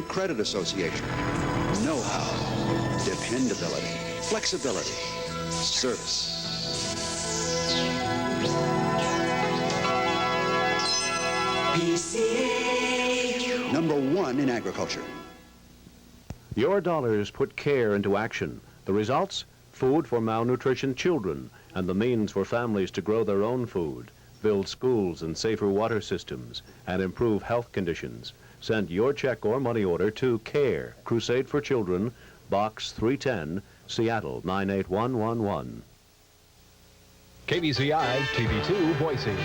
Credit Association. Know-how, dependability, flexibility, service. PCA. #1 in agriculture. Your dollars put care into action. The results? Food for malnutrition children and the means for families to grow their own food, build schools and safer water systems, and improve health conditions. Send your check or money order to CARE, Crusade for Children, Box 310, Seattle 98111. KBCI TV2 Boise.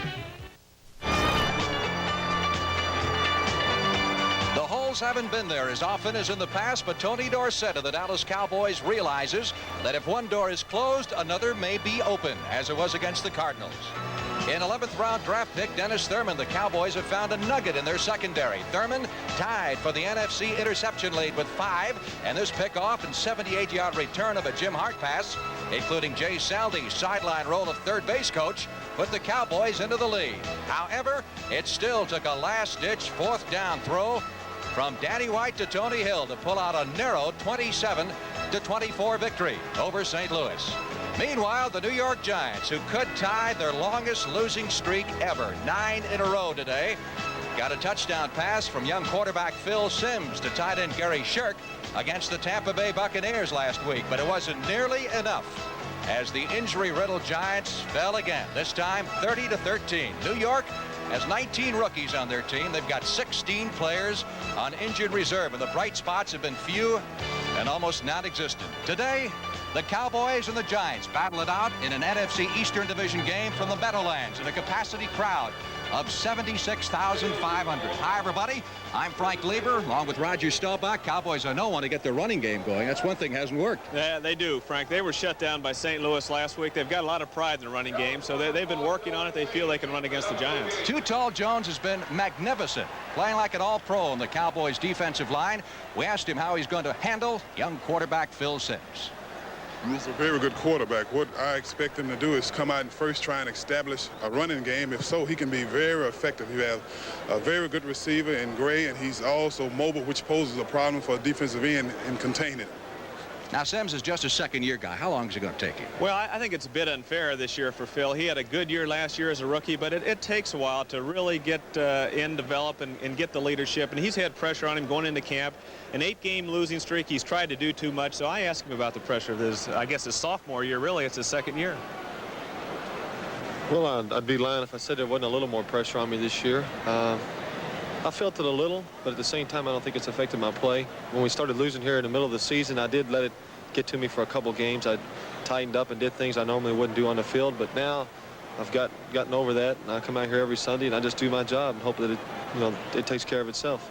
The holes haven't been there as often as in the past, but Tony Dorsett of the Dallas Cowboys realizes that if one door is closed, another may be open, as it was against the Cardinals. In 11th round draft pick Dennis Thurman, the Cowboys have found a nugget in their secondary. Thurman tied for the NFC interception lead with 5, and this pickoff and 78-yard return of a Jim Hart pass, including Jay Saldy's sideline role of third base coach, put the Cowboys into the lead. However, it still took a last-ditch fourth down throw from Danny White to Tony Hill to pull out a narrow 27-24 victory over St. Louis. Meanwhile, the New York Giants, who could tie their longest losing streak ever, 9 in a row today, got a touchdown pass from young quarterback Phil Simms to tight end Gary Shirk against the Tampa Bay Buccaneers last week, but it wasn't nearly enough as the injury-riddled Giants fell again, this time 30-13. New York has 19 rookies on their team. They've got 16 players on injured reserve, and the bright spots have been few and almost non-existent. Today, the Cowboys and the Giants battle it out in an NFC Eastern Division game from the Meadowlands in a capacity crowd of 76,500. Hi, everybody. I'm Frank Lieber, along with Roger Staubach. Cowboys, I know, want to get their running game going. That's one thing hasn't worked. Yeah, they do, Frank. They were shut down by St. Louis last week. They've got a lot of pride in the running game, so they've been working on it. They feel they can run against the Giants. Too Tall Jones has been magnificent, playing like an all-pro on the Cowboys' defensive line. We asked him how he's going to handle young quarterback Phil Simms. He's a very good quarterback. What I expect him to do is come out and first try and establish a running game. If so, he can be very effective. He has a very good receiver in Gray, and he's also mobile, which poses a problem for a defensive end in containing it. Now, Simms is just a second-year guy. How long is it going to take him? Well, I think it's a bit unfair this year for Phil. He had a good year last year as a rookie, but it takes a while to really get in, develop, and get the leadership. And he's had pressure on him going into camp. An 8-game losing streak, he's tried to do too much. So I asked him about the pressure of his, I guess, his sophomore year. Really, it's his second year. Well, I'd be lying if I said there wasn't a little more pressure on me this year. I felt it a little, but at the same time, I don't think it's affected my play. When we started losing here in the middle of the season, I did let it get to me for a couple games. I tightened up and did things I normally wouldn't do on the field, but now I've gotten over that, and I come out here every Sunday and I just do my job and hope that it takes care of itself.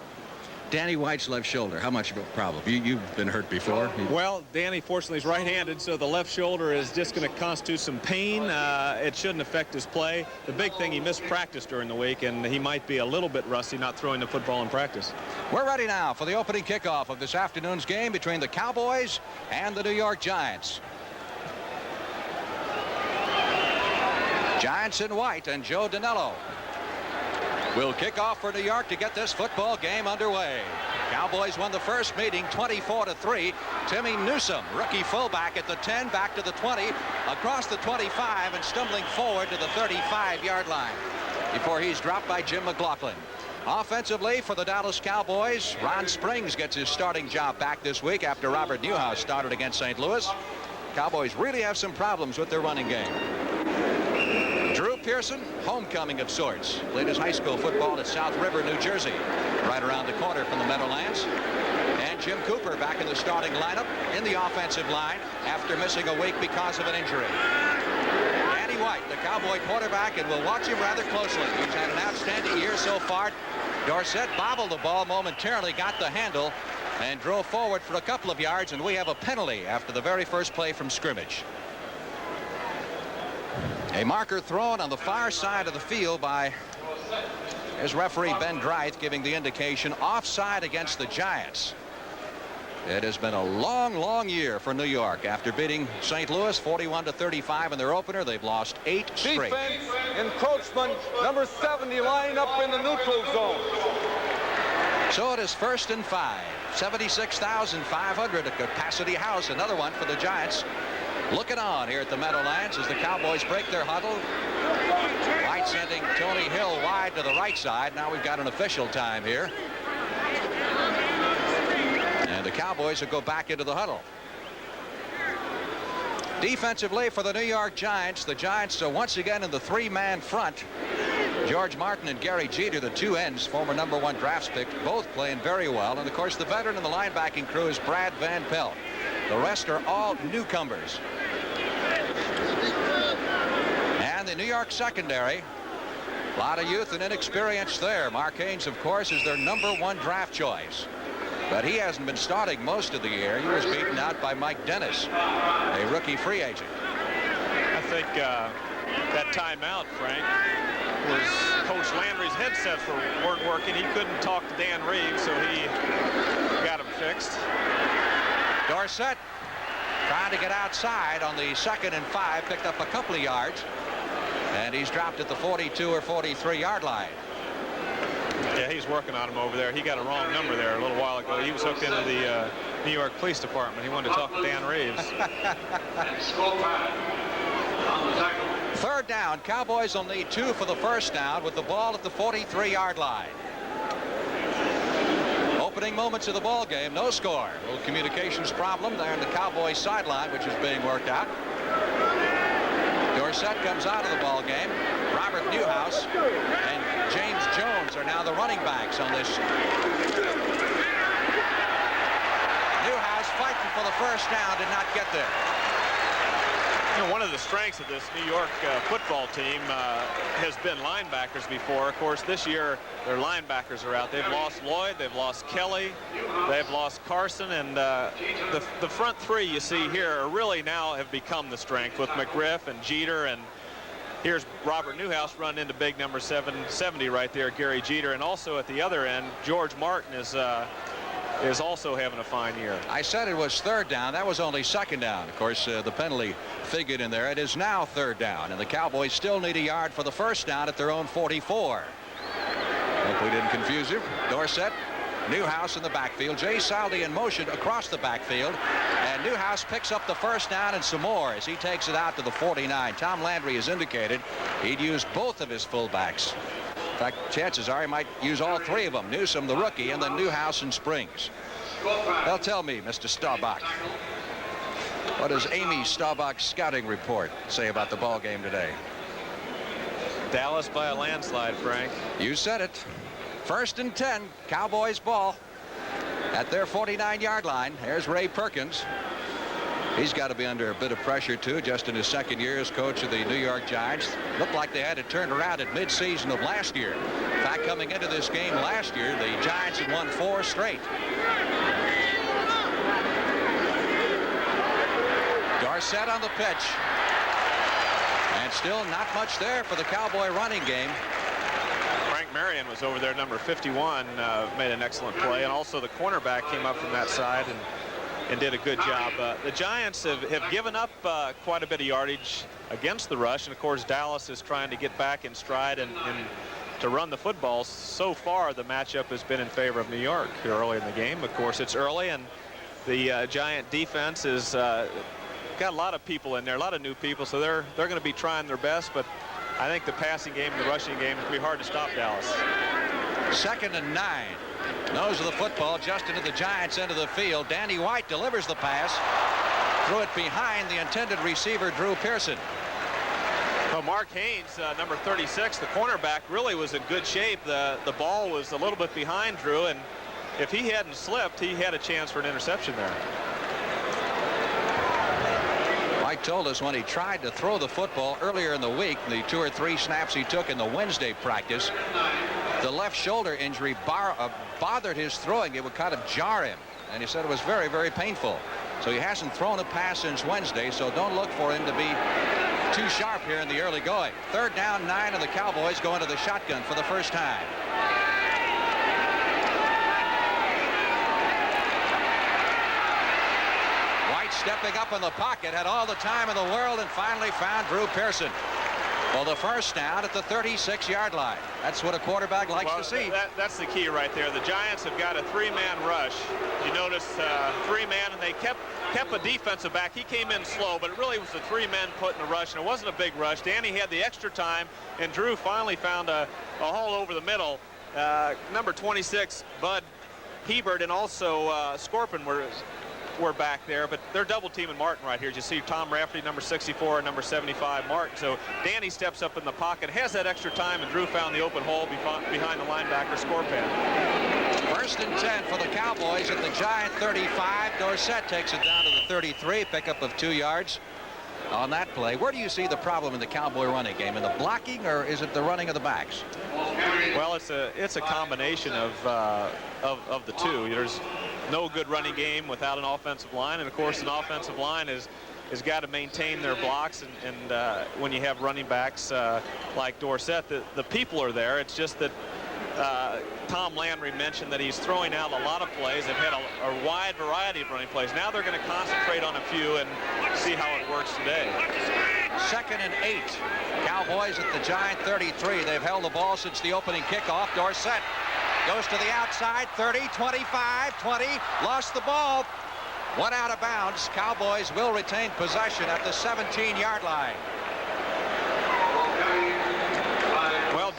Danny White's left shoulder, how much of a problem? You've been hurt before. Well, Danny, fortunately, is right-handed, so the left shoulder is just going to constitute some pain. It shouldn't affect his play. The big thing, he missed practice during the week, and he might be a little bit rusty not throwing the football in practice. We're ready now for the opening kickoff of this afternoon's game between the Cowboys and the New York Giants. Giants in white and Joe Danello will kick off for New York to get this football game underway. Cowboys won the first meeting 24-3. Timmy Newsome, rookie fullback at the 10, back to the 20, across the 25, and stumbling forward to the 35-yard line before he's dropped by Jim McLaughlin. Offensively for the Dallas Cowboys, Ron Springs gets his starting job back this week after Robert Newhouse started against St. Louis. Cowboys really have some problems with their running game. Drew Pearson, homecoming of sorts, played his high school football at South River, New Jersey, right around the corner from the Meadowlands. And Jim Cooper back in the starting lineup in the offensive line after missing a week because of an injury. Danny White, the Cowboy quarterback, and we'll watch him rather closely. He's had an outstanding year so far. Dorsett bobbled the ball momentarily, got the handle, and drove forward for a couple of yards, and we have a penalty after the very first play from scrimmage. A marker thrown on the far side of the field by his referee Ben Dreith, giving the indication offside against the Giants. It has been a long, long year for New York. After beating St. Louis 41-35 in their opener, they've lost 8 straight. Defense, encroachment, number 70 line up in the neutral zone. So it is 1st and 5. 76,500, a capacity house. Another one for the Giants. Looking on here at the Meadowlands as the Cowboys break their huddle. White sending Tony Hill wide to the right side. Now we've got an official time here. And the Cowboys will go back into the huddle. Defensively for the New York Giants, the Giants are once again in the three-man front. George Martin and Gary Jeter, the two ends, former #1 draft pick, both playing very well. And of course the veteran in the linebacking crew is Brad Van Pelt. The rest are all newcomers. And the New York secondary, a lot of youth and inexperience there. Mark Haynes, of course, is their #1 draft choice. But he hasn't been starting most of the year. He was beaten out by Mike Dennis, a rookie free agent. I think that timeout, Frank, was Coach Landry's headsets weren't working. He couldn't talk to Dan Reeves, so he got him fixed. Dorsett trying to get outside on the 2nd and 5, picked up a couple of yards, and he's dropped at the 42 or 43-yard line. Yeah, he's working on him over there. He got a wrong number there a little while ago. He was hooked into the New York Police Department. He wanted to talk to Dan Reeves. 3rd down. Cowboys will need 2 for the 1st down with the ball at the 43-yard line. Opening moments of the ball game, no score. A little communications problem there in the Cowboys sideline, which is being worked out. Dorsett comes out of the ball game. Robert Newhouse and James Jones are now the running backs on this. Newhouse fighting for the 1st down, did not get there. You know, one of the strengths of this New York football team has been linebackers before. Of course, this year their linebackers are out. They've lost Lloyd, they've lost Kelly, they've lost Carson, and the front three you see here are really now have become the strength with McGriff and Jeter, and here's Robert Newhouse running into big number 770 right there, Gary Jeter, and also at the other end, George Martin is also having a fine year. I said it was 3rd down. That was only 2nd down. Of course, the penalty figured in there. It is now 3rd down, and the Cowboys still need a yard for the 1st down at their own 44. Hope we didn't confuse you. Dorsett, Newhouse in the backfield. Jay Saldi in motion across the backfield, and Newhouse picks up the 1st down and some more as he takes it out to the 49. Tom Landry has indicated he'd use both of his fullbacks. In fact, chances are he might use all 3 of them. Newsome, the rookie, and then Newhouse and Springs. Well, tell me, Mr. Staubach, what does Amy Staubach's scouting report say about the ball game today? Dallas by a landslide, Frank. You said it. 1st and 10, Cowboys ball at their 49-yard line. There's Ray Perkins. He's got to be under a bit of pressure, too, just in his 2nd year as coach of the New York Giants. Looked like they had it turned around at midseason of last year. In fact, coming into this game last year, the Giants had won 4 straight. Dorsett on the pitch. And still not much there for the Cowboy running game. Frank Marion was over there, number 51, made an excellent play, and also the cornerback came up from that side and did a good job. The Giants have given up quite a bit of yardage against the rush, and of course Dallas is trying to get back in stride and to run the football. So far the matchup has been in favor of New York here early in the game. Of course it's early, and the Giant defense is got a lot of people in there, a lot of new people, so they're going to be trying their best, but I think the passing game and the rushing game is going to be hard to stop Dallas. 2nd and 9. Nose of the football just into the Giants' end of the field. Danny White delivers the pass. Threw it behind the intended receiver, Drew Pearson. Well, Mark Haynes, number 36, the cornerback, really was in good shape. The ball was a little bit behind Drew, and if he hadn't slipped, he had a chance for an interception there. Mike told us when he tried to throw the football earlier in the week, the 2 or 3 snaps he took in the Wednesday practice, the left shoulder injury bothered his throwing. It would kind of jar him, and he said it was very, very painful. So he hasn't thrown a pass since Wednesday, so don't look for him to be too sharp here in the early going. 3rd down, 9, and the Cowboys go into the shotgun for the first time. White stepping up in the pocket, had all the time in the world, and finally found Drew Pearson. Well, the first down at the 36-yard line. That's what a quarterback likes to see. That's the key right there. The Giants have got a three-man rush. You notice three-man, and they kept a defensive back. He came in slow, but it really was the three men putting the rush, and it wasn't a big rush. Danny had the extra time, and Drew finally found a hole over the middle. Number 26, Bud Hebert, and also Scorpion were back there, but they're double teaming Martin right here. You see Tom Rafferty, number 64, and number 75, Martin. So Danny steps up in the pocket, has that extra time, and Drew found the open hole behind the linebacker Scorpion. First and 10 for the Cowboys at the Giant 35. Dorsett takes it down to the 33, pickup of 2 yards on that play. Where do you see the problem in the Cowboy running game? In the blocking, or is it the running of the backs? Well, it's a combination of the two. There's no good running game without an offensive line, and of course an offensive line has got to maintain their blocks, and when you have running backs like Dorsett, the people are there. It's just that Tom Landry mentioned that he's throwing out a lot of plays. They've had a wide variety of running plays. Now they're going to concentrate on a few and see how it works today. 2nd and 8. Cowboys at the Giant 33. They've held the ball since the opening kickoff. Dorsett goes to the outside, 30, 25, 20, lost the ball, went out of bounds. Cowboys will retain possession at the 17-yard line. Well,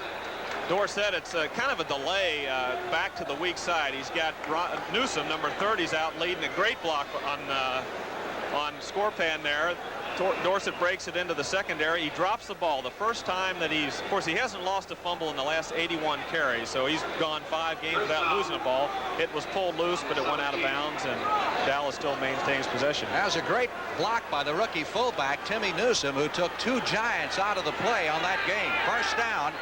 Dorsett, it's kind of a delay back to the weak side. He's got Newsom, number 30's out leading a great block on Scorpion there. Dorsett breaks it into the secondary. He drops the ball the first time that he hasn't lost a fumble in the last 81 carries, so he's gone 5 games without losing a ball. It was pulled loose, but it went out of bounds, and Dallas still maintains possession. That was a great block by the rookie fullback, Timmy Newsom, who took 2 Giants out of the play on that game. First down.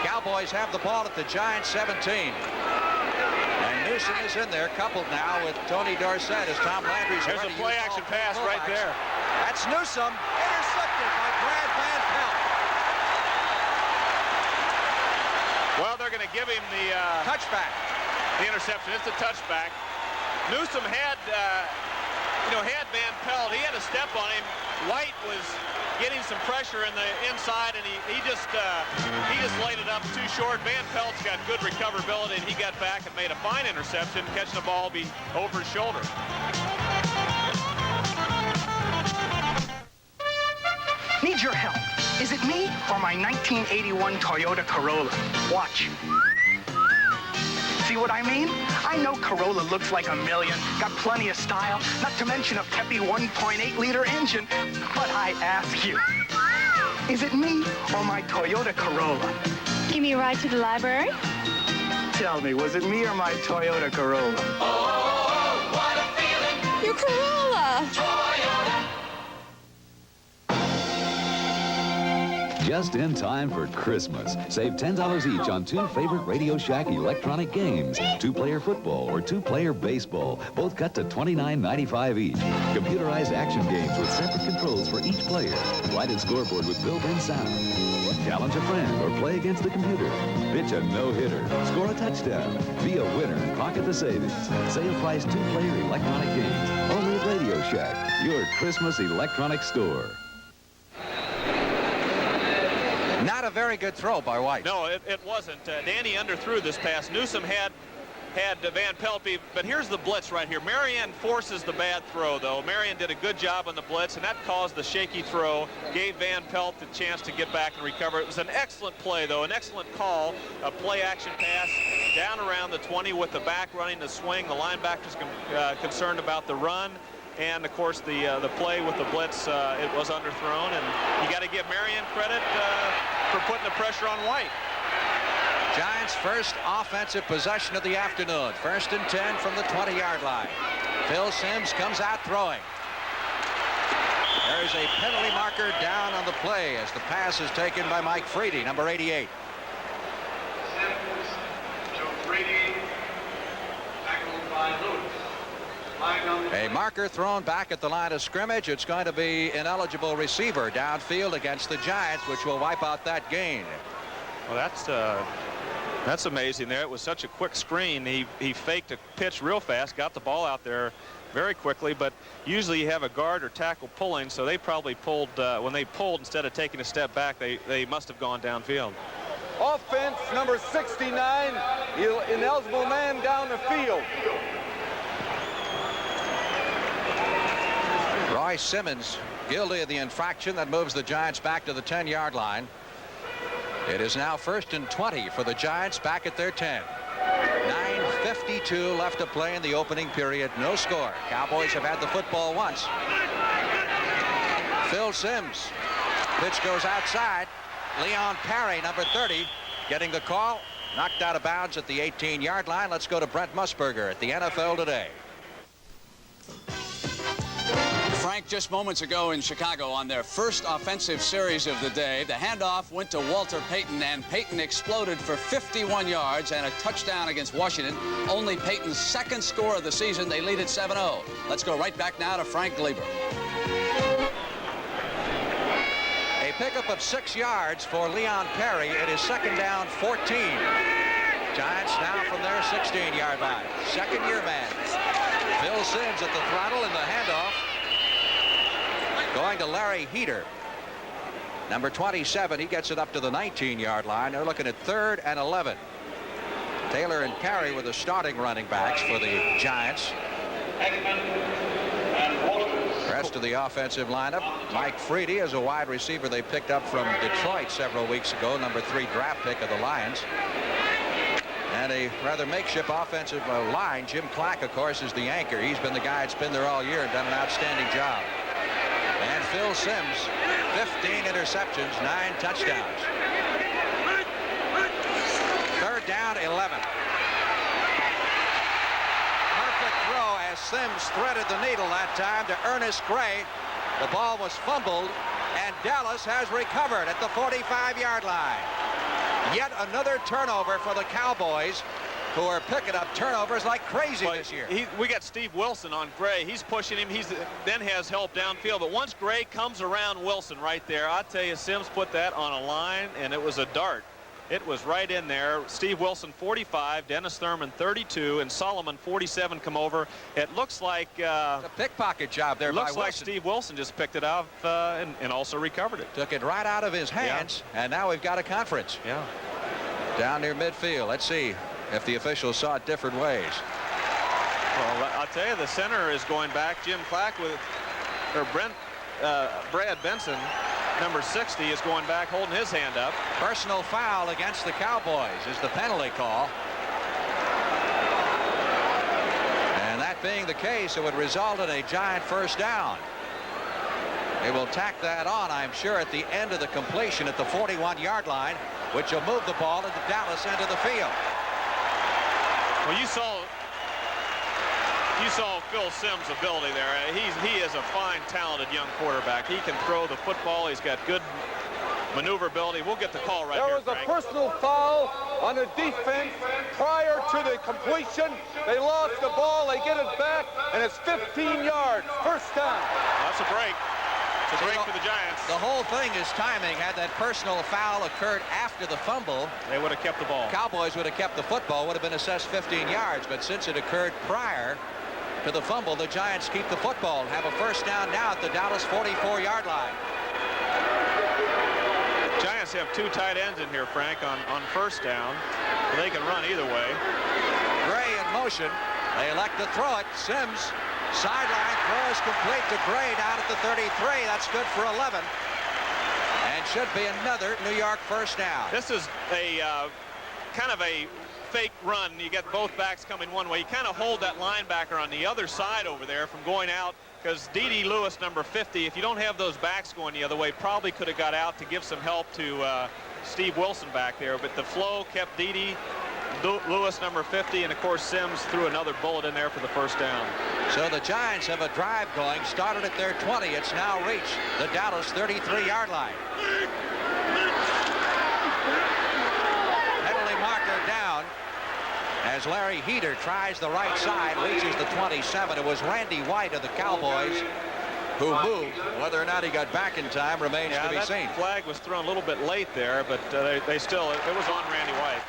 Cowboys have the ball at the Giants 17. And Newsom is in there, coupled now with Tony Dorsett as Tom Landry's. There's a play-action pass right there. That's Newsom, intercepted by Brad Van Pelt. Well, they're going to give him the touchback. The interception. It's a touchback. Newsom had Van Pelt. He had a step on him. White was getting some pressure in the inside, and he just laid it up too short. Van Pelt's got good recoverability, and he got back and made a fine interception, catching the ball over his shoulder. Need your help. Is it me or my 1981 Toyota Corolla? Watch. See what I mean? I know Corolla looks like a million, got plenty of style, not to mention a peppy 1.8-liter engine. But I ask you, is it me or my Toyota Corolla? Give me a ride to the library? Tell me, was it me or my Toyota Corolla? Oh, what a feeling! Your Corolla! Toyota! Just in time for Christmas. Save $10 each on 2 favorite Radio Shack electronic games. 2-player football or 2-player baseball. Both cut to $29.95 each. Computerized action games with separate controls for each player. Lighted scoreboard with built-in sound. Challenge a friend or play against the computer. Pitch a no-hitter. Score a touchdown. Be a winner and pocket the savings. Sale price 2-player electronic games. Only at Radio Shack, your Christmas electronic store. Not a very good throw by White. No, it wasn't. Danny underthrew this pass. Newsom had Van Pelt, but here's the blitz right here. Marion forces the bad throw, though. Marion did a good job on the blitz, and that caused the shaky throw, gave Van Pelt the chance to get back and recover. It was an excellent play, though, an excellent call, a play-action pass down around the 20 with the back running the swing. The linebacker's concerned about the run. And, of course, the play with the blitz, it was underthrown. And you got to give Marion credit for putting the pressure on White. Giants' first offensive possession of the afternoon. 1st and 10 from the 20-yard line. Phil Simms comes out throwing. There's a penalty marker down on the play as the pass is taken by Mike Freedy, number 88. A marker thrown back at the line of scrimmage. It's going to be an eligible receiver downfield against the Giants, which will wipe out that gain. Well, That's amazing there. It was such a quick screen. He faked a pitch real fast, got the ball out there very quickly, but usually you have a guard or tackle pulling, so they probably pulled, when they pulled, instead of taking a step back, they must have gone downfield. Offense, number 69, ineligible man down the field. Roy Simmons guilty of the infraction that moves the Giants back to the 10-yard line. It is now 1st and 20 for the Giants back at their 10. 9:52 left to play in the opening period. No score. Cowboys have had the football once. Phil Simms. Pitch goes outside. Leon Parry, number 30, getting the call. Knocked out of bounds at the 18-yard line. Let's go to Brent Musburger at the NFL Today. Frank, just moments ago in Chicago on their first offensive series of the day, the handoff went to Walter Payton, and Payton exploded for 51 yards and a touchdown against Washington. Only Payton's second score of the season. They lead at 7-0. Let's go right back now to Frank Gleber. A pickup of 6 yards for Leon Parry. It is 2nd down 14. Giants now from their 16-yard line. Second-year man. Phil Simms at the throttle in the handoff. Going to Larry Heater. Number 27, he gets it up to the 19-yard line. They're looking at 3rd and 11. Taylor and Parry were the starting running backs for the Giants. The rest of the offensive lineup. Mike Freedy is a wide receiver they picked up from Detroit several weeks ago, number 3 draft pick of the Lions. And a rather makeshift offensive line. Jim Clack, of course, is the anchor. He's been the guy that's been there all year and done an outstanding job. And Phil Simms, 15 interceptions, 9 touchdowns. 3rd down, 11. Perfect throw as Simms threaded the needle that time to Ernest Gray. The ball was fumbled, and Dallas has recovered at the 45-yard line. Yet another turnover for the Cowboys, who are picking up turnovers like crazy this year. We got Steve Wilson on Gray. He's pushing him. He's then has help downfield. But once Gray comes around Wilson right there, I tell you, Simms put that on a line, and it was a dart. It was right in there. Steve Wilson 45, Dennis Thurman 32, and Solomon 47 come over. It looks like it's a pickpocket job there by Wilson. Looks like Steve Wilson just picked it up and also recovered it. Took it right out of his hands, and now we've got a conference. Yeah. Down near midfield. Let's see if the officials saw it different ways. Well, I'll tell you, the center is going back. Jim Clack Brad Benson, number 60, is going back, holding his hand up. Personal foul against the Cowboys is the penalty call. And that being the case, it would result in a Giant 1st down. They will tack that on, I'm sure, at the end of the completion at the 41-yard line, which will move the ball into Dallas end of the field. Well, you saw Phil Simms' ability there. He is a fine, talented young quarterback. He can throw the football. He's got good maneuverability. We'll get the call right there here, was Frank. A personal foul on the defense prior to the completion. They lost the ball. They get it back, and it's 15 yards. 1st down. That's a break. It's a break for the Giants. The whole thing is timing. Had that personal foul occurred after the fumble, they would have kept the ball. Cowboys would have kept the football, would have been assessed 15 yards. But since it occurred prior to the fumble, the Giants keep the football and have a 1st down now at the Dallas 44-yard line. Giants have 2 tight ends in here, Frank, on 1st down. They can run either way. Gray in motion. They elect to throw it. Simms, sideline throw is complete to Gray down at the 33. That's good for 11. And should be another New York 1st down. This is a kind of a fake run. You get both backs coming one way. You kind of hold that linebacker on the other side over there from going out, because D.D. Lewis, number 50, if you don't have those backs going the other way, probably could have got out to give some help to Steve Wilson back there. But the flow kept D.D. Lewis, number 50, and of course Simms threw another bullet in there for the 1st down. So the Giants have a drive going. Started at their 20. It's now reached the Dallas 33-yard line. Penalty marker down as Larry Heater tries the right side, reaches the 27. It was Randy White of the Cowboys who moved. Whether or not he got back in time remains to be seen. That flag was thrown a little bit late there, but they still, it was on Randy White.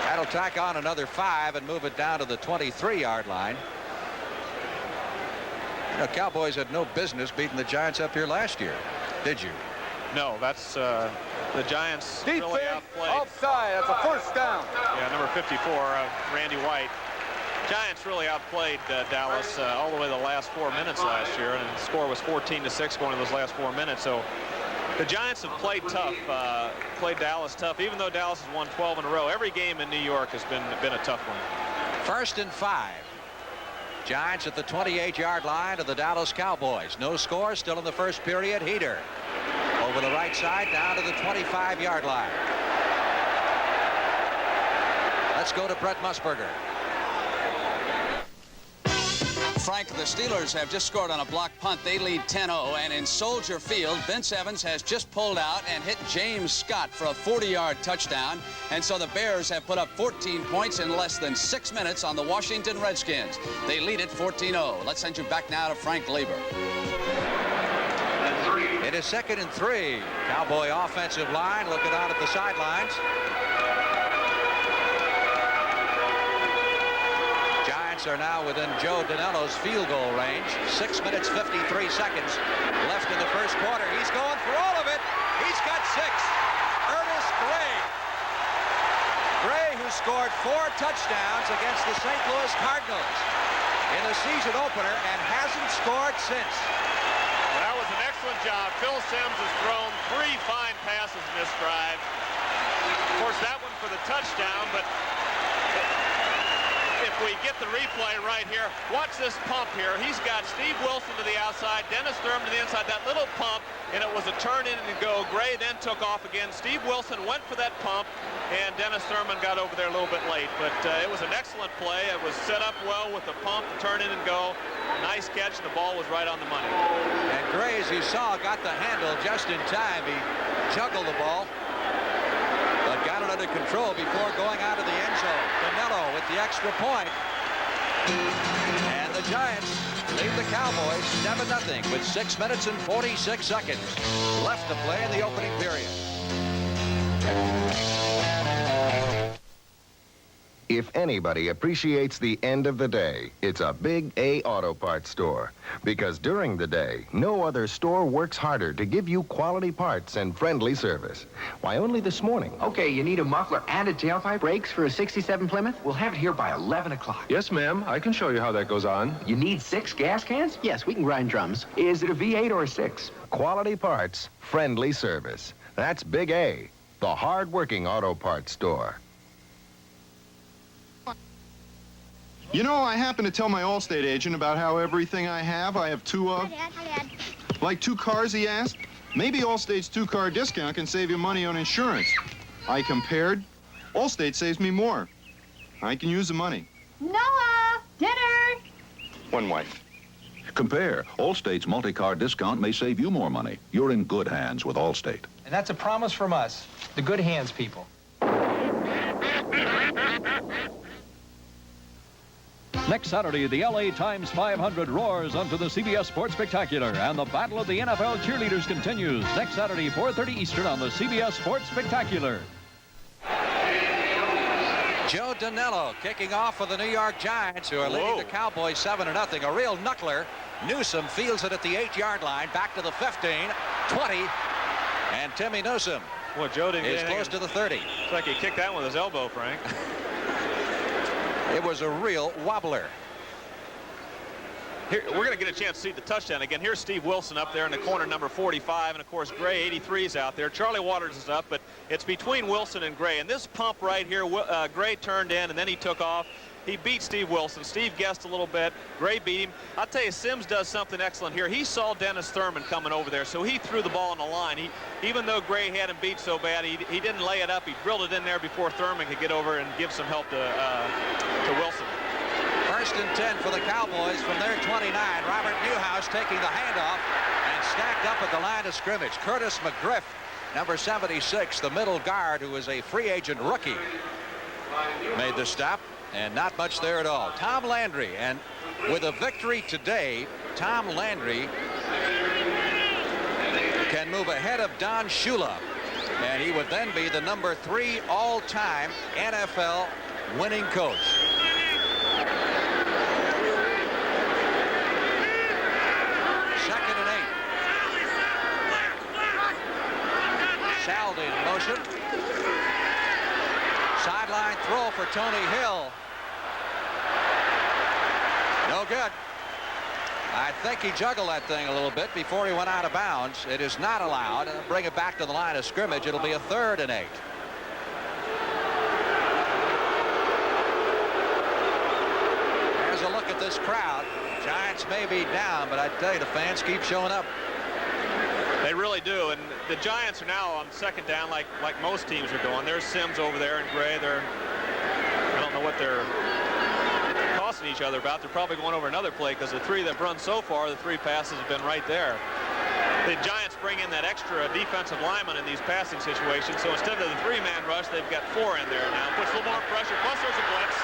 That'll tack on another 5 and move it down to the 23-yard line. You know, Cowboys had no business beating the Giants up here last year, did you? No, that's the Giants Defense, really outplayed. offside. That's a first down. Yeah, number 54, Randy White. Giants really outplayed Dallas all the way the last 4 minutes last year, and the score was 14-6 going to those last 4 minutes. So the Giants have played tough, played Dallas tough, even though Dallas has won 12 in a row. Every game in New York has been a tough one. 1st and 5. Giants at the 28-yard line of the Dallas Cowboys. No score, still in the first period. Heater over the right side down to the 25-yard line. Let's go to Brett Musburger. Frank, the Steelers have just scored on a block punt. They lead 10-0, and in Soldier Field, Vince Evans has just pulled out and hit James Scott for a 40-yard touchdown. And so the Bears have put up 14 points in less than 6 minutes on the Washington Redskins. They lead it 14-0. Let's send you back now to Frank Lieber. It is 2nd and 3. Cowboy offensive line looking out at the sidelines. Are now within Joe Danello's field goal range. 6 minutes 53 seconds left in the first quarter. He's going for all of it. He's got 6. Ernest Gray. Gray, who scored 4 touchdowns against the St. Louis Cardinals in the season opener and hasn't scored since. Well, that was an excellent job. Phil Simms has thrown 3 fine passes in this drive. Of course, that one for the touchdown, but if we get the replay right here, watch this pump here. He's got Steve Wilson to the outside, Dennis Thurman to the inside, that little pump, and it was a turn in and go. Gray then took off again. Steve Wilson went for that pump, and Dennis Thurman got over there a little bit late. But it was an excellent play. It was set up well with the pump, the turn in and go. Nice catch, and the ball was right on the money. And Gray, as you saw, got the handle just in time. He juggled the ball, but got it under control before going out of the end zone. Danello with the extra point. And the Giants lead the Cowboys 7-0 with 6 minutes and 46 seconds left to play in the opening period. If anybody appreciates the end of the day, it's a Big A Auto Parts store. Because during the day, no other store works harder to give you quality parts and friendly service. Why, only this morning. Okay, you need a muffler and a tailpipe brakes for a 67 Plymouth? We'll have it here by 11 o'clock. Yes, ma'am. I can show you how that goes on. You need 6 gas cans? Yes, we can grind drums. Is it a V8 or a 6? Quality parts, friendly service. That's Big A, the hard-working auto parts store. You know, I happen to tell my Allstate agent about how everything I have 2 of. Hi, Dad. Like 2 cars, he asked. Maybe Allstate's 2-car discount can save you money on insurance. I compared. Allstate saves me more. I can use the money. Noah, dinner. One wife. Compare. Allstate's multi-car discount may save you more money. You're in good hands with Allstate. And that's a promise from us, the good hands people. Next Saturday, the LA Times 500 roars onto the CBS Sports Spectacular, and the battle of the NFL cheerleaders continues next Saturday, 4:30 Eastern on the CBS Sports Spectacular. Joe Danello kicking off for the New York Giants, who are leading the Cowboys 7-0. A real knuckler. Newsome fields it at the 8-yard line, back to the 15, 20, and Timmy Newsome is close to the 30. It's like he kicked that one with his elbow, Frank. It was a real wobbler. Here, we're going to get a chance to see the touchdown again. Here's Steve Wilson up there in the corner, number 45, and of course Gray, 83, is out there. Charlie Waters is up, but it's between Wilson and Gray. And this pump right here, Gray turned in and then he took off. He beat Steve Wilson. Steve guessed a little bit. Gray beat him. I'll tell you, Simms does something excellent here. He saw Dennis Thurman coming over there, so he threw the ball on the line. Even though Gray had him beat so bad, he didn't lay it up. He drilled it in there before Thurman could get over and give some help to Wilson. 1st and 10 for the Cowboys from their 29. Robert Newhouse taking the handoff and stacked up at the line of scrimmage. Curtis McGriff, number 76, the middle guard, who is a free agent rookie, made the stop. And not much there at all. Tom Landry, and with a victory today, Tom Landry can move ahead of Don Shula And he would then be the number 3 all-time NFL winning coach. Second and 8. Saldi in motion. Sideline throw for Tony Hill. No good. I think he juggled that thing a little bit before he went out of bounds. It is not allowed. Bring it back to the line of scrimmage. It'll be a 3rd and 8. There's a look at this crowd. Giants may be down, but I tell you, the fans keep showing up. They really do, and the Giants are now on second down like most teams are going. There's Sims over there in gray. I don't know what they're tossing each other about. They're probably going over another play because the 3 that have run so far, the 3 passes have been right there. The Giants bring in that extra defensive lineman in these passing situations, so instead of the 3-man rush, they've got 4 in there now. Puts a little more pressure, plus there's a blitz.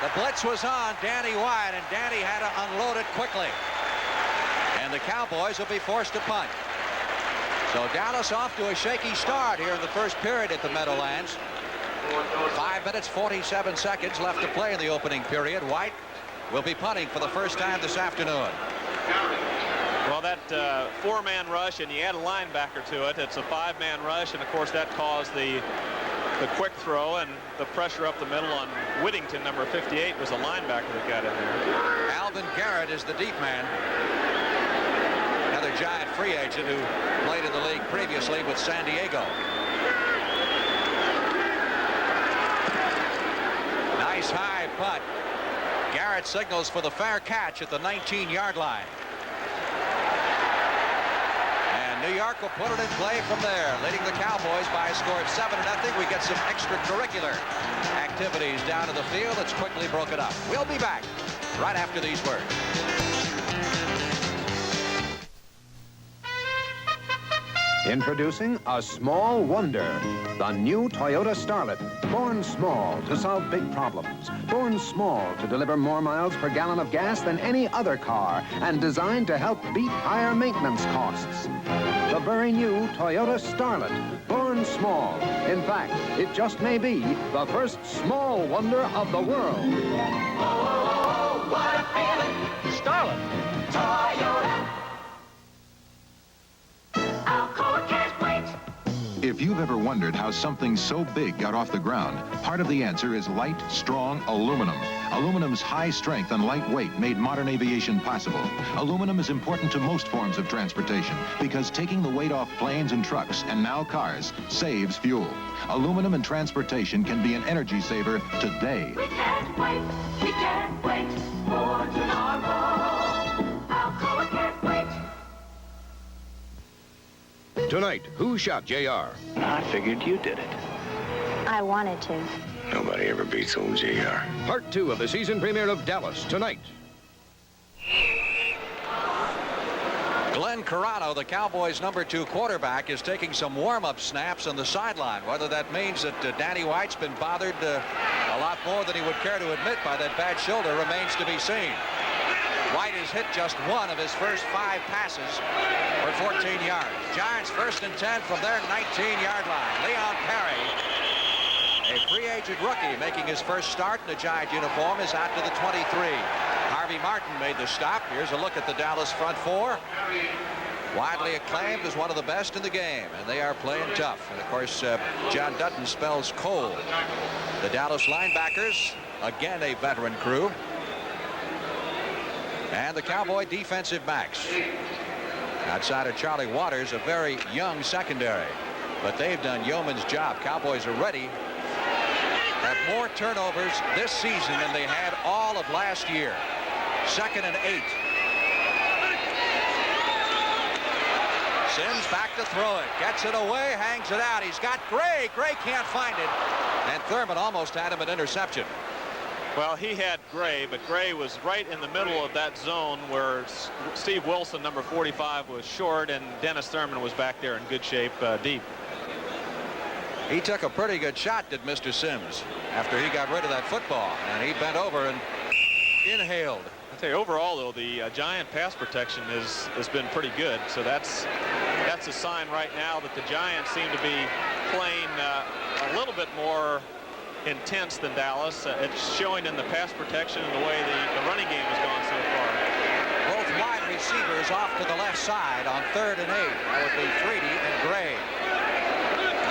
The blitz was on Danny White, and Danny had to unload it quickly. And the Cowboys will be forced to punt. So Dallas off to a shaky start here in the first period at the Meadowlands. 5 minutes, 47 seconds left to play in the opening period. White will be punting for the first time this afternoon. Well, that 4-man rush, and you add a linebacker to it. It's a 5-man rush, and of course that caused the quick throw, and the pressure up the middle on Whittington, number 58, was a linebacker that got in there. Alvin Garrett is the deep man. Another Giant free agent who played in the league previously with San Diego. Nice high punt. Garrett signals for the fair catch at the 19-yard line. And New York will put it in play from there, leading the Cowboys by a score of 7-0. We get some extracurricular activities down to the field. It's quickly broken up. We'll be back right after these words. Introducing a small wonder, the new Toyota Starlet. Born small to solve big problems. Born small to deliver more miles per gallon of gas than any other car, and designed to help beat higher maintenance costs. The very new Toyota Starlet. Born small. In fact, it just may be the first small wonder of the world. Oh, what a feeling. Starlet. Toyota. If you've ever wondered how something so big got off the ground, part of the answer is light, strong aluminum. Aluminum's high strength and light weight made modern aviation possible. Aluminum is important to most forms of transportation because taking the weight off planes and trucks, and now cars, saves fuel. Aluminum in transportation can be an energy saver today. We can't wait for tomorrow. Alcoa can't wait. Tonight, who shot JR? I figured you did it. I wanted to. Nobody ever beats old JR. Part 2 of the season premiere of Dallas tonight. Glenn Carano, the Cowboys' number 2 quarterback, is taking some warm-up snaps on the sideline. Whether that means that Danny White's been bothered a lot more than he would care to admit by that bad shoulder remains to be seen. White has hit just 1 of his first 5 passes for 14 yards. Giants 1st and 10 from their 19-yard line. Leon Perry, a free agent rookie making his first start in a Giant uniform, is out to the 23. Harvey Martin made the stop. Here's a look at the Dallas front 4. Widely acclaimed as one of the best in the game, and they are playing tough. And of course, John Dutton spells cold. The Dallas linebackers, again a veteran crew. And the Cowboy defensive backs. Outside of Charlie Waters, a very young secondary. But they've done yeoman's job. Cowboys are ready. Have more turnovers this season than they had all of last year. 2nd and 8. Sims back to throw it. Gets it away, hangs it out. He's got Gray. Gray can't find it. And Thurman almost had him an interception. Well, he had Gray, but Gray was right in the middle of that zone where Steve Wilson, number 45, was short, and Dennis Thurman was back there in good shape deep. He took a pretty good shot, did Mr. Sims, after he got rid of that football, and he bent over and inhaled. I tell you, overall, though, the Giant pass protection has been pretty good, so that's that's a sign right now that the Giants seem to be playing a little bit more intense than Dallas. It's showing in the pass protection and the way the running game has gone so far. Both wide receivers off to the left side on 3rd and 8. That would be Freedy and Gray.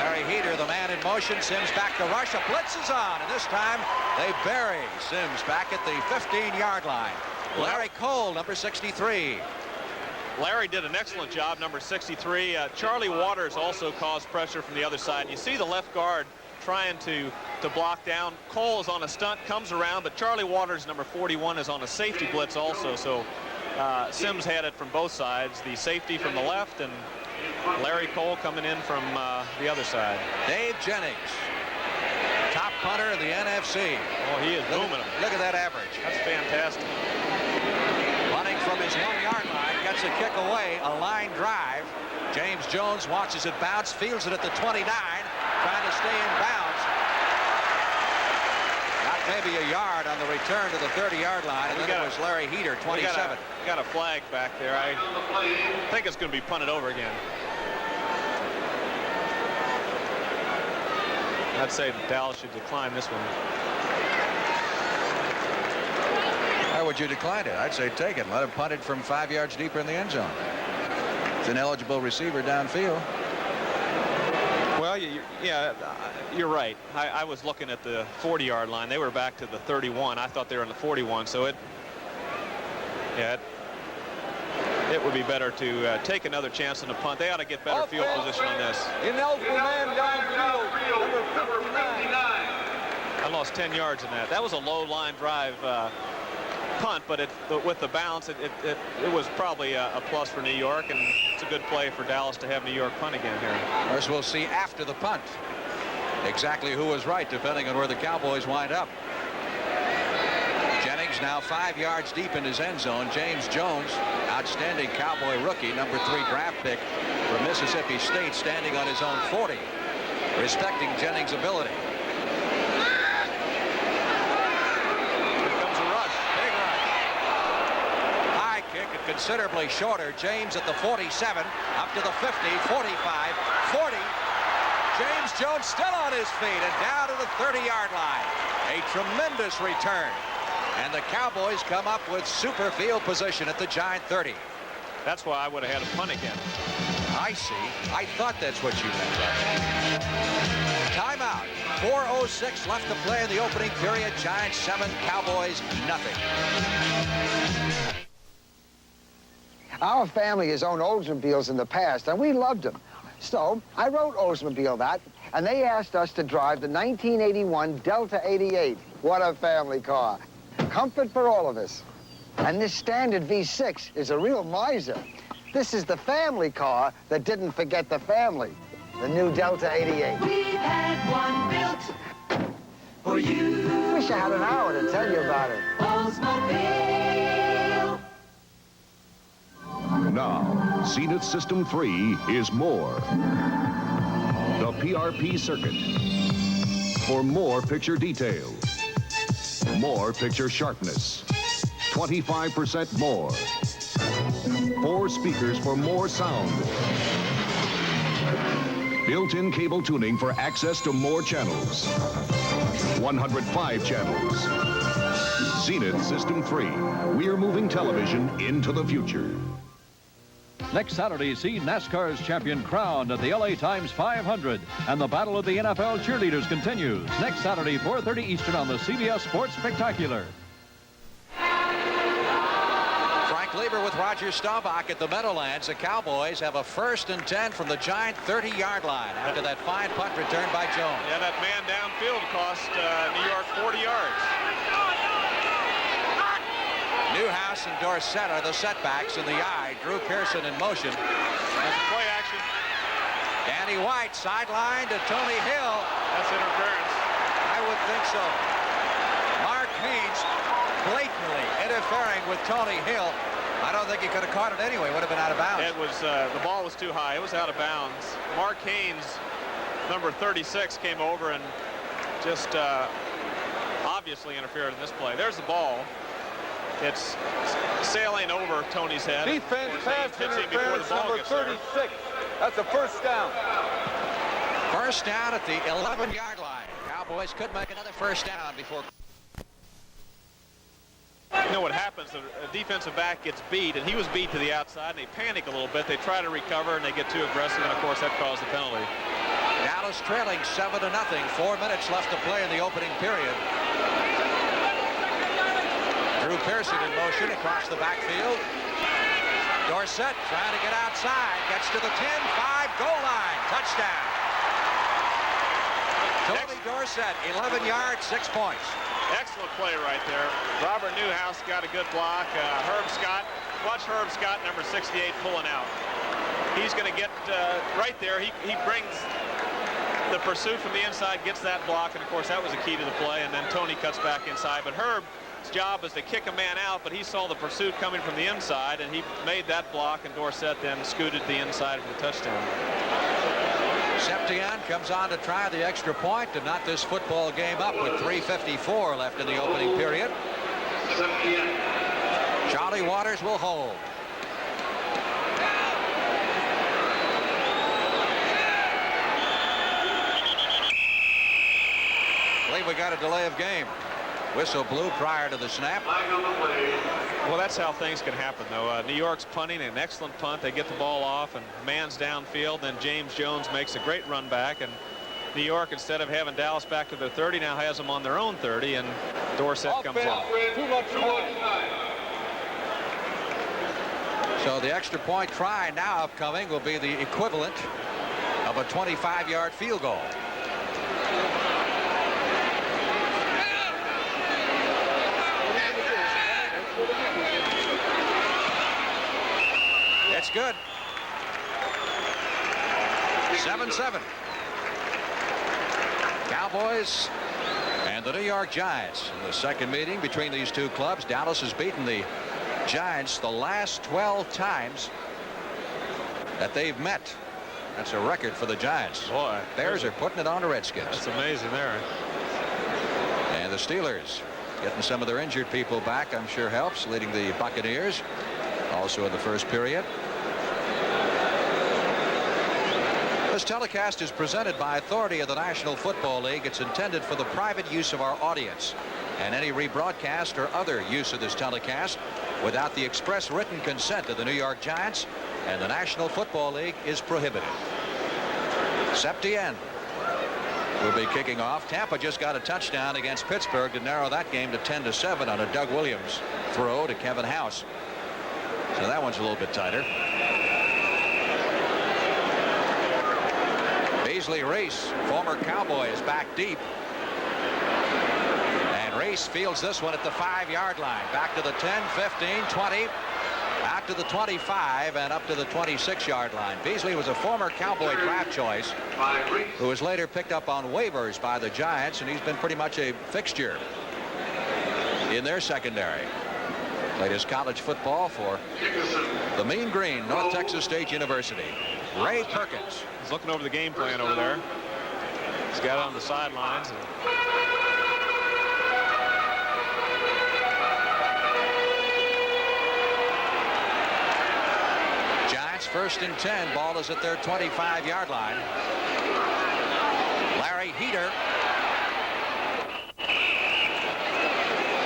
Larry Heater, the man in motion. Sims back to rush. A blitz is on, and this time they bury Sims back at the 15-yard line. Larry Cole, number 63. Larry did an excellent job, number 63. Charlie Waters also caused pressure from the other side. You see the left guard trying to block down. Cole is on a stunt, comes around, but Charlie Waters, number 41, is on a safety blitz also. So Sims had it from both sides, the safety from the left and Larry Cole coming in from the other side. Dave Jennings, top punter in the NFC. Oh, he is booming them. Look at that average. That's fantastic. Punting from his 1-yard line, gets a kick away, a line drive. James Jones watches it bounce, fields it at the 29, trying to stay in bounds. Got maybe a yard on the return to the 30-yard line, and then it was Larry Heater, 27. We got a flag back there. I think it's going to be punted over again. I'd say Dallas should decline this one. How would you decline it? I'd say take it. Let him punt it from 5 yards deeper in the end zone. It's an eligible receiver downfield. Well, yeah, you're right. I was looking at the 40-yard line. They were back to the 31. I thought they were in the 41. So it would be better to take another chance on the punt. They ought to get better field position on this. Ineligible man downfield, number 59. I lost 10 yards in that. That was a low line drive punt, but with the bounce, it was probably a plus for New York, and it's a good play for Dallas to have New York punt again here. Of course, we'll see after the punt exactly who was right, depending on where the Cowboys wind up. Jennings now 5 yards deep in his end zone. James Jones, outstanding Cowboy rookie, number 3 draft pick from Mississippi State, standing on his own 40, respecting Jennings' ability. Considerably shorter. James at the 47, up to the 50, 45, 40. James Jones still on his feet and down to the 30-yard line. A tremendous return. And the Cowboys come up with super field position at the Giant 30. That's why I would have had a punt again. I see. I thought that's what you meant. Timeout. 4:06 left to play in the opening period. Giants 7, Cowboys nothing. Our family has owned Oldsmobiles in the past, and we loved them. So I wrote Oldsmobile that, and they asked us to drive the 1981 Delta 88. What a family car. Comfort for all of us. And this standard V6 is a real miser. This is the family car that didn't forget the family. The new Delta 88. We've had one built for you. Wish I had an hour to tell you about it. Oldsmobile. Now, Zenith System 3 is more. The PRP circuit. For more picture detail. More picture sharpness. 25% more. 4 speakers for more sound. Built-in cable tuning for access to more channels. 105 channels. Zenith System 3. We're moving television into the future. Next Saturday, see NASCAR's champion crowned at the LA Times 500, and the battle of the NFL cheerleaders continues. Next Saturday, 4:30 Eastern on the CBS Sports Spectacular. Frank Lieber with Roger Staubach at the Meadowlands. The Cowboys have a 1st and 10 from the Giant 30-yard line after that fine punt return by Jones. Yeah, that man downfield cost New York 40 yards. Newhouse and Dorsett are the setbacks in the eye. Drew Pearson in motion. There's play action. Danny White sideline to Tony Hill. That's interference. I would think so. Mark Haynes blatantly interfering with Tony Hill. I don't think he could have caught it anyway. Would have been out of bounds. It was the ball was too high. It was out of bounds. Mark Haynes, number 36, came over and just obviously interfered in this play. There's the ball. It's sailing over Tony's head. Defense pass interference, number 36. That's a first down. First down at the 11-yard line. Cowboys could make another first down before. You know what happens, the defensive back gets beat, and he was beat to the outside, and they panic a little bit. They try to recover, and they get too aggressive, and of course that caused the penalty. Dallas trailing 7-0. 4 minutes left to play in the opening period. Drew Pearson in motion across the backfield. Dorsett trying to get outside, gets to the 10-5 goal line. Touchdown. Tony Dorsett, 11 yards, 6 points. Excellent play right there. Robert Newhouse got a good block. Herb Scott, watch Herb Scott, number 68, pulling out. He's going to get right there. He brings the pursuit from the inside, gets that block, and of course that was the key to the play, and then Tony cuts back inside. But Herb's job is to kick a man out, but he saw the pursuit coming from the inside, and he made that block, and Dorsett then scooted to the inside for the touchdown. Septien comes on to try the extra point to knot this football game up with 3:54 left in the opening period. Charlie Waters will hold. I believe we got a delay of game. Whistle blew prior to the snap. Well, that's how things can happen, though. New York's punting, an excellent punt. They get the ball off, and man's downfield. Then James Jones makes a great run back, and New York, instead of having Dallas back to their 30, now has them on their own 30, and Dorsett comes off. So the extra point try now upcoming will be the equivalent of a 25-yard field goal. It's good. 7-7. Cowboys and the New York Giants in the second meeting between these two clubs. Dallas has beaten the Giants the last 12 times that they've met. That's a record for the Giants. Boy, Bears are putting it on the Redskins. That's amazing there. And the Steelers getting some of their injured people back, I'm sure helps, leading the Buccaneers also in the first period. This telecast is presented by authority of the National Football League. It's intended for the private use of our audience, and any rebroadcast or other use of this telecast without the express written consent of the New York Giants and the National Football League is prohibited. Septien will be kicking off. Tampa just got a touchdown against Pittsburgh to narrow that game to 10-7 on a Doug Williams throw to Kevin House. So that one's a little bit tighter. Beasley Reese, former Cowboy, is back deep. And Reese fields this one at the 5-yard line. Back to the 10, 15, 20, out to the 25, and up to the 26-yard line. Beasley was a former Cowboy draft choice who was later picked up on waivers by the Giants, and he's been pretty much a fixture in their secondary. Played his college football for the Mean Green, North Texas State University. Ray Perkins. He's looking over the game plan over there. He's got it on the sidelines. Giants 1st and 10. Ball is at their 25-yard line. Larry Heater.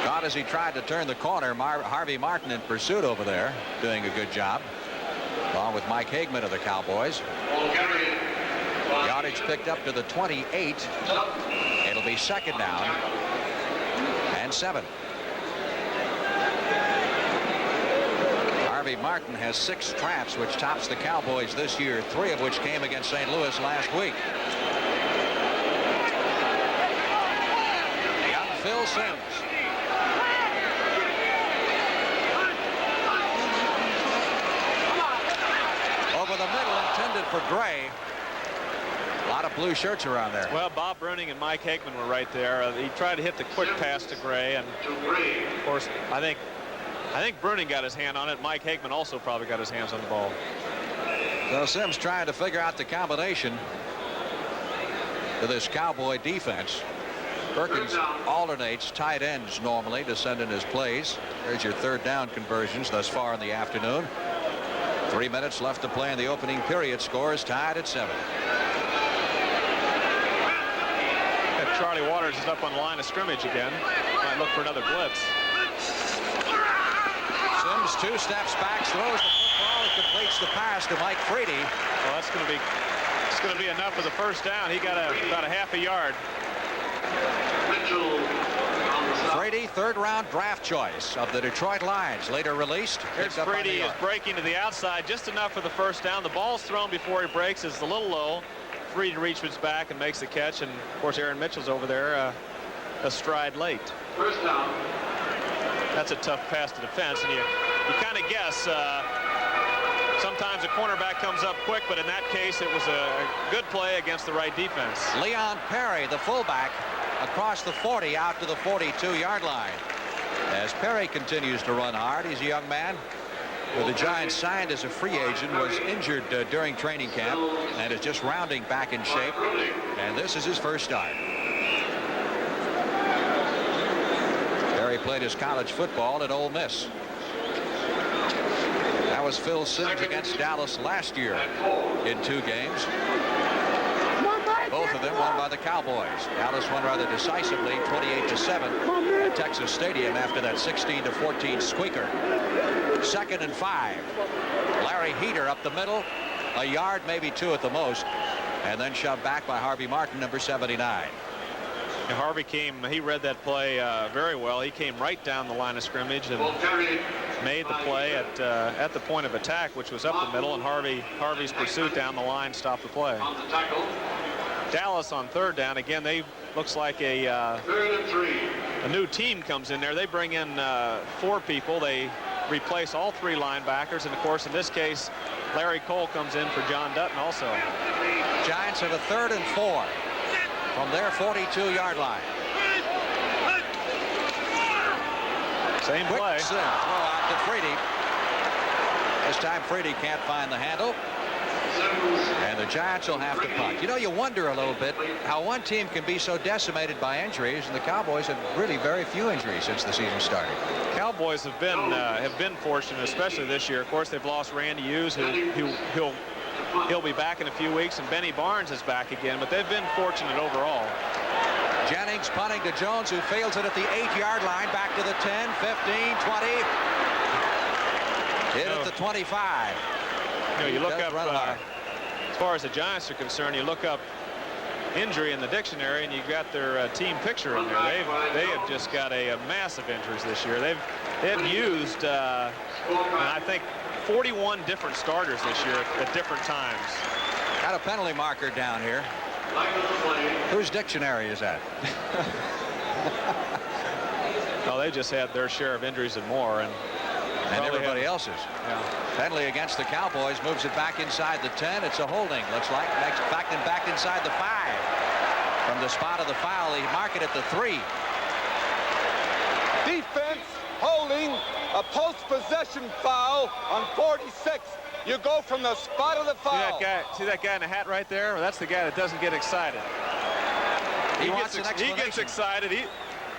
Caught as he tried to turn the corner. Harvey Martin in pursuit over there, doing a good job, along with Mike Hagman of the Cowboys. Yardage picked up to the 28. It'll be 2nd down and 7. Harvey Martin has 6 traps, which tops the Cowboys this year, 3 of which came against St. Louis last week. Young Phil Simms. Over the middle, intended for Gray. A lot of blue shirts around there. Well, Bob Bruning and Mike Hagman were right there. He tried to hit the quick pass to Gray, and of course, I think Bruning got his hand on it. Mike Hagman also probably got his hands on the ball. So Simms trying to figure out the combination to this Cowboy defense. Perkins alternates tight ends normally to send in his plays. There's your 3rd down conversions thus far in the afternoon. 3 minutes left to play in the opening period. Score is tied at 7. Charlie Waters is up on the line of scrimmage again. Might look for another blitz. Sims 2 steps back, throws the football, and completes the pass to Mike Frady. Well, that's going to be enough for the first down. He got about a half a yard. Frady, third-round draft choice of the Detroit Lions, later released. Here's Frady is breaking to the outside, just enough for the first down. The ball's thrown before he breaks. It's a little low. Free to reach his back and makes the catch, and of course Aaron Mitchell's over there a stride late. First down. That's a tough pass to defense, and you kind of guess. Sometimes a cornerback comes up quick, but in that case it was a good play against the right defense. Leon Perry, the fullback, across the 40 out to the 42-yard line. As Perry continues to run hard, he's a young man who the Giants signed as a free agent, was injured during training camp, and is just rounding back in shape. And this is his first start. Perry played his college football at Ole Miss. That was Phil Sims against Dallas last year in 2 games. Both of them won by the Cowboys. Dallas won rather decisively, 28-7 at Texas Stadium after that 16-14 squeaker. 2nd and 5. Larry Heater up the middle, a yard, maybe 2 at the most, and then shoved back by Harvey Martin, number 79. And Harvey he read that play very well. He came right down the line of scrimmage and made the play at the point of attack, which was up the middle, and Harvey's pursuit down the line stopped the play. Dallas on third down. Again, looks like a new team comes in there. They bring in 4 people. They replace all 3 linebackers, and of course in this case Larry Cole comes in for John Dutton also. Giants have a 3rd and 4 from their 42-yard line. Same play. Quick throw out to Frady. This time Frady can't find the handle, and the Giants will have to punt. You know, you wonder a little bit how one team can be so decimated by injuries, and the Cowboys have really very few injuries since the season started. Cowboys have been fortunate, especially this year. Of course, they've lost Randy Hughes, he'll be back in a few weeks, and Benny Barnes is back again, but they've been fortunate overall. Jennings punting to Jones, who fails it at the 8-yard line, back to the 10, 15, 20. Hit at the 25. You know, you look up, as far as the Giants are concerned, you look up injury in the dictionary, and you got their team picture in there. They have just got a massive injuries this year. They've used, I think, 41 different starters this year at different times. Got a penalty marker down here. Whose dictionary is that? Well, they just had their share of injuries and more, and everybody else's. Yeah. Penalty against the Cowboys, moves it back inside the 10. It's a holding, looks like. Next, back inside the 5. From the spot of the foul, they mark it at the 3. Defense holding, a post-possession foul on 46. You go from the spot of the foul. See that guy in the hat right there? Well, that's the guy that doesn't get excited. He gets excited.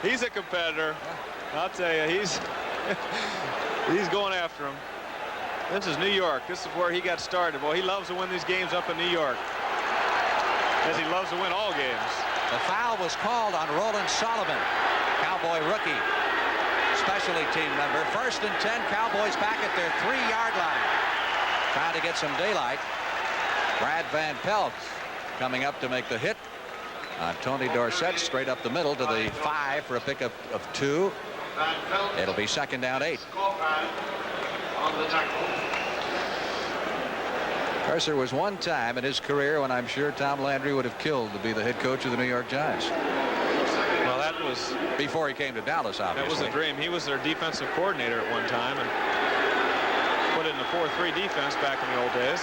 He's a competitor. I'll tell you, he's going after him. This is New York. This is where he got started. Well, he loves to win these games up in New York, as he loves to win all games. The foul was called on Roland Sullivan, Cowboy rookie, specialty team member. 1st and 10, Cowboys back at their 3-yard line, trying to get some daylight. Brad Van Pelt coming up to make the hit on Tony Dorsett, straight up the middle to the 5 for a pickup of 2. It'll be 2nd down 8. On the tackle. Of course, there was one time in his career when I'm sure Tom Landry would have killed to be the head coach of the New York Giants. Well, that was before he came to Dallas, obviously. That was a dream. He was their defensive coordinator at one time and put in the 4-3 defense back in the old days.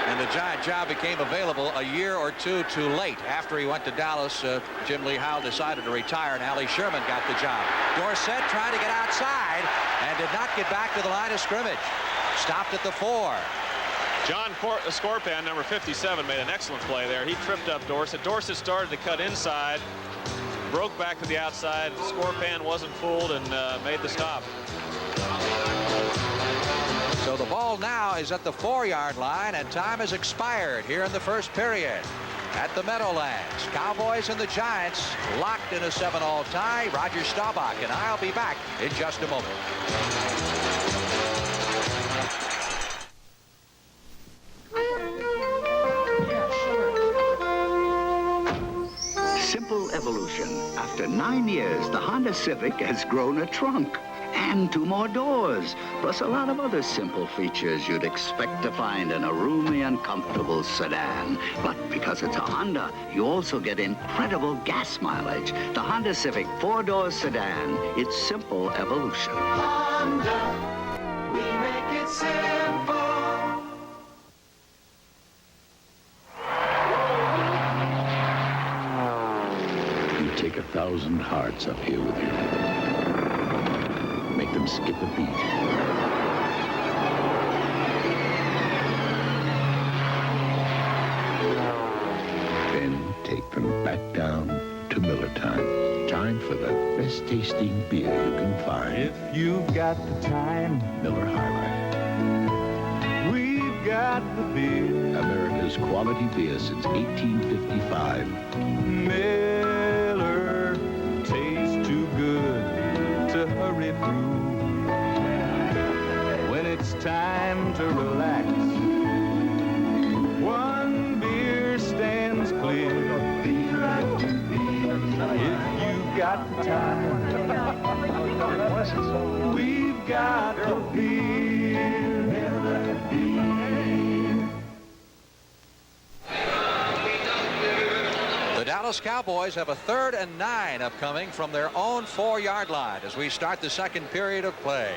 And the Giant job became available a year or 2 too late. After he went to Dallas, Jim Lee Howell decided to retire, and Allie Sherman got the job. Dorsett trying to get outside and did not get back to the line of scrimmage. Stopped at the 4. John Scorpan, number 57, made an excellent play there. He tripped up Dorsett. Dorsett started to cut inside, broke back to the outside. Scorpan wasn't fooled and made the stop. So the ball now is at the 4-yard line, and time has expired here in the first period. At the Meadowlands, Cowboys and the Giants locked in a 7-all tie. Roger Staubach and I'll be back in just a moment. Simple evolution. After 9 years, the Honda Civic has grown a trunk and 2 more doors, plus a lot of other simple features you'd expect to find in a roomy and comfortable sedan. But because it's a Honda, you also get incredible gas mileage. The Honda Civic 4-door sedan. It's simple evolution. Honda, we make it simple. You take 1,000 hearts up here with you. Make them skip a beat. Then take them back down to Miller time. Time for the best tasting beer you can find. If you've got the time, Miller High Life. we've got the beer. America's quality beer since 1855. Miller tastes too good to hurry through. When it's time to relax, one beer stands clear. If you've got the time, we've got the beer. Miller beer. The Dallas Cowboys have a 3rd and 9 upcoming from their own 4-yard line as we start the second period of play.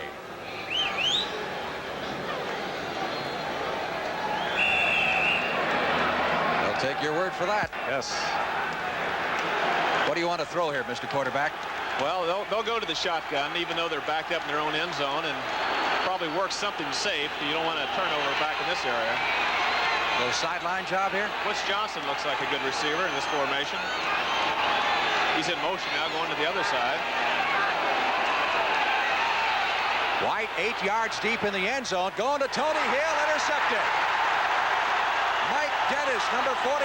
I'll take your word for that. Yes. What do you want to throw here, Mr. Quarterback? Well, they'll go to the shotgun, even though they're backed up in their own end zone, and probably work something safe. You don't want a turnover back in this area. Little sideline job here. Butch Johnson looks like a good receiver in this formation. He's in motion now, going to the other side. White 8 yards deep in the end zone, going to Tony Hill, intercepted. Mike Dennis, number 46,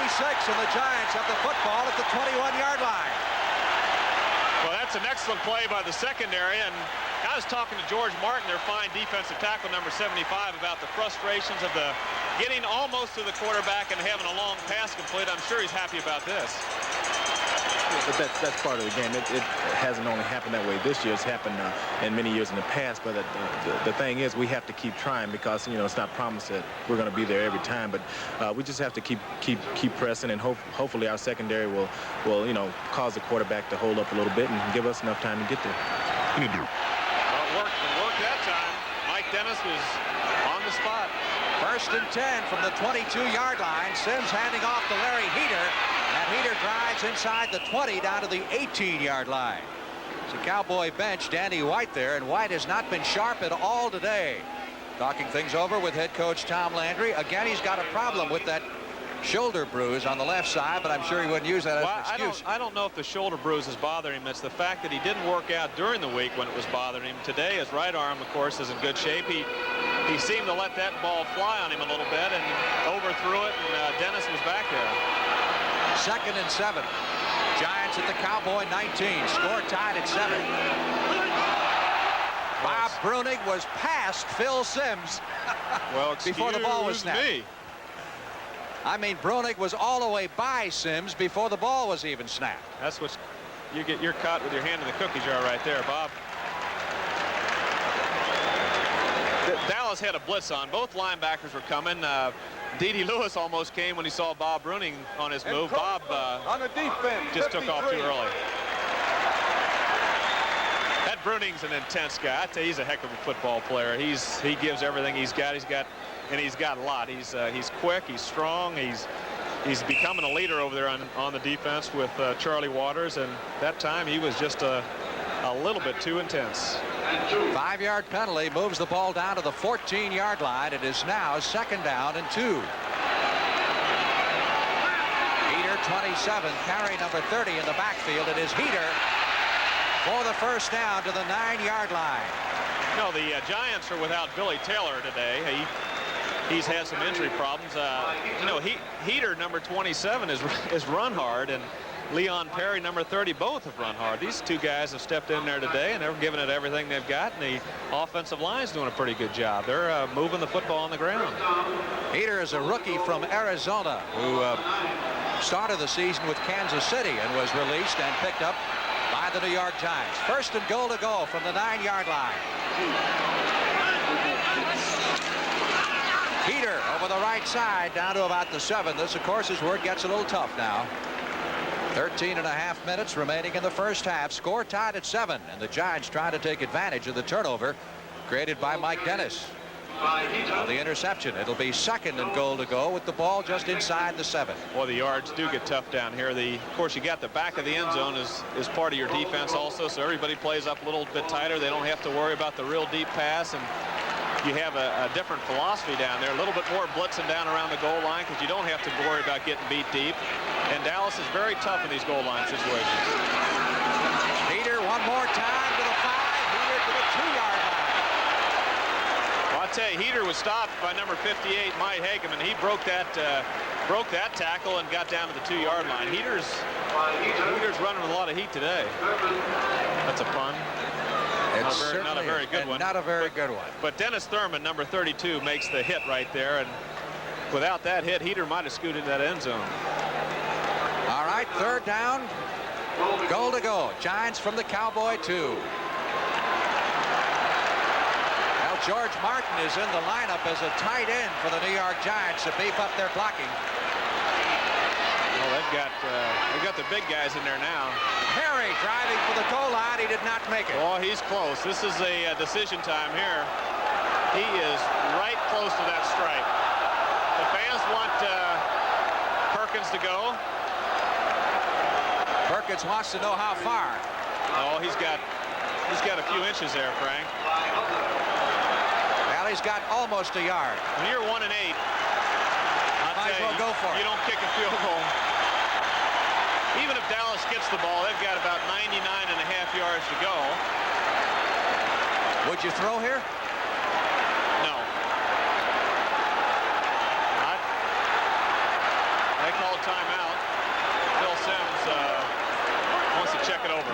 and the Giants have the football at the 21-yard line. Well, that's an excellent play by the secondary, and I was talking to George Martin, their fine defensive tackle, number 75, about the frustrations of the getting almost to the quarterback and having a long pass complete. I'm sure he's happy about this. But that's part of the game. It hasn't only happened that way this year. It's happened in many years in the past. But the thing is, we have to keep trying because it's not promised that we're going to be there every time. But we just have to keep pressing, and hopefully our secondary will cause the quarterback to hold up a little bit and give us enough time to get there. Well, it worked that time. Mike Dennis was on the spot. 1st and 10 from the 22-yard line. Sims handing off to Larry Heater. And Heater drives inside the 20 down to the 18-yard line. It's a Cowboy bench. Danny White there, and White has not been sharp at all today. Talking things over with head coach Tom Landry. Again, he's got a problem with that shoulder bruise on the left side, but I'm sure he wouldn't use that as an excuse. I don't know if the shoulder bruise is bothering him. It's the fact that he didn't work out during the week when it was bothering him. Today, his right arm, of course, is in good shape. He seemed to let that ball fly on him a little bit and overthrew it, and Dennis was back there. 2nd and 7. Giants at the Cowboy 19. Score tied at 7. Bob Bruning was past Phil Sims before the ball was snapped. Me. I mean, Bruning was all the way by Sims before the ball was even snapped. That's what you're caught with your hand in the cookie jar right there, Bob. Dallas had a blitz on. Both linebackers were coming. D.D. Lewis almost came when he saw Bob Bruning on his move. Bob on the defense, just 53. took off too early. That Bruning's an intense guy. I tell you, he's a heck of a football player. He gives everything he's got. He's got a lot. He's quick. He's strong. He's becoming a leader over there on the defense with Charlie Waters. And that time he was just a little bit too intense. 5-yard penalty moves the ball down to the 14-yard line. It is now 2nd down and 2. Heater 27, carry number 30 in the backfield. It is Heater. for the first down to the 9-yard line. No, the Giants are without Billy Taylor today. He's had some injury problems. You know, Heater, number 27, is run hard, and Leon Perry, number 30, both have run hard. These two guys have stepped in there today, and they're giving it everything they've got, and the offensive line's doing a pretty good job. They're moving the football on the ground. Heater is a rookie from Arizona who started the season with Kansas City and was released and picked up by the New York Giants. First and goal to go from the 9-yard line. Heater over the right side down to about the 7. This, of course, is where it gets a little tough now. 13.5 minutes remaining in the first half. Score tied at 7, and the Giants trying to take advantage of the turnover created by Mike Dennis. On the interception, it'll be second and goal to go with the ball just inside the 7. Well, the yards do get tough down here. Of course, you got the back of the end zone is part of your defense also, so everybody plays up a little bit tighter. They don't have to worry about the real deep pass, and you have a different philosophy down there. A little bit more blitzing down around the goal line because you don't have to worry about getting beat deep. And Dallas is very tough in these goal line situations. Heater one more time to the 5. Heater to the 2-yard line. Well, I'll tell you, Heater was stopped by number 58, Mike Hageman. He broke that tackle and got down to the 2-yard line. Heater's running with a lot of heat today. That's a pun. It's not a very good one. Not a very good one. But Dennis Thurman, number 32, makes the hit right there, and without that hit, Heater might have scooted that end zone. All right, third down. Goal to go. Giants from the Cowboy 2. Now George Martin is in the lineup as a tight end for the New York Giants to beef up their blocking. Well, they've got the big guys in there now. Perry driving for the goal line. He did not make it. Oh, he's close. This is a decision time here. He is right close to that stripe. The fans want Perkins to go. Perkins wants to know how far. Oh, he's got a few inches there, Frank. Well, he's got almost a yard. When you're 1 and 8, might as well go for it. You don't kick a field goal. Even if Dallas gets the ball, they've got about 99.5 yards to go. Would you throw here? No. They called timeout. Phil Simms wants to check it over.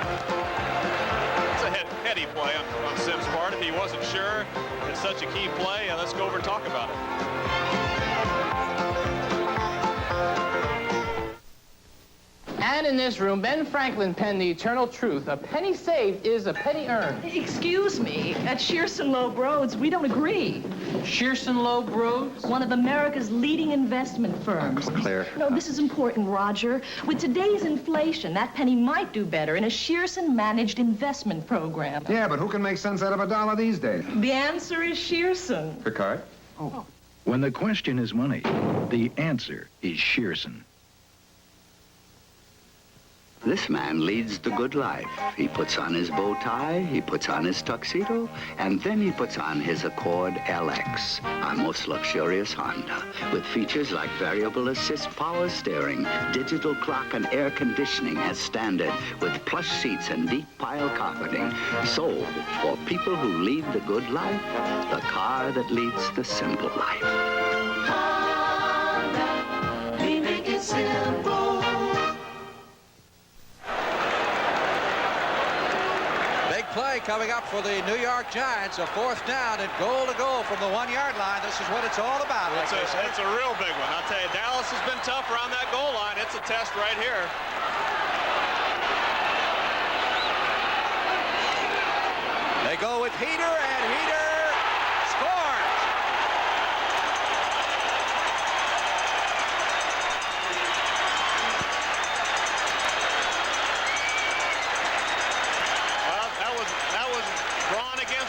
It's a heady play on Simms' part. If he wasn't sure it's such a key play, let's go over and talk about it. And in this room, Ben Franklin penned the eternal truth. A penny saved is a penny earned. Excuse me, at Shearson Loeb Rhodes, we don't agree. Shearson Loeb Rhodes? One of America's leading investment firms. Claire. No, this is important, Roger. With today's inflation, that penny might do better in a Shearson-managed investment program. Yeah, but who can make sense out of a dollar these days? The answer is Shearson. Picard? Oh. When the question is money, the answer is Shearson. This man leads the good life. He puts on his bow tie, he puts on his tuxedo, and then he puts on his Accord LX, our most luxurious Honda, with features like variable assist power steering, digital clock, and air conditioning as standard, with plush seats and deep pile carpeting. So, for people who lead the good life, the car that leads the simple life. Honda, we make it simple. Play coming up for the New York Giants. A fourth down and goal to go from the 1-yard line. This is what it's all about. It's a real big one. I'll tell you, Dallas has been tough around that goal line. It's a test right here. They go with Heater, and Heater scores.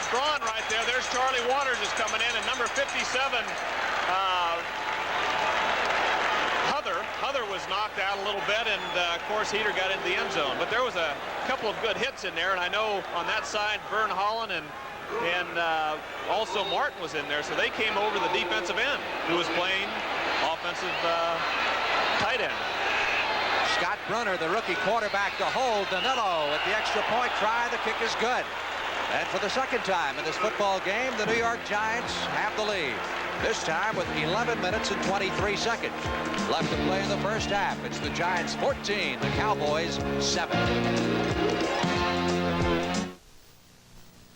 Braun right there. There's Charlie Waters is coming in, and number 57, Huther was knocked out a little bit, and of course Heater got into the end zone. But there was a couple of good hits in there, and I know on that side Vern Holland and also Martin was in there, so they came over the defensive end, who was playing offensive tight end. Scott Brunner, the rookie quarterback, to hold. Danilo at the extra point try. The kick is good. And for the second time in this football game, the New York Giants have the lead. This time with 11 minutes and 23 seconds left to play in the first half. It's the Giants 14, the Cowboys 7.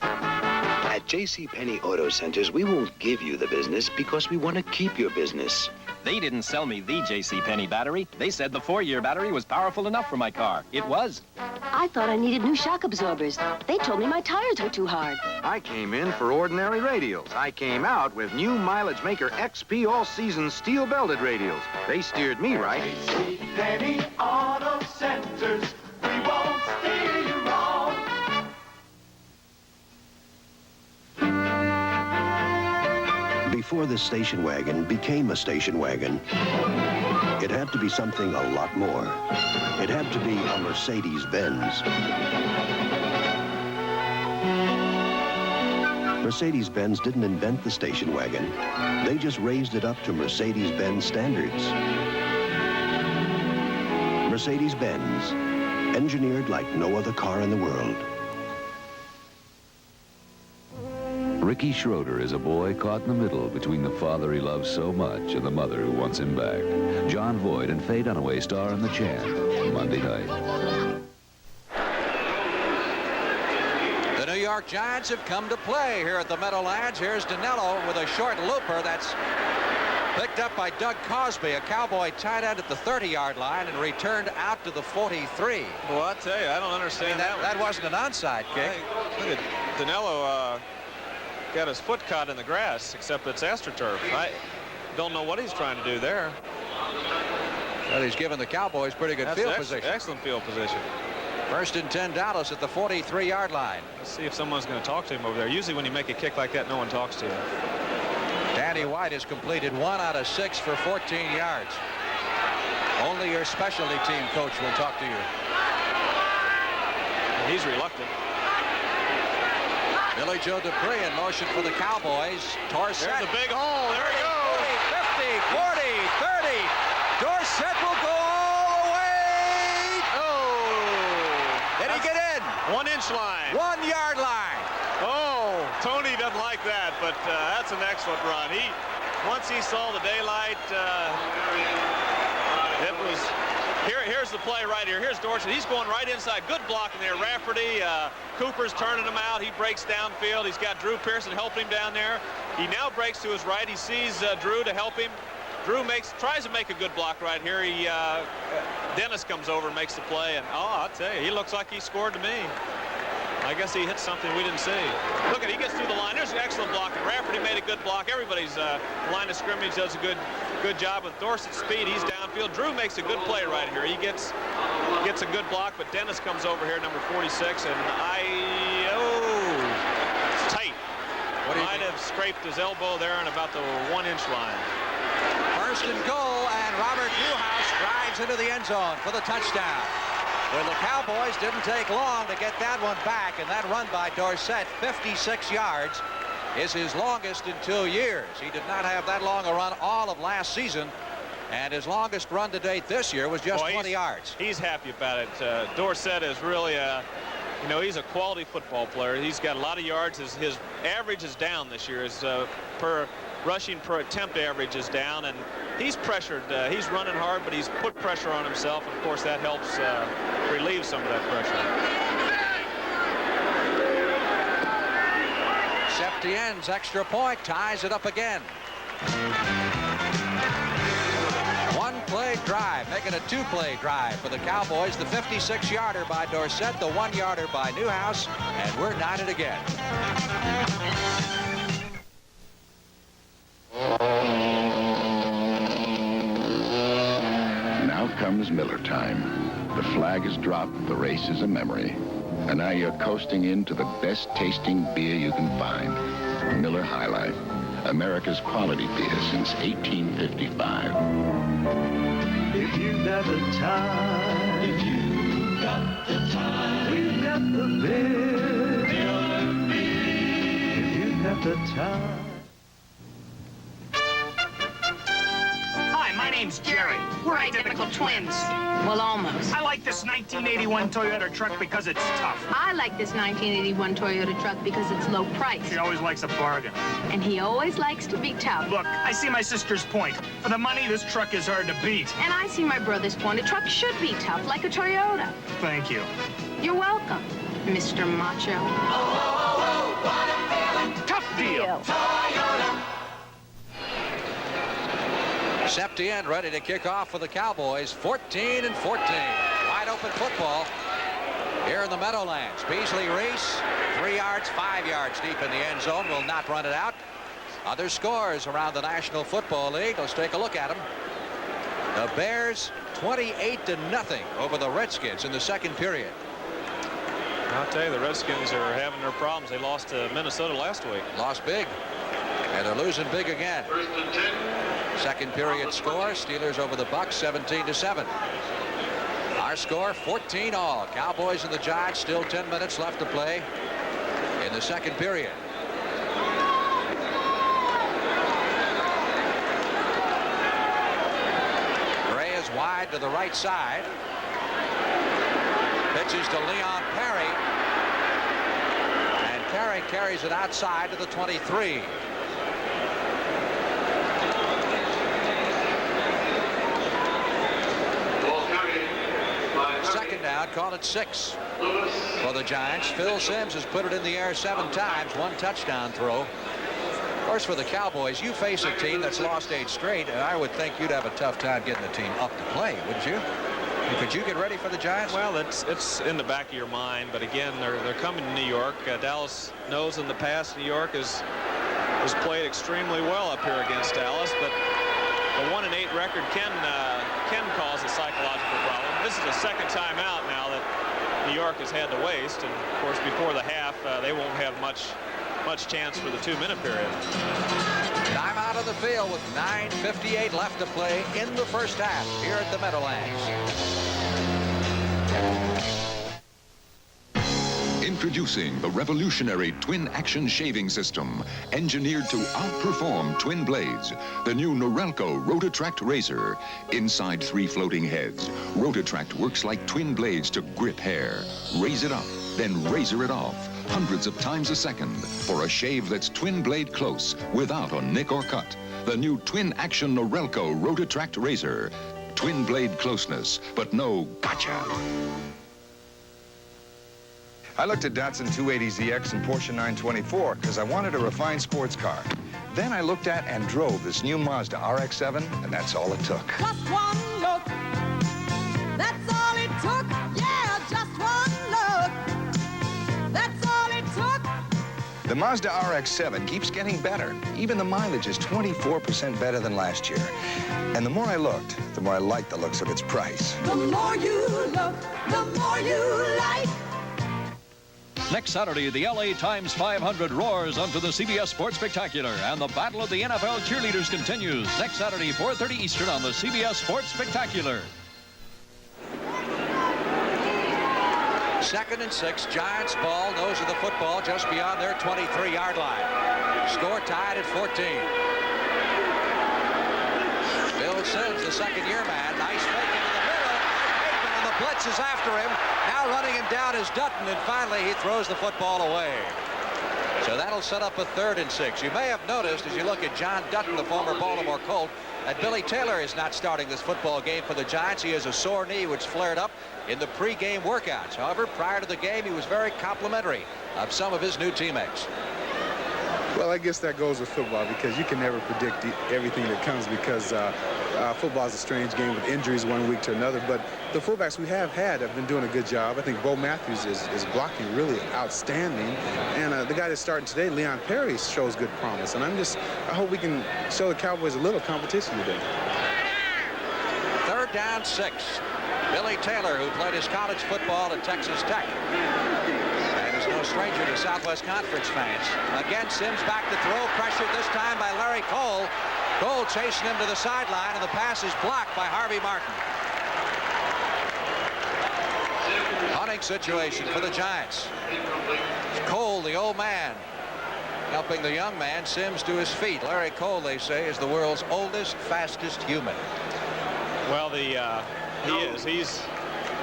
At JCPenney Auto Centers, we won't give you the business because we want to keep your business. They didn't sell me the JCPenney battery. They said the 4-year battery was powerful enough for my car. It was. I thought I needed new shock absorbers. They told me my tires were too hard. I came in for ordinary radials. I came out with new Mileage Maker XP all-season steel-belted radials. They steered me right. JCPenney Auto Centers, we won't steer you wrong. Before the station wagon became a station wagon, it had to be something a lot more. It had to be a Mercedes-Benz. Mercedes-Benz didn't invent the station wagon. They just raised it up to Mercedes-Benz standards. Mercedes-Benz, engineered like no other car in the world. Ricky Schroeder is a boy caught in the middle between the father he loves so much and the mother who wants him back. John Voight and Faye Dunaway star in The Champ, Monday night. The New York Giants have come to play here at the Meadowlands. Here's Danilo with a short looper that's picked up by Doug Cosby, a Cowboy tight end at the 30-yard line, and returned out to the 43. Well, I tell you, I don't understand that wasn't an onside kick. Look at Danilo. Got his foot caught in the grass, except it's AstroTurf. I don't know what he's trying to do there. Well, he's given the Cowboys pretty good field position. Excellent field position. First and 10 Dallas at the 43-yard line. Let's see if someone's going to talk to him over there. Usually when you make a kick like that, no one talks to you. Danny White has completed 1 out of 6 for 14 yards. Only your specialty team coach will talk to you. He's reluctant. Billy Joe Dupree in motion for the Cowboys. Dorsett. There's a big hole. There he goes. 50, 40, 30. Dorsett will go all the way. Oh. Did he get in? 1-inch line. 1-yard line. Oh, Tony doesn't like that, but that's an excellent run. Once he saw the daylight, it was... Here's the play right here. Here's Dorsett. He's going right inside. Good blocking there. Rafferty, Cooper's turning him out. He breaks downfield. He's got Drew Pearson helping him down there. He now breaks to his right. He sees Drew to help him. Drew tries to make a good block right here. Dennis comes over and makes the play. And, I'll tell you, he looks like he scored to me. I guess he hit something we didn't see. Look at it, he gets through the line. There's an excellent block. And Rafferty made a good block. Everybody's line of scrimmage does a good job with Dorsett's speed. He's downfield. Drew makes a good play right here. He gets a good block, but Dennis comes over here, number 46, and it's tight. Might have scraped his elbow there on about the 1-inch line. First and goal, and Robert Newhouse drives into the end zone for the touchdown. Well, the Cowboys didn't take long to get that one back, and that run by Dorsett, 56 yards, is his longest in 2 years. He did not have that long a run all of last season, and his longest run to date this year was just 20 yards. He's happy about it. Dorsett is really he's a quality football player. He's got a lot of yards. His average is down this year. His rushing per attempt average is down, and he's pressured. He's running hard, but he's put pressure on himself, and of course that helps relieve some of that pressure. Septien's extra point ties it up again. One-play drive, making a 2-play drive for the Cowboys. The 56-yarder by Dorsett, the 1-yarder by Newhouse, and we're knotted again. Now comes Miller time. The flag is dropped, the race is a memory. And now you're coasting into the best tasting beer you can find. Miller High Life, America's quality beer since 1855. If you got the time, we've got the beer. If you got the time. Hi, my name name's Jerry. We're identical twins. Well, almost. I like this 1981 Toyota truck because it's tough. I like this 1981 Toyota truck because it's low price. She always likes a bargain. And he always likes to be tough. Look, I see my sister's point. For the money, this truck is hard to beat. And I see my brother's point. A truck should be tough, like a Toyota. Thank you. You're welcome, Mr. Macho. Oh, what a feeling. Tough deal. Toyota. Septien ready to kick off for the Cowboys. 14 and 14. Wide open football here in the Meadowlands. Beasley Reese, 3 yards, 5 yards deep in the end zone, will not run it out. Other scores around the National Football League. Let's take a look at them. The Bears 28-0 over the Redskins in the second period. I'll tell you, the Redskins are having their problems. They lost to Minnesota last week. Lost big. And they're losing big again. Second period score, Steelers over the Bucs 17-7. Our score 14-all. Cowboys and the Giants, still 10 minutes left to play in the second period. Gray is wide to the right side. Pitches to Leon Perry. And Perry carries it outside to the 23. Second down, call it 6 for the Giants. Phil Simms has put it in the air 7 times, 1 touchdown throw. Of course, for the Cowboys, you face a team that's lost 8 straight, and I would think you'd have a tough time getting the team up to play, wouldn't you? Could you get ready for the Giants? Well, it's in the back of your mind, but again, they're coming to New York. Dallas knows in the past New York has played extremely well up here against Dallas, but the 1-8 record can cause a psychological problem. This is the second time out now that New York has had to waste, and of course before the half they won't have much chance for the 2-minute period. Time out of the field with 9:58 left to play in the first half here at the Meadowlands. Introducing the revolutionary twin action shaving system, engineered to outperform twin blades. The new Norelco Rotatract razor. Inside 3 floating heads, Rotatract works like twin blades to grip hair. Raise it up, then razor it off, hundreds of times a second, for a shave that's twin blade close, without a nick or cut. The new twin action Norelco Rotatract razor. Twin blade closeness, but no gotcha. I looked at Datsun 280ZX and Porsche 924 because I wanted a refined sports car. Then I looked at and drove this new Mazda RX-7, and that's all it took. Just one look. That's all it took. Yeah, just one look. That's all it took. The Mazda RX-7 keeps getting better. Even the mileage is 24% better than last year. And the more I looked, the more I liked the looks of its price. The more you look, the more you like. Next Saturday, the LA Times 500 roars onto the CBS Sports Spectacular, and the battle of the NFL cheerleaders continues. Next Saturday, 4:30 Eastern on the CBS Sports Spectacular. 2nd and 6, Giants ball, nose of the football just beyond their 23-yard line. Score tied at 14. Bill Simms, the second-year man, nice fake into the middle. Aikman on the blitz is after him. Now running him down is Dutton, and finally he throws the football away. So that'll set up a 3rd and 6. You may have noticed as you look at John Dutton, the former Baltimore Colt, that Billy Taylor is not starting this football game for the Giants. He has a sore knee which flared up in the pregame workouts. However, prior to the game, he was very complimentary of some of his new teammates. Well, I guess that goes with football because you can never predict everything that comes because football is a strange game with injuries one week to another. But the fullbacks we have been doing a good job. I think Bo Matthews is blocking really outstanding. And the guy that's starting today, Leon Perry, shows good promise. And I hope we can show the Cowboys a little competition today. 3rd down 6. Billy Taylor, who played his college football at Texas Tech. No stranger to Southwest Conference fans. Again, Simms back to throw. Pressured this time by Larry Cole. Cole chasing him to the sideline, and the pass is blocked by Harvey Martin. Hunting situation for the Giants. Cole, the old man, helping the young man, Simms, to his feet. Larry Cole, they say, is the world's oldest, fastest human. Well, he is.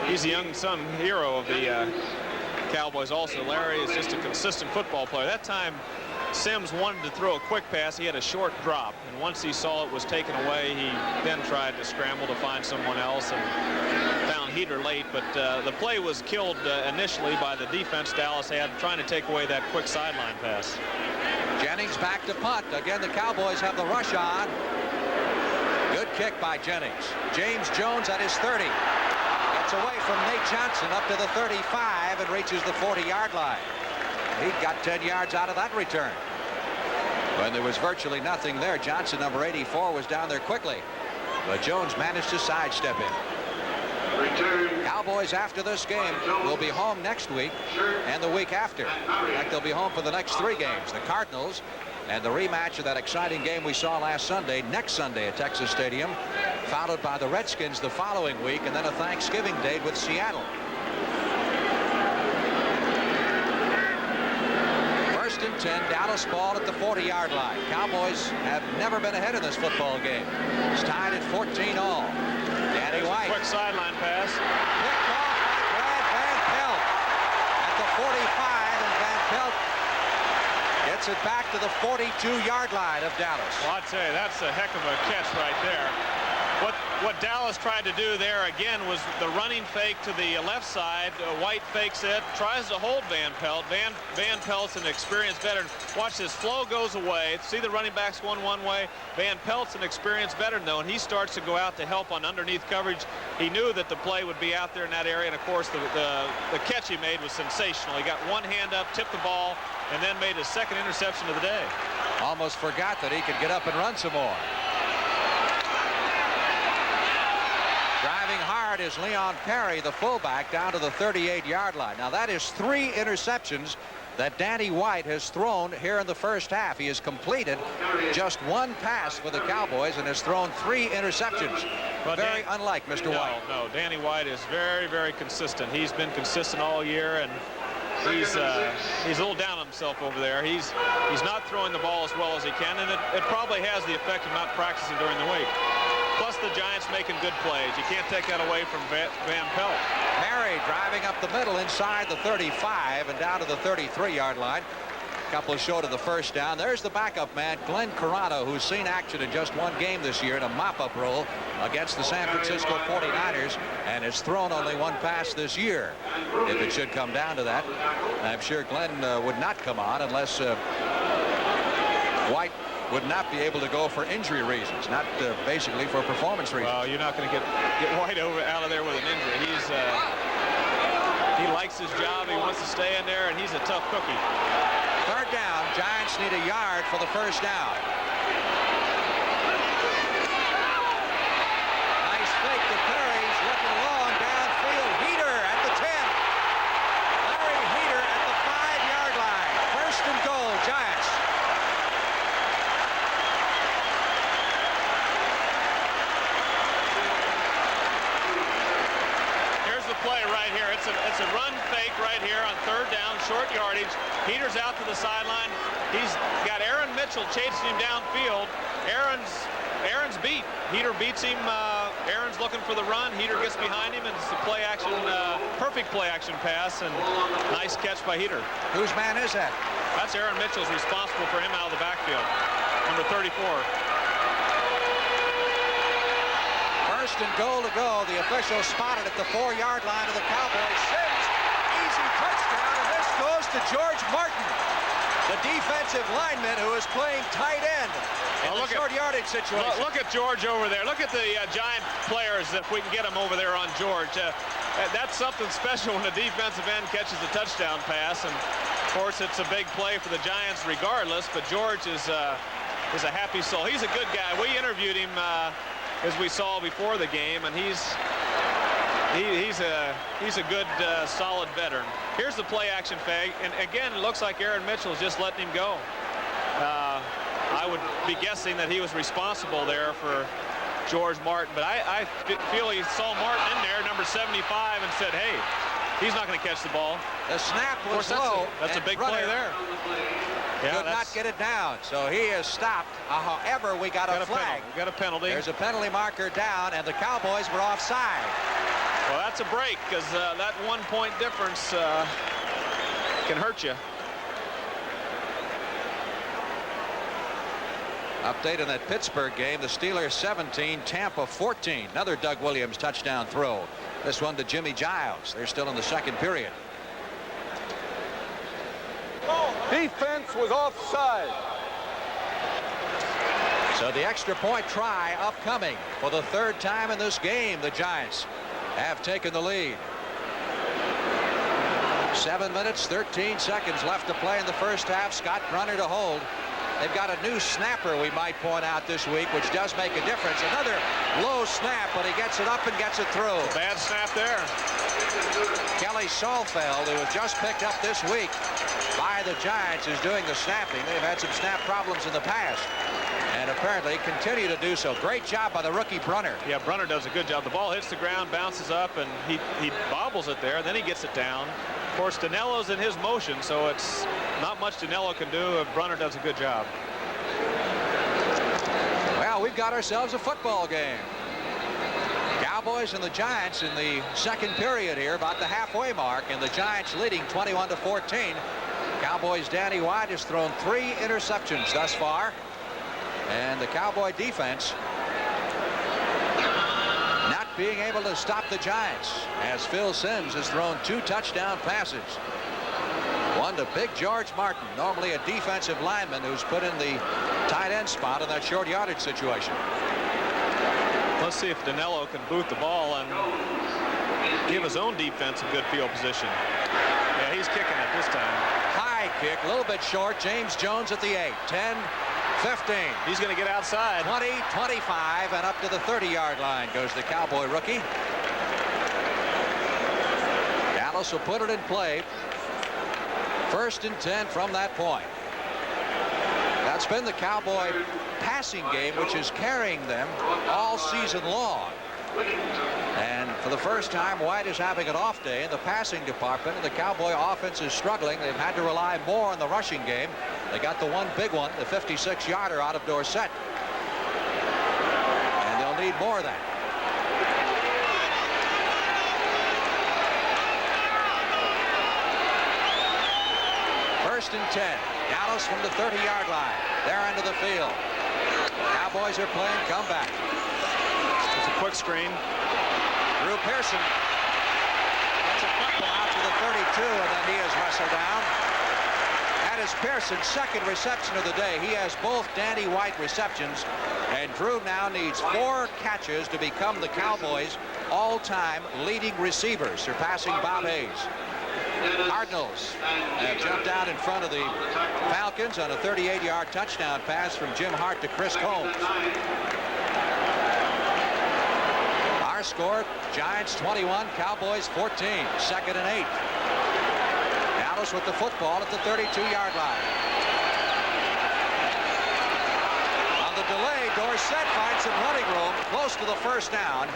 He's the young son hero of the Cowboys also. Larry is just a consistent football player. That time, Sims wanted to throw a quick pass. He had a short drop, and once he saw it was taken away, he then tried to scramble to find someone else and found Heater late. But the play was killed initially by the defense Dallas had trying to take away that quick sideline pass. Jennings back to punt. Again, the Cowboys have the rush on. Good kick by Jennings. James Jones at his 30. Gets away from Nate Johnson up to the 35 and reaches the 40-yard line. He got 10 yards out of that return. When there was virtually nothing there, Johnson, number 84, was down there quickly. But Jones managed to sidestep him. Cowboys, after this game, will be home next week and the week after. In fact, they'll be home for the next 3 games. The Cardinals and the rematch of that exciting game we saw last Sunday, next Sunday at Texas Stadium, followed by the Redskins the following week, and then a Thanksgiving date with Seattle. First and 10, Dallas ball at the 40-yard line. Cowboys have never been ahead in this football game. It's tied at 14-all. Danny White. Quick sideline pass. Picked off by Brad Van Pelt at the 45, and Van Pelt gets it back to the 42-yard line of Dallas. Well, I'd say that's a heck of a catch right there. What Dallas tried to do there again was the running fake to the left side. White fakes it, tries to hold Van Pelt. Van Pelt's an experienced veteran. Watch this, flow goes away. See the running backs going one way. Van Pelt's an experienced veteran though, and he starts to go out to help on underneath coverage. He knew that the play would be out there in that area, and of course the catch he made was sensational. He got one hand up, tipped the ball, and then made his second interception of the day. Almost forgot that he could get up and run some more. Driving hard is Leon Perry, the fullback, down to the 38-yard line. Now that is 3 interceptions that Danny White has thrown here in the first half. He has completed just 1 pass for the Cowboys and has thrown 3 interceptions. Well, very unlike Mr. White. No, Danny White is very, very consistent. He's been consistent all year, and he's a little down on himself over there. He's not throwing the ball as well as he can, and it probably has the effect of not practicing during the week. Plus the Giants making good plays. You can't take that away from Van Pelt. Perry driving up the middle inside the 35 and down to the 33-yard line. A couple short of the first down. There's the backup man, Glenn Corrado, who's seen action in just 1 game this year in a mop-up role against the San Francisco 49ers and has thrown only 1 pass this year. If it should come down to that, I'm sure Glenn would not come on unless White would not be able to go for injury reasons, not basically for performance reasons. Well, you're not going to get White out of there with an injury. He likes his job. He wants to stay in there, and he's a tough cookie. 3rd down. Giants need a yard for the first down. Nice fake to Perry. He's looking long downfield. Heater at the 10. Larry Heater at the 5-yard line. 1st and goal, Giants. Play right here. It's a run fake right here on 3rd down, short yardage. Heater's out to the sideline. He's got Aaron Mitchell chasing him downfield. Aaron's beat. Heater beats him. Aaron's looking for the run. Heater gets behind him, and it's a play action, perfect play action pass, and nice catch by Heater. Whose man is that? That's Aaron Mitchell's responsible for him out of the backfield. Number 34. 1st and goal to go. The official spotted at the 4-yard line of the Cowboys. Sims, easy touchdown, and this goes to George Martin, the defensive lineman who is playing tight end in the short yardage situation. Look at George over there. Look at the Giant players, if we can get them over there on George. That's something special when the defensive end catches a touchdown pass, and of course it's a big play for the Giants regardless, but George is a happy soul. He's a good guy. We interviewed him as we saw before the game, and he's a good solid veteran. Here's the play action fake, and again it looks like Aaron Mitchell's just letting him go. I would be guessing that he was responsible there for George Martin, but I feel he saw Martin in there, number 75, and said, hey, He's not going to catch the ball. The snap was Of course, low. That's a big play there. Yeah, Could not get it down, so he is stopped. However, we got a flag. We got a penalty. There's a penalty marker down, and the Cowboys were offside. Well, that's a break, because that 1 point difference can hurt you. Update on that Pittsburgh game. The Steelers 17, Tampa 14. Another Doug Williams touchdown throw. This one to Jimmy Giles. They're still in the second period. Defense was offside. So the extra point try upcoming. For the third time in this game, the Giants have taken the lead. 7 minutes, 13 seconds left to play in the first half. Scott Brunner to hold. They've got a new snapper, we might point out this week, which does make a difference. Another low snap, but he gets it up and gets it through. Bad snap there. Kelly Salfeld, who was just picked up this week by the Giants, is doing the snapping. They've had some snap problems in the past, and apparently continue to do so. Great job by the rookie Brunner. Yeah, Brunner does a good job. The ball hits the ground, bounces up, and he bobbles it there. Then he gets it down. Of course, Danello's in his motion, so it's not much Danello can do. Brunner does a good job. Well, we've got ourselves a football game. Cowboys and the Giants in the second period here, about the halfway mark, and the Giants leading 21-14. Cowboys' Danny White has thrown 3 interceptions thus far, and the Cowboy defense not being able to stop the Giants, as Phil Simms has thrown 2 touchdown passes. One to big George Martin, normally a defensive lineman who's put in the tight end spot in that short yardage situation. Let's see if Danello can boot the ball and give his own defense a good field position. Yeah, he's kicking it this time. High kick, a little bit short. James Jones at the 8, 10, 15. He's going to get outside. 20, 25, and up to the 30-yard line goes the Cowboy rookie. Dallas will put it in play. 1st and 10 from that point. That's been the Cowboy passing game, which is carrying them all season long. And for the first time, White is having an off day in the passing department, and the Cowboy offense is struggling. They've had to rely more on the rushing game. They got the one big one, the 56-yarder out of Dorsett. And they'll need more of that. First and 10. Dallas from the 30-yard line. Their end of the field. Cowboys are playing comeback. It's a quick screen. Drew Pearson gets a couple out to the 32, and then he is wrestled down. That is Pearson's second reception of the day. He has both Danny White receptions, and Drew now needs 4 catches to become the Cowboys' all-time leading receiver, surpassing Bob Hayes. Cardinals have jumped out in front of the Falcons on a 38-yard touchdown pass from Jim Hart to Chris Combs. Our score, Giants 21, Cowboys 14, 2nd and 8. Dallas with the football at the 32-yard line. On the delay, Dorsett finds some running room close to the first down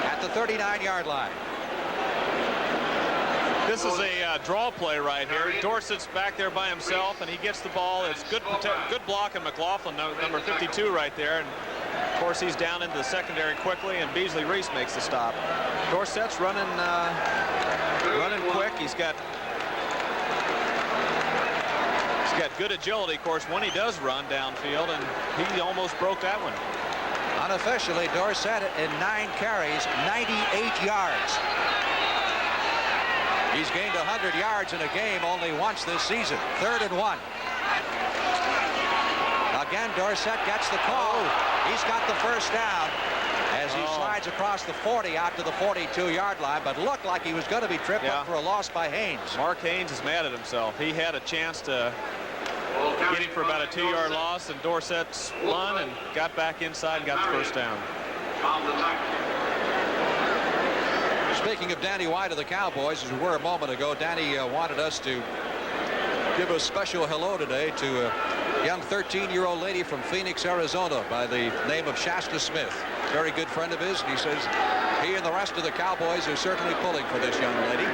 at the 39-yard line. This is a draw play right here. Dorsett's back there by himself, and he gets the ball. It's good block, and McLaughlin, number 52, right there. And of course, he's down into the secondary quickly, and Beasley Reese makes the stop. Dorsett's running quick. He's got good agility, of course, when he does run downfield, and he almost broke that one. Unofficially, Dorsett in 9 carries, 98 yards. He's gained 100 yards in a game only once this season. 3rd and 1. Again, Dorsett gets the call. He's got the first down as he slides across the 40 out to the 42-yard line, but looked like he was going to be tripped up for a loss by Haynes. Mark Haynes is mad at himself. He had a chance to get him for about a 2-yard loss, and Dorsett spun and got back inside and got the first down. Speaking of Danny White of the Cowboys, as we were a moment ago, Danny wanted us to give a special hello today to a young 13-year-old lady from Phoenix, Arizona by the name of Shasta Smith. Very good friend of his, and he says He and the rest of the Cowboys are certainly pulling for this young lady.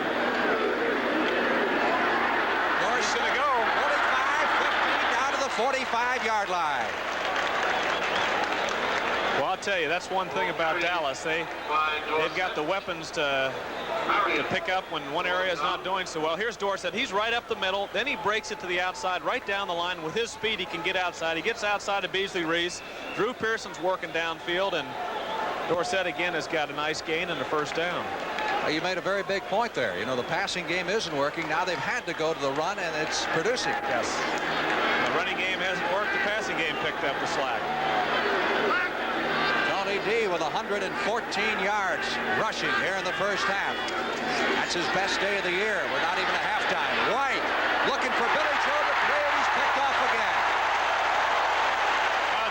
He's going to go 45-15 down to the 45-yard line. Well, I'll tell you, that's one thing about Dallas. They've got the weapons to pick up when one area is not doing so well. Here's Dorsett. He's right up the middle. Then he breaks it to the outside, right down the line. With his speed, he can get outside. He gets outside of Beasley Reese. Drew Pearson's working downfield, and Dorsett again has got a nice gain and a first down. You made a very big point there. You know, the passing game isn't working. Now they've had to go to the run, and it's producing. Yes. The running game hasn't worked. The passing game picked up the slack. Tony D with 114 yards rushing here in the first half. That's his best day of the year. We're not even at halftime. White looking for Billy Joe to play, and he's picked off again.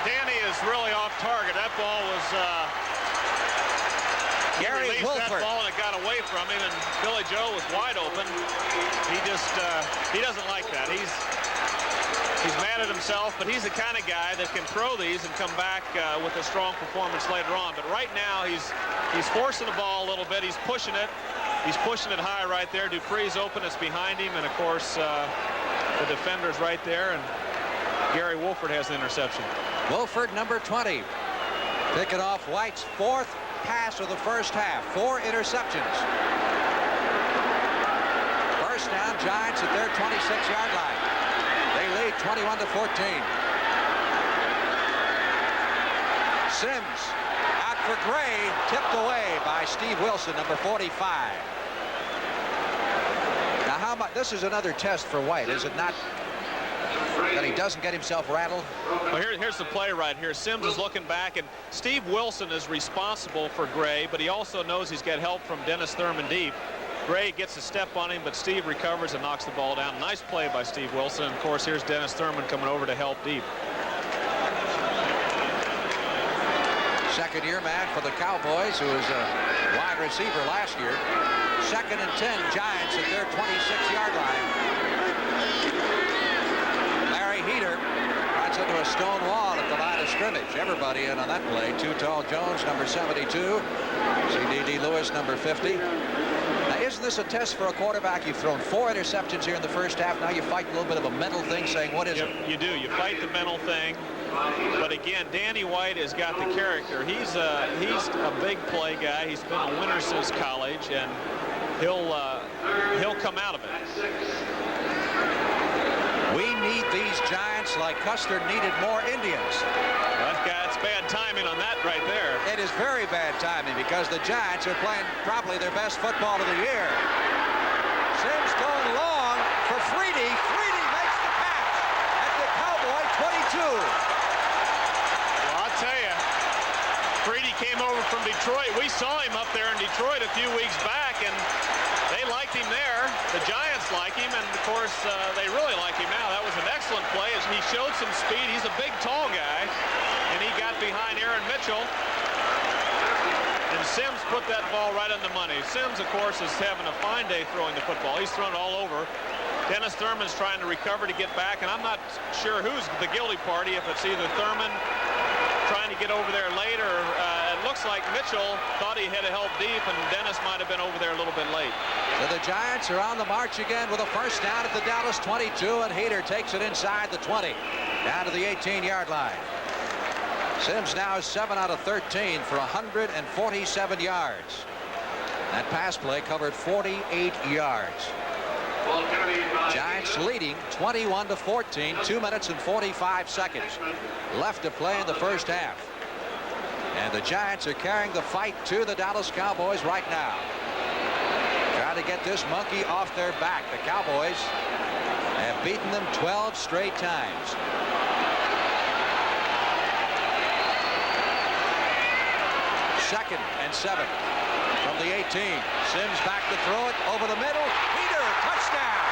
Danny is really off target. That ball was... Gary Wolford. That ball and it got away from him, and Billy Joe was wide open. He just he doesn't like that. He's mad at himself, but he's the kind of guy that can throw these and come back with a strong performance later on. But right now he's forcing the ball a little bit. He's pushing it. He's pushing it high right there. Dupree's open. It's behind him, and of course the defender's right there, and Gary Wolford has the interception. Wolford, number 20, picking off White's fourth pass of the first half. 4 interceptions. First down, Giants at their 26-yard line. They lead 21-14. Sims out for Gray, tipped away by Steve Wilson, number 45. Now, how much? This is another test for White, is it not? That he doesn't get himself rattled. Well, here's the play right here. Sims is looking back, and Steve Wilson is responsible for Gray, but he also knows he's got help from Dennis Thurman deep. Gray gets a step on him, but Steve recovers and knocks the ball down. Nice play by Steve Wilson. And of course, here's Dennis Thurman coming over to help deep. Second-year man for the Cowboys, who was a wide receiver last year. 2nd and 10, Giants at their 26-yard line. Heater runs into a stone wall at the line of scrimmage. Everybody in on that play. Too Tall Jones, number 72. C.D.D. Lewis, number 50. Now, isn't this a test for a quarterback? You've thrown 4 interceptions here in the first half. Now you fight a little bit of a mental thing, saying, what is it? You do. You fight the mental thing. But again, Danny White has got the character. He's a big play guy. He's been a winner since college, and he'll come out of it. We need these Giants like Custer needed more Indians. That's bad timing on that right there. It is very bad timing because the Giants are playing probably their best football of the year. Sims going long for Freedy. Freedy makes the catch at the Cowboy 22. Well, I'll tell you, Freedy came over from Detroit. We saw him up there in Detroit a few weeks back, and they liked him there. The Giants like him, and of course they really like him now. That was an excellent play as he showed some speed. He's a big, tall guy, and he got behind Aaron Mitchell. And Sims put that ball right on the money. Sims, of course, is having a fine day throwing the football. He's thrown all over. Dennis Thurman's trying to recover to get back, and I'm not sure who's the guilty party, if it's either Thurman trying to get over there late, or it looks like Mitchell thought he had to help deep, and Dennis might have been over there a little bit late. So the Giants are on the march again with a first down at the Dallas 22, and Heater takes it inside the 20, down to the 18-yard line. Sims now is 7 out of 13 for 147 yards. That pass play covered 48 yards. Giants leading 21-14, 2 minutes and 45 seconds left to play in the first half. And the Giants are carrying the fight to the Dallas Cowboys right now. Trying to get this monkey off their back. The Cowboys have beaten them 12 straight times. Second and 7 from the 18. Sims back to throw it over the middle. Heater, touchdown.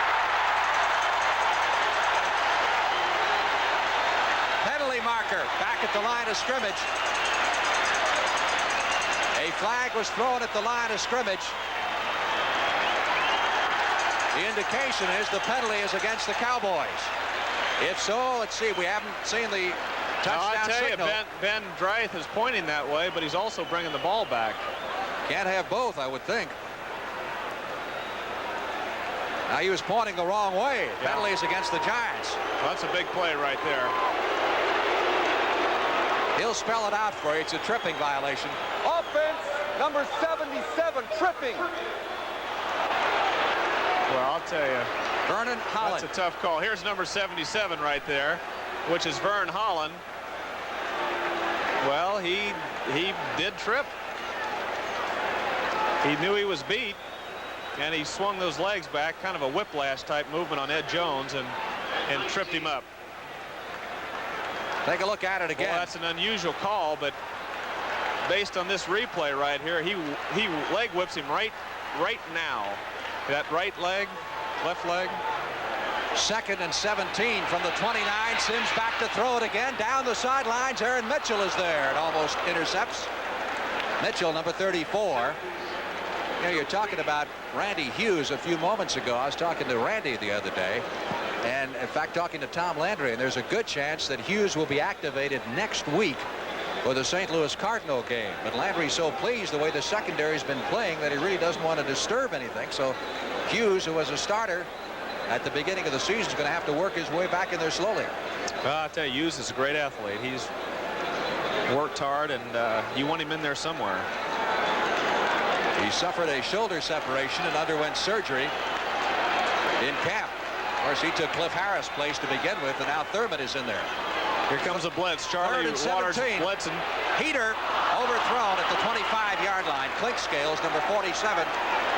Penalty marker back at the line of scrimmage. A flag was thrown at the line of scrimmage. The indication is the penalty is against the Cowboys. If so, let's see. We haven't seen the touchdown I tell signal. you, Ben Dreith is pointing that way, but he's also bringing the ball back. Can't have both, I would think. Now he was pointing the wrong way. Yeah. Penalties against the Giants. Well, that's a big play right there. He'll spell it out for you. It's a tripping violation. Offense, number 77, tripping. Well, I'll tell you. Vernon Holland. That's a tough call. Here's number 77 right there, which is Vern Holland. Well, he did trip. He knew he was beat, and he swung those legs back, kind of a whiplash type movement on Ed Jones, and tripped him up. Take a look at it again. Well, that's an unusual call, but based on this replay right here, he leg whips him right now. That right leg, left leg. 2nd and 17 from the 29. Sims back to throw it again. Down the sidelines. Aaron Mitchell is there. It almost intercepts. Mitchell, number 34. You know, you're talking about Randy Hughes a few moments ago. I was talking to Randy the other day. And, in fact, talking to Tom Landry. And there's a good chance that Hughes will be activated next week for the St. Louis Cardinal game. But Landry's so pleased the way the secondary's been playing that he really doesn't want to disturb anything. So Hughes, who was a starter at the beginning of the season, is going to have to work his way back in there slowly. Well, I tell you, Hughes is a great athlete. He's worked hard, and you want him in there somewhere. He suffered a shoulder separation and underwent surgery in camp. Of course, he took Cliff Harris' place to begin with, and now Thurman is in there. Here comes a blitz. Charlie Waters blitzing. Heater overthrown at the 25-yard line. Clinkscales, number 47,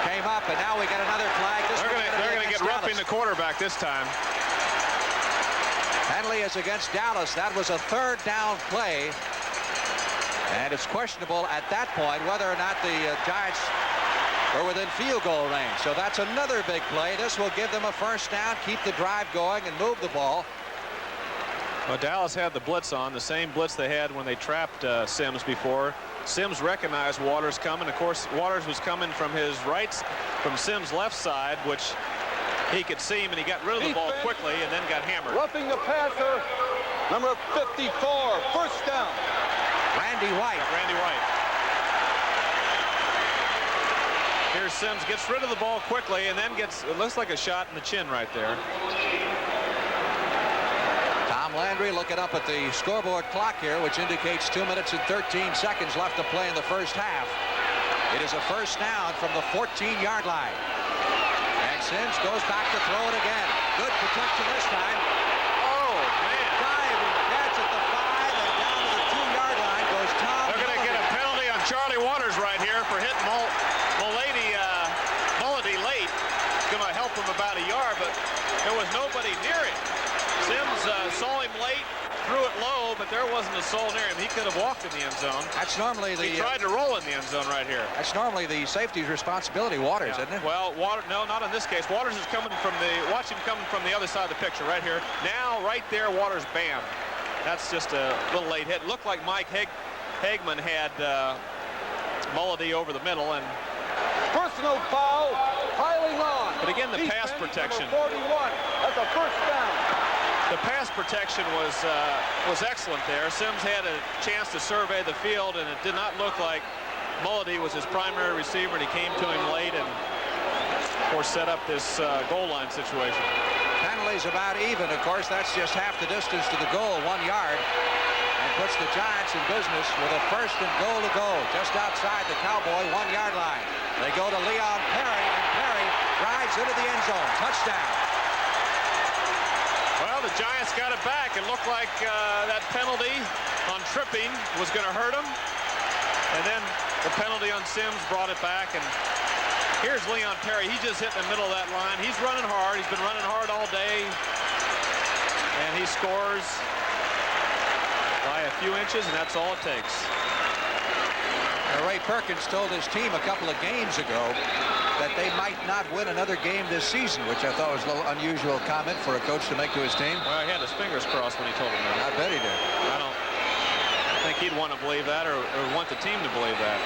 came up, and now we get another flag. They're going to get roughing the quarterback this time. Penalty is against Dallas. That was a 3rd down play. And it's questionable at that point whether or not the Giants were within field goal range. So that's another big play. This will give them a 1st down, keep the drive going, and move the ball. Well, Dallas had the blitz on, the same blitz they had when they trapped Sims before. Sims recognized Waters coming. Of course, Waters was coming from his from Sims' left side, which he could see him, and he got rid of the ball quickly and then got hammered. Roughing the passer, number 54, 1st down. Randy White. Randy White. Here's Sims, gets rid of the ball quickly, and then it looks like a shot in the chin right there. Tom Landry looking up at the scoreboard clock here, which indicates 2 minutes and 13 seconds left to play in the 1st half. It is a 1st down from the 14-yard line. And Sims goes back to throw it again. Good protection this time. Oh, man. Diving catch at the 5, and down to the 2-yard line goes Tom. They're going to get a penalty on Charlie Waters right here for hitting Mulledy late. It's going to help him about a yard, but there was nobody near him. Sims saw him late, threw it low, but there wasn't a soul near him. He could have walked in the end zone. That's normally He tried to roll in the end zone right here. That's normally the safety's responsibility, Waters, isn't it? Well, no, not in this case. Waters is coming from watch him coming from the other side of the picture right here. Now, right there, Waters bam. That's just a little late hit. Looked like Mike Hagman had Mulledy over the middle, and personal foul, piling on. But again, the pass protection. 41. That's a 1st down. The pass protection was excellent there. Sims had a chance to survey the field, and it did not look like Mulledy was his primary receiver, and he came to him late and, of course, set up this goal line situation. Penalties about even. Of course, that's just half the distance to the goal, 1 yard, and puts the Giants in business with a 1st and goal to go just outside the Cowboy 1-yard line. They go to Leon Perry, and Perry drives into the end zone. Touchdown. Well, the Giants got it back. It looked like that penalty on tripping was going to hurt him. And then the penalty on Sims brought it back. And here's Leon Perry. He's just hitting the middle of that line. He's running hard. He's been running hard all day. And he scores by a few inches, and that's all it takes. Ray Perkins told his team a couple of games ago that they might not win another game this season, which I thought was a little unusual comment for a coach to make to his team. Well, he had his fingers crossed when he told him that. I bet he did. I don't think he'd want to believe that or want the team to believe that.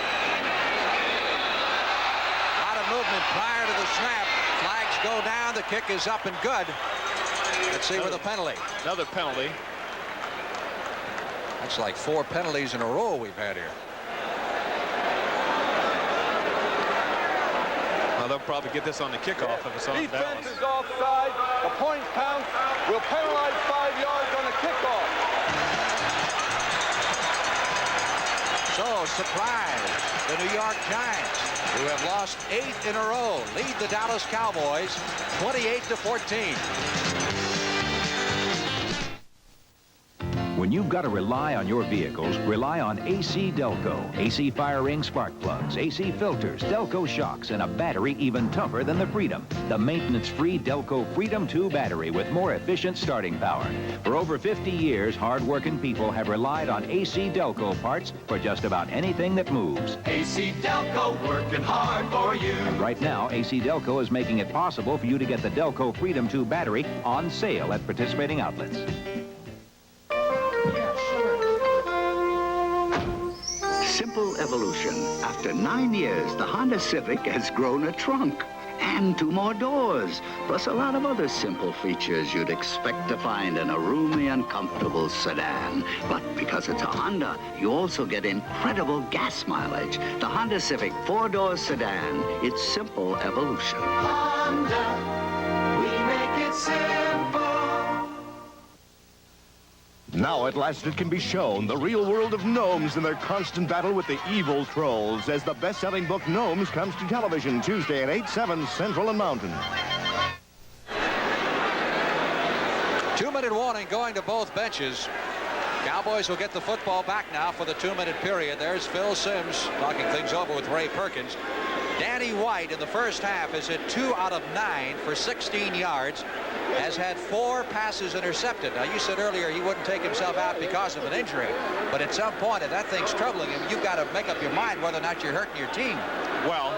A lot of movement prior to the snap. Flags go down. The kick is up and good. Let's see where the penalty. Another penalty. That's like 4 penalties in a row we've had here. They'll probably get this on the kickoff if it's on Defense Dallas. is offside. The point counts. Will penalize 5 yards on the kickoff. So, surprise, the New York Giants, who have lost 8 in a row, lead the Dallas Cowboys 28-14. When you've got to rely on your vehicles, rely on AC Delco. AC fire ring spark plugs, AC filters, Delco shocks, and a battery even tougher than the Freedom. The maintenance-free Delco Freedom 2 battery with more efficient starting power. For over 50 years, hard-working people have relied on AC Delco parts for just about anything that moves. AC Delco, working hard for you. And right now, AC Delco is making it possible for you to get the Delco Freedom 2 battery on sale at participating outlets. Simple evolution. After 9 years, the Honda Civic has grown a trunk and 2 more doors, plus a lot of other simple features you'd expect to find in a roomy and comfortable sedan. But because it's a Honda, you also get incredible gas mileage. The Honda Civic 4-door sedan. It's simple evolution. Honda, we make it simple. Now at last it can be shown, the real world of gnomes in their constant battle with the evil trolls, as the best-selling book Gnomes comes to television Tuesday at 8/7 Central and Mountain. 2-minute warning going to both benches. Cowboys will get the football back now for the 2-minute period. There's Phil Simms talking things over with Ray Perkins. Danny White in the first half has hit 2 out of 9 for 16 yards. Has had 4 passes intercepted. Now, you said earlier he wouldn't take himself out because of an injury, but at some point, if that thing's troubling him, you've got to make up your mind whether or not you're hurting your team. Well,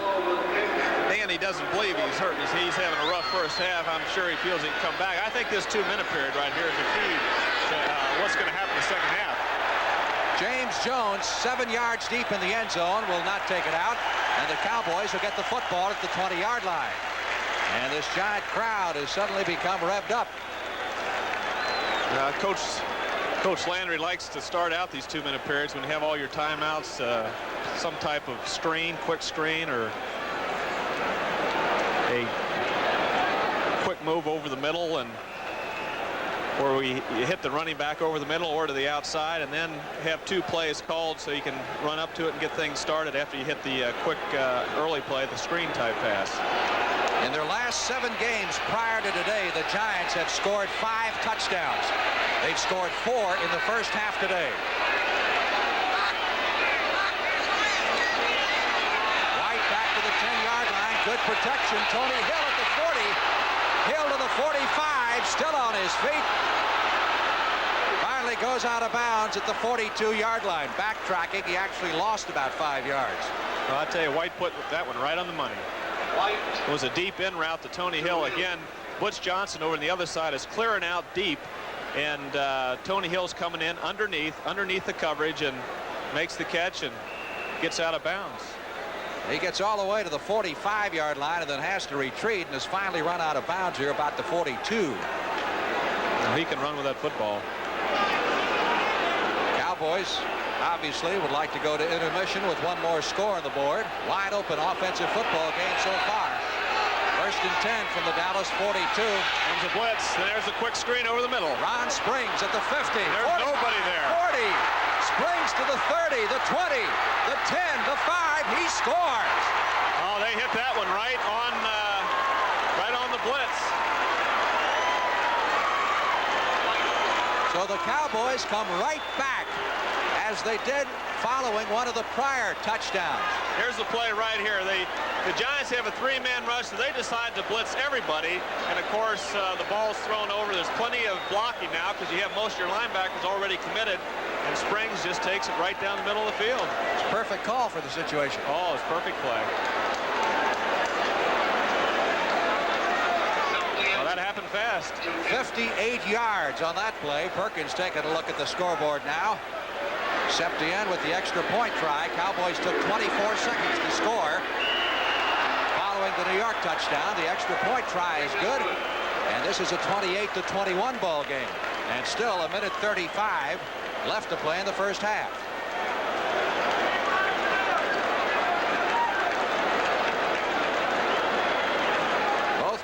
Danny doesn't believe he's hurt. He's having a rough first half. I'm sure he feels he can come back. I think this 2-minute period right here is the key to what's going to happen in the second half. James Jones, 7 yards deep in the end zone, will not take it out, and the Cowboys will get the football at the 20-yard line. And this giant crowd has suddenly become revved up. Coach Landry likes to start out these 2-minute periods when you have all your timeouts, some type of screen, quick screen, or a quick move over the middle, and where you hit the running back over the middle or to the outside, and then have 2 plays called so you can run up to it and get things started after you hit the quick early play, the screen type pass. In their last 7 games prior to today, the Giants have scored 5 touchdowns. They've scored 4 in the first half today. White back to the 10-yard line. Good protection. Tony Hill at the 40. Hill to the 45. Still on his feet. Finally goes out of bounds at the 42-yard line. Backtracking, he actually lost about 5 yards. Well, I tell you, White put that one right on the money. It was a deep in route to Tony Hill. Again, Butch Johnson over on the other side is clearing out deep, and Tony Hill's coming in underneath the coverage, and makes the catch and gets out of bounds. He gets all the way to the 45-yard line and then has to retreat and has finally run out of bounds here about the 42. Well, he can run with that football. Cowboys obviously would like to go to intermission with 1 more score on the board. Wide open offensive football game so far. 1st and 10 from the Dallas 42. Comes a blitz. There's a quick screen over the middle. Ron Springs at the 50. There's 45, nobody there. 40. Springs to the 30, the 20, the 10, the 5. He scores. Oh, they hit that one right on the blitz. So the Cowboys come right back as they did following one of the prior touchdowns. Here's the play right here. The Giants have a 3-man rush, so they decide to blitz everybody. And, of course, the ball's thrown over. There's plenty of blocking now because you have most of your linebackers already committed. And Springs just takes it right down the middle of the field. It's a perfect call for the situation. Oh, it's perfect play. Well, that happened fast. 58 yards on that play. Perkins taking a look at the scoreboard now. Septien with the extra point try. Cowboys took 24 seconds to score. Following the New York touchdown, the extra point try is good. And this is a 28-21 ball game. And still a minute 35 left to play in the first half.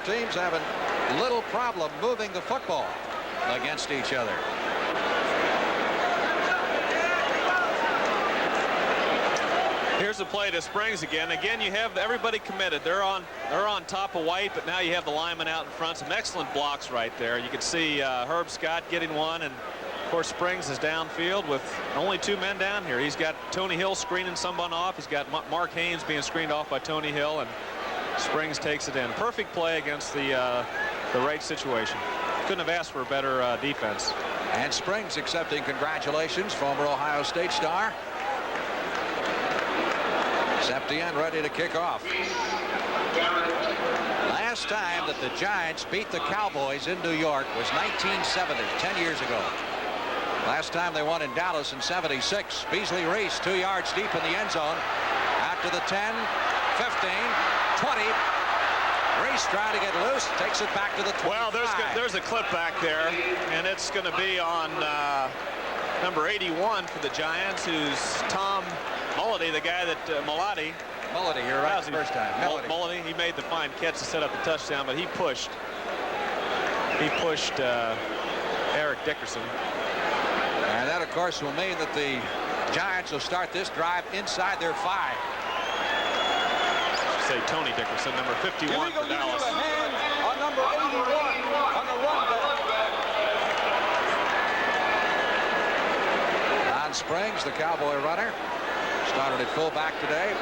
Both teams having little problem moving the football against each other. Here's the play to Springs again. Again, you have everybody committed. They're on top of White, but now you have the lineman out in front. Some excellent blocks right there. You can see Herb Scott getting one, and of course Springs is downfield with only 2 men down here. He's got Tony Hill screening someone off. He's got Mark Haynes being screened off by Tony Hill, and Springs takes it in. Perfect play against the right situation. Couldn't have asked for a better defense. And Springs accepting congratulations, former Ohio State star. Septien ready to kick off. Last time that the Giants beat the Cowboys in New York was 1970, 10 years ago. Last time they won in Dallas in 76. Beasley Reese 2 yards deep in the end zone. Out to the 10, 15, 20. Reese trying to get loose, takes it back to the 25. Well, there's a clip back there, and it's going to be on number 81 for the Giants, who's Tom Mulledy, the guy that Mulledy, you're right, first time. Mulledy, he made the fine catch to set up the touchdown, but he pushed Eric Dickerson. And that, of course, will mean that the Giants will start this drive inside their 5. Say Tony Dickerson, number 51 for Dallas. On number 81 on the run back. Don Springs, the Cowboy runner, started at fullback today.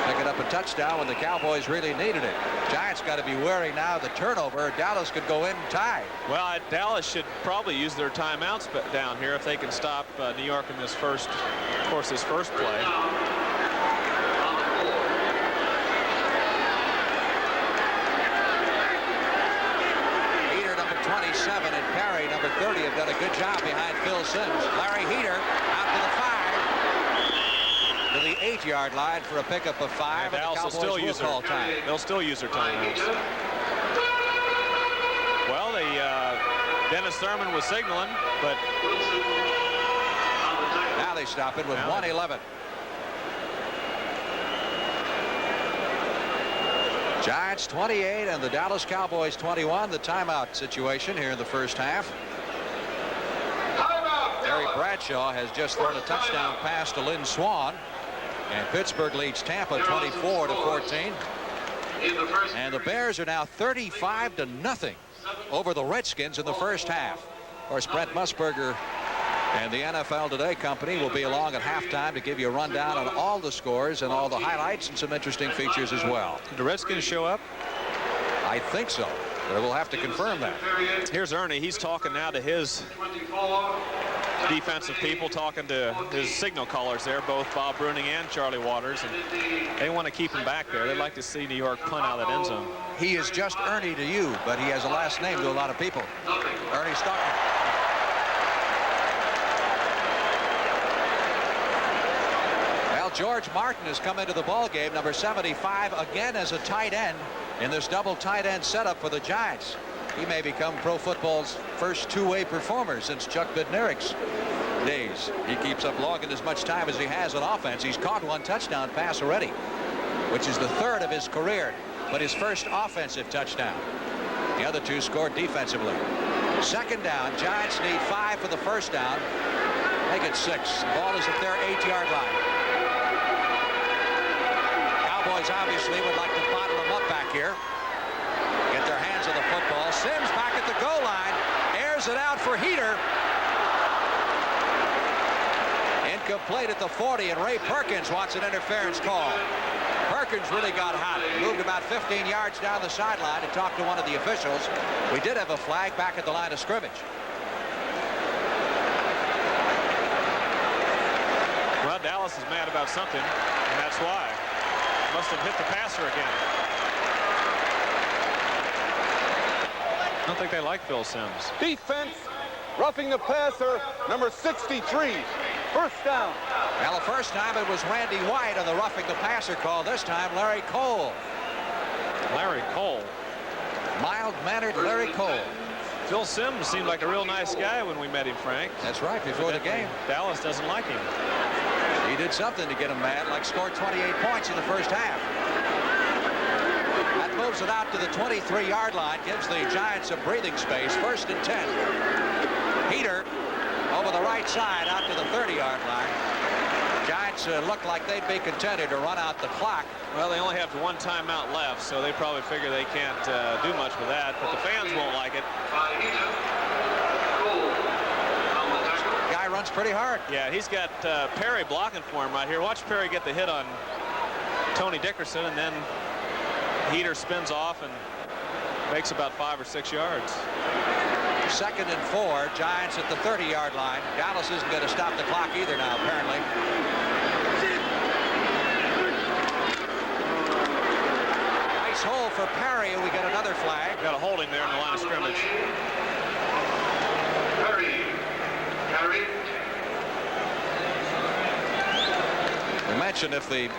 Picking up a touchdown when the Cowboys really needed it. Giants got to be wary now of the turnover. Dallas could go in and tie. Well, Dallas should probably use their timeouts down here if they can stop New York in this first play. Heater, number 27, and Perry, number 30, have done a good job behind Phil Simms. Larry Heater out to the 5. To the 8-yard line for a pickup of 5. And Dallas will still use their time. They'll still use their timeouts. Well, Dennis Thurman was signaling, but now they stop it with 1:11. Giants 28 and the Dallas Cowboys 21. The timeout situation here in the first half. Terry Bradshaw has just thrown a touchdown pass to Lynn Swann. And Pittsburgh leads Tampa 24-14. And the Bears are now 35-0 over the Redskins in the first half. Of course, Brent Musburger and the NFL Today company will be along at halftime to give you a rundown on all the scores and all the highlights and some interesting features as well. Did the Redskins show up? I think so, but we'll have to confirm that. Here's Ernie. He's talking now to his defensive people, talking to his signal callers there, both Bob Bruning and Charlie Waters, and they want to keep him back there. They'd like to see New York punt out of that end zone. He is just Ernie to you, but he has a last name to a lot of people. Ernie Stockton. Well, George Martin has come into the ball game, number 75, again as a tight end in this double tight end setup for the Giants. He may become pro football's first two-way performer since Chuck Bednarik's days. He keeps up logging as much time as he has on offense. He's caught 1 touchdown pass already, which is the 3rd of his career, but his first offensive touchdown. The other 2 scored defensively. Second down, Giants need 5 for the first down. Make it 6. The ball is at their 8-yard line. Cowboys obviously would like to bottle them up back here. Get their hands on the football. Simms back at the goal line. Airs it out for Heater. Incomplete at the 40, and Ray Perkins wants an interference call. Perkins really got hot. Moved about 15 yards down the sideline to talk to one of the officials. We did have a flag back at the line of scrimmage. Well, Dallas is mad about something, and that's why. Must have hit the passer again. I don't think they like Phil Simms. Defense, roughing the passer, number 63. First down. Well, the first time it was Randy White on the roughing the passer call. This time, Larry Cole. Larry Cole. Mild-mannered Larry Cole. Phil Simms seemed like a real nice guy when we met him, Frank. That's right, before the game. Dallas doesn't like him. He did something to get him mad, like scored 28 points in the first half. That move moves it out to the 23-yard line, gives the Giants a breathing space. 1st and 10. Heater over the right side out to the 30-yard line. Giants look like they'd be contented to run out the clock. Well, they only have one timeout left, so they probably figure they can't do much with that, but the fans won't like it. Guy runs pretty hard. Yeah, he's got Perry blocking for him right here. Watch Perry get the hit on Tony Dickerson, and then Heater spins off and makes about 5 or 6 yards. 2nd and 4. Giants at the 30-yard line. Dallas isn't going to stop the clock either now, apparently. Nice hole for Perry. We get another flag. Got a holding there in the line of scrimmage. Perry. We mentioned if the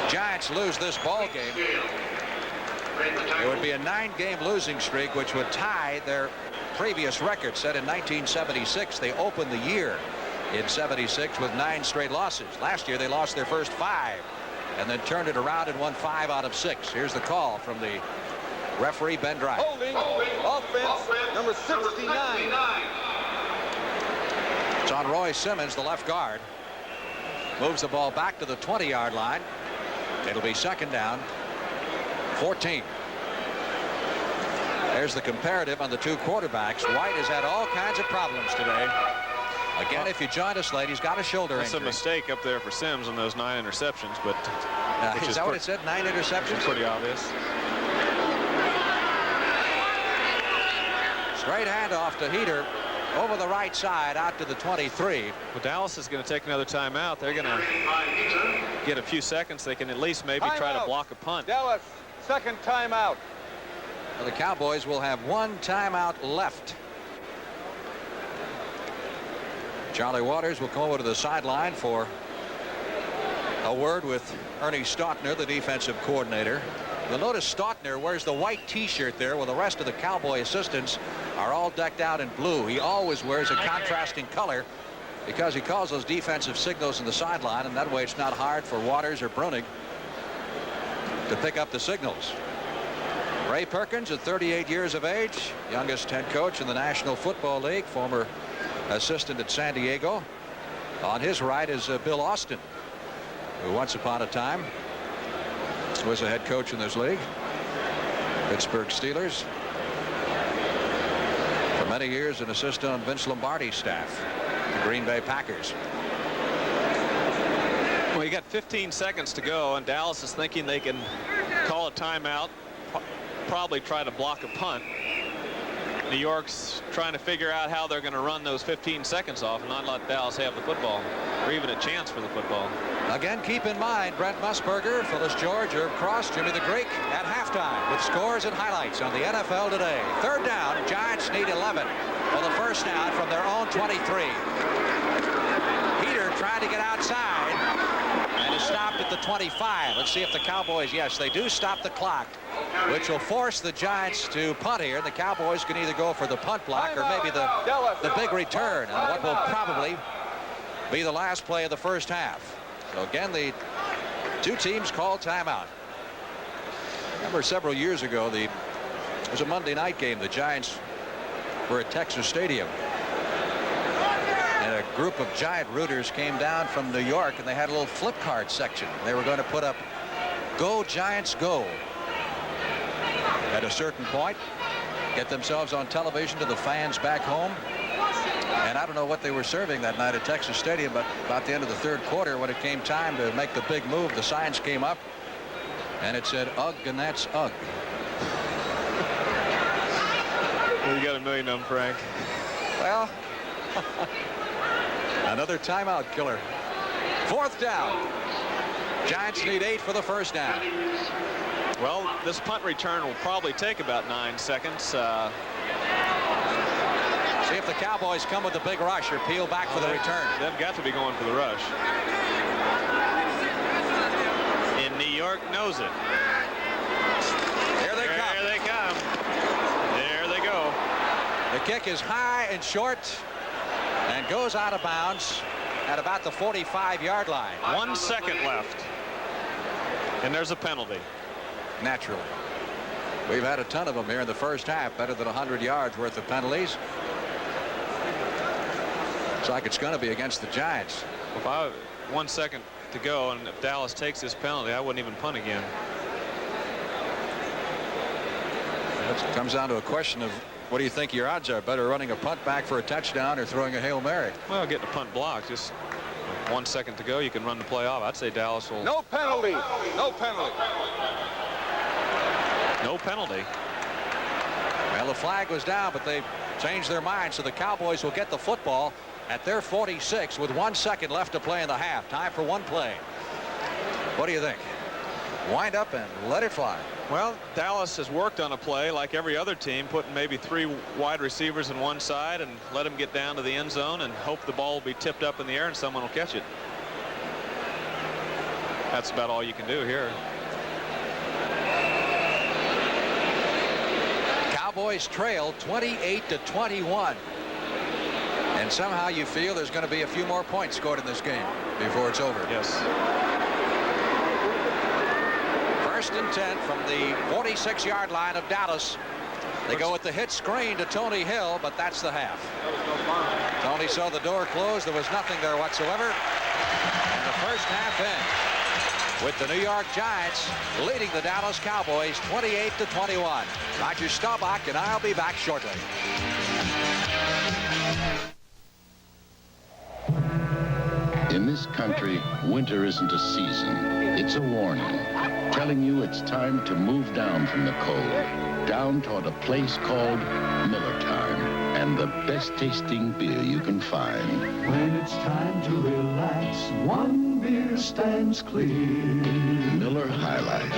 Giants lose this ball game, it would be a 9-game losing streak, which would tie their previous record set in 1976. They opened the year in 76 with 9 straight losses. Last year they lost their first 5 and then turned it around and won 5 out of 6. Here's the call from the referee, Ben Dry. Holding. Offense number 69. It's on Roy Simmons, the left guard. Moves the ball back to the 20-yard line. It'll be 2nd down. 14. There's the comparative on the two quarterbacks. White has had all kinds of problems today. Again, if you joined us late, he's got a shoulder injury. That's a mistake up there for Sims on those 9 interceptions, but is that what it said? 9 interceptions? It's pretty obvious. Straight handoff to Heater over the right side out to the 23. Well, Dallas is going to take another timeout. They're going to get a few seconds. They can at least maybe try to block a punt. Dallas, 2nd timeout. Well, the Cowboys will have 1 timeout left. Charlie Waters will come over to the sideline for a word with Ernie Stautner, the defensive coordinator. You'll notice Stautner wears the white T-shirt there, while the rest of the Cowboy assistants are all decked out in blue. He always wears a contrasting color because he calls those defensive signals in the sideline, and that way it's not hard for Waters or Brunig to pick up the signals. Ray Perkins, at 38 years of age, youngest head coach in the National Football League, former assistant at San Diego. On his right is Bill Austin, who once upon a time was a head coach in this league. Pittsburgh Steelers. For many years an assistant on Vince Lombardi's staff, the Green Bay Packers. Well, you got 15 seconds to go, and Dallas is thinking they can call a timeout, probably try to block a punt. New York's trying to figure out how they're going to run those 15 seconds off and not let Dallas have the football, or even a chance for the football. Again, keep in mind, Brent Musburger, Phyllis George, Herb Cross, Jimmy the Greek at halftime with scores and highlights on the NFL Today. 3rd down, Giants need 11 for the first down from their own 23. Heater tried to get outside and is stopped at the 25. Let's see if the Cowboys, yes, they do stop the clock, which will force the Giants to punt here. The Cowboys can either go for the punt block or maybe the big return on what will probably be the last play of the first half. So again, the two teams called timeout. Remember several years ago, it was a Monday night game. The Giants were at Texas Stadium, and a group of Giant rooters came down from New York, and they had a little flip card section. They were going to put up "Go Giants Go" at a certain point, get themselves on television to the fans back home. And I don't know what they were serving that night at Texas Stadium, but about the end of the 3rd quarter, when it came time to make the big move, the signs came up and it said "Ugh," and that's "Ugh." Well, you got a million of them, Frank. Well, another timeout killer. 4th down. Giants need 8 for the first down. Well, this punt return will probably take about 9 seconds. See if the Cowboys come with a big rush or peel back for the return. They've got to be going for the rush. And New York knows it. Here they come. There they come. There they go. The kick is high and short and goes out of bounds at about the 45-yard line. 1 second left. And there's a penalty. naturally. We've had a ton of them here in the first half, better than 100 yards worth of penalties. Looks like it's going to be against the Giants. If 1 second to go, and if Dallas takes this penalty, I wouldn't even punt again. It comes down to a question of what do you think your odds are? Better running a punt back for a touchdown or throwing a Hail Mary? Well, getting a punt block, just 1 second to go, you can run the play off. I'd say Dallas will. No penalty. No penalty. No penalty. Well, the flag was down, but they changed their mind, so the Cowboys will get the football at their 46 with 1 second left to play in the half. Time for one play. What do you think? Wind up and let it fly. Well, Dallas has worked on a play like every other team, putting maybe 3 wide receivers on one side and let them get down to the end zone and hope the ball will be tipped up in the air and someone will catch it. That's about all you can do here. Cowboys trail 28-21. And somehow you feel there's going to be a few more points scored in this game before it's over. Yes. First and 10 from the 46-yard line of Dallas. They go with the hit screen to Tony Hill, but that's the half. Tony saw the door close. There was nothing there whatsoever. And the first half ends with the New York Giants leading the Dallas Cowboys 28-21. Roger Staubach and I'll be back shortly. In this country, winter isn't a season. It's a warning, telling you it's time to move down from the cold, down toward a place called Miller Time, and the best tasting beer you can find. When it's time to relax, one beer stands clear. Miller High Life.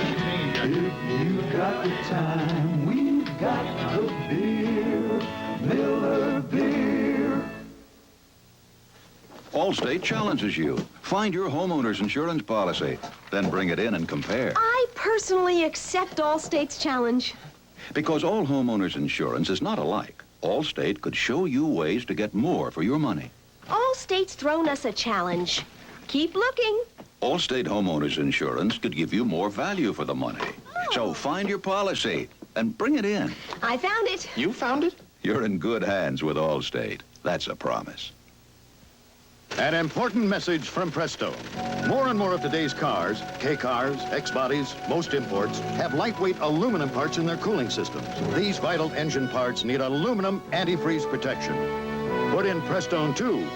If you've got the time, we've got the beer. Miller Beer. Allstate challenges you. Find your homeowner's insurance policy, then bring it in and compare. I personally accept Allstate's challenge. Because all homeowners insurance is not alike. Allstate could show you ways to get more for your money. Allstate's thrown us a challenge. Keep looking. Allstate homeowners insurance could give you more value for the money. So find your policy and bring it in. I found it. You found it? You're in good hands with Allstate. That's a promise. An important message from Presto. More and more of today's cars, K-cars, X-bodies, most imports, have lightweight aluminum parts in their cooling systems. These vital engine parts need aluminum antifreeze protection. Put in Prestone 2,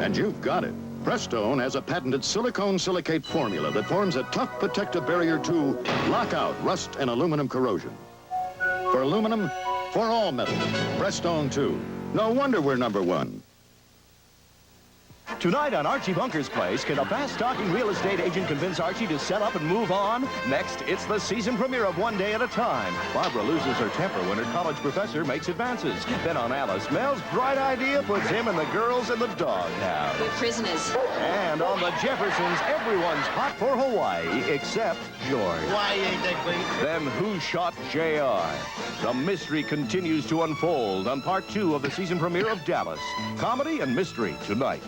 and you've got it. Prestone has a patented silicone silicate formula that forms a tough protective barrier to lock out rust and aluminum corrosion. For aluminum, for all metals, Prestone 2. No wonder we're #1. Tonight on Archie Bunker's Place, can a fast-talking real estate agent convince Archie to sell up and move on? Next, it's the season premiere of One Day at a Time. Barbara loses her temper when her college professor makes advances. Then on Alice, Mel's bright idea puts him and the girls in the doghouse. We're prisoners. And on the Jeffersons, everyone's hot for Hawaii except George. Why ain't that great? Then who shot J.R.? The mystery continues to unfold on part 2 of the season premiere of Dallas. Comedy and mystery tonight.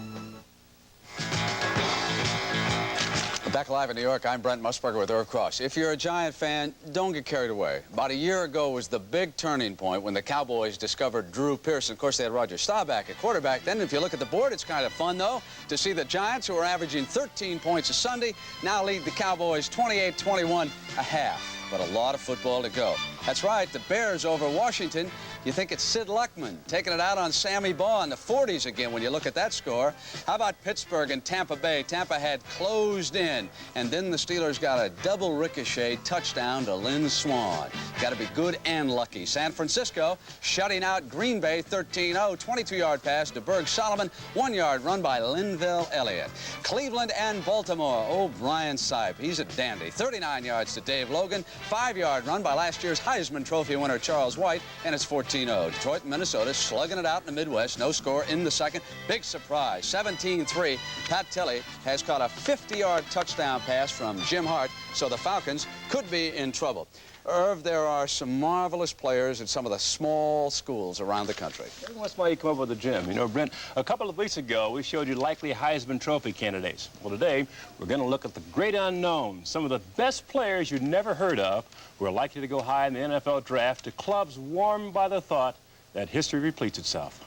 Back live in New York, I'm Brent Musburger with Irv Cross. If you're a Giant fan, don't get carried away. About a year ago was the big turning point when the Cowboys discovered Drew Pearson. Of course, they had Roger Staubach at quarterback. Then, if you look at the board, it's kind of fun, though, to see the Giants, who are averaging 13 points a Sunday, now lead the Cowboys 28-21 a half. But a lot of football to go. That's right, the Bears over Washington. You think it's Sid Luckman taking it out on Sammy Baugh in the 40s again when you look at that score. How about Pittsburgh and Tampa Bay? Tampa had closed in, and then the Steelers got a double ricochet touchdown to Lynn Swann. Got to be good and lucky. San Francisco shutting out Green Bay 13-0, 22-yard pass to Berg Solomon, 1-yard run by Linville Elliott. Cleveland and Baltimore. Oh, Brian Sipe, he's a dandy. 39 yards to Dave Logan, 5-yard run by last year's Heisman Trophy winner Charles White, and it's 14-0. Detroit and Minnesota slugging it out in the Midwest. No score in the second. Big surprise, 17-3. Pat Tilley has caught a 50-yard touchdown pass from Jim Hart, so the Falcons could be in trouble. Irv, there are some marvelous players at some of the small schools around the country. That's why you come up with the gym. You know, Brent, a couple of weeks ago, we showed you likely Heisman Trophy candidates. Well, today, we're going to look at the great unknown, some of the best players you'd never heard of who are likely to go high in the NFL draft to clubs warmed by the thought that history repeats itself.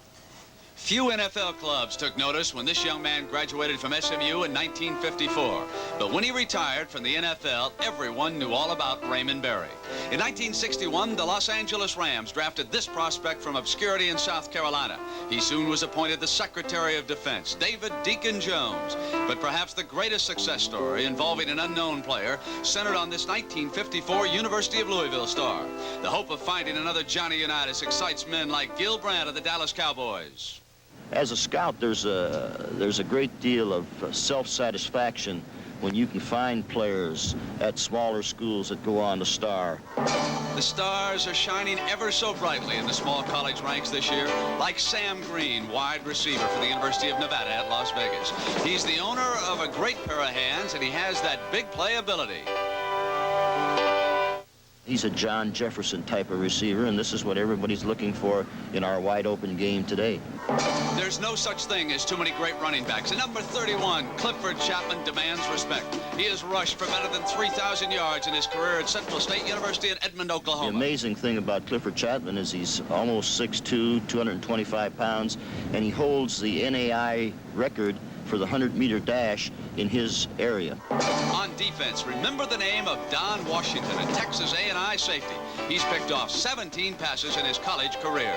Few NFL clubs took notice when this young man graduated from SMU in 1954. But when he retired from the NFL, everyone knew all about Raymond Berry. In 1961, the Los Angeles Rams drafted this prospect from obscurity in South Carolina. He soon was appointed the Secretary of Defense, David Deacon Jones. But perhaps the greatest success story involving an unknown player centered on this 1954 University of Louisville star. The hope of finding another Johnny Unitas excites men like Gil Brandt of the Dallas Cowboys. As a scout, there's a great deal of self-satisfaction when you can find players at smaller schools that go on to star. The stars are shining ever so brightly in the small college ranks this year, like Sam Green, wide receiver for the University of Nevada at Las Vegas. He's the owner of a great pair of hands, and he has that big play ability. He's a John Jefferson type of receiver, and this is what everybody's looking for in our wide-open game today. There's no such thing as too many great running backs. And number 31, Clifford Chapman, demands respect. He has rushed for better than 3,000 yards in his career at Central State University in Edmond, Oklahoma. The amazing thing about Clifford Chapman is he's almost 6'2", 225 pounds, and he holds the NAI record for the 100-meter dash in his area. On defense, remember the name of Don Washington, a Texas A&I safety. He's picked off 17 passes in his college career.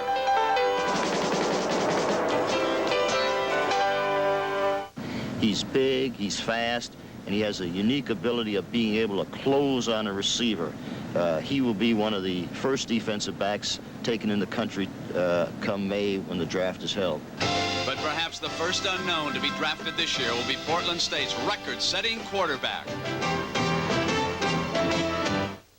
He's big, he's fast, and he has a unique ability of being able to close on a receiver. He will be one of the first defensive backs taken in the country come May when the draft is held. But perhaps the first unknown to be drafted this year will be Portland State's record-setting quarterback.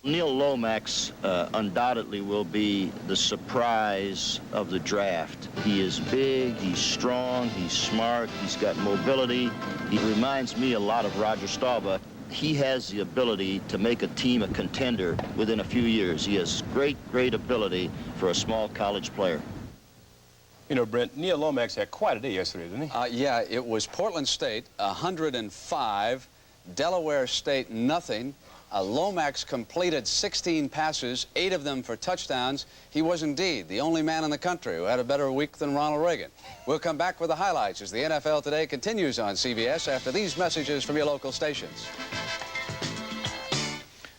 Neil Lomax undoubtedly will be the surprise of the draft. He is big, he's strong, he's smart, he's got mobility. He reminds me a lot of Roger Staubach. He has the ability to make a team a contender within a few years. He has great ability for a small college player. You know, Brent, Neil Lomax had quite a day yesterday, didn't he? Yeah, it was Portland State, 105, Delaware State, nothing. Lomax completed 16 passes, 8 of them for touchdowns. He was indeed the only man in the country who had a better week than Ronald Reagan. We'll come back with the highlights as the NFL Today continues on CBS after these messages from your local stations.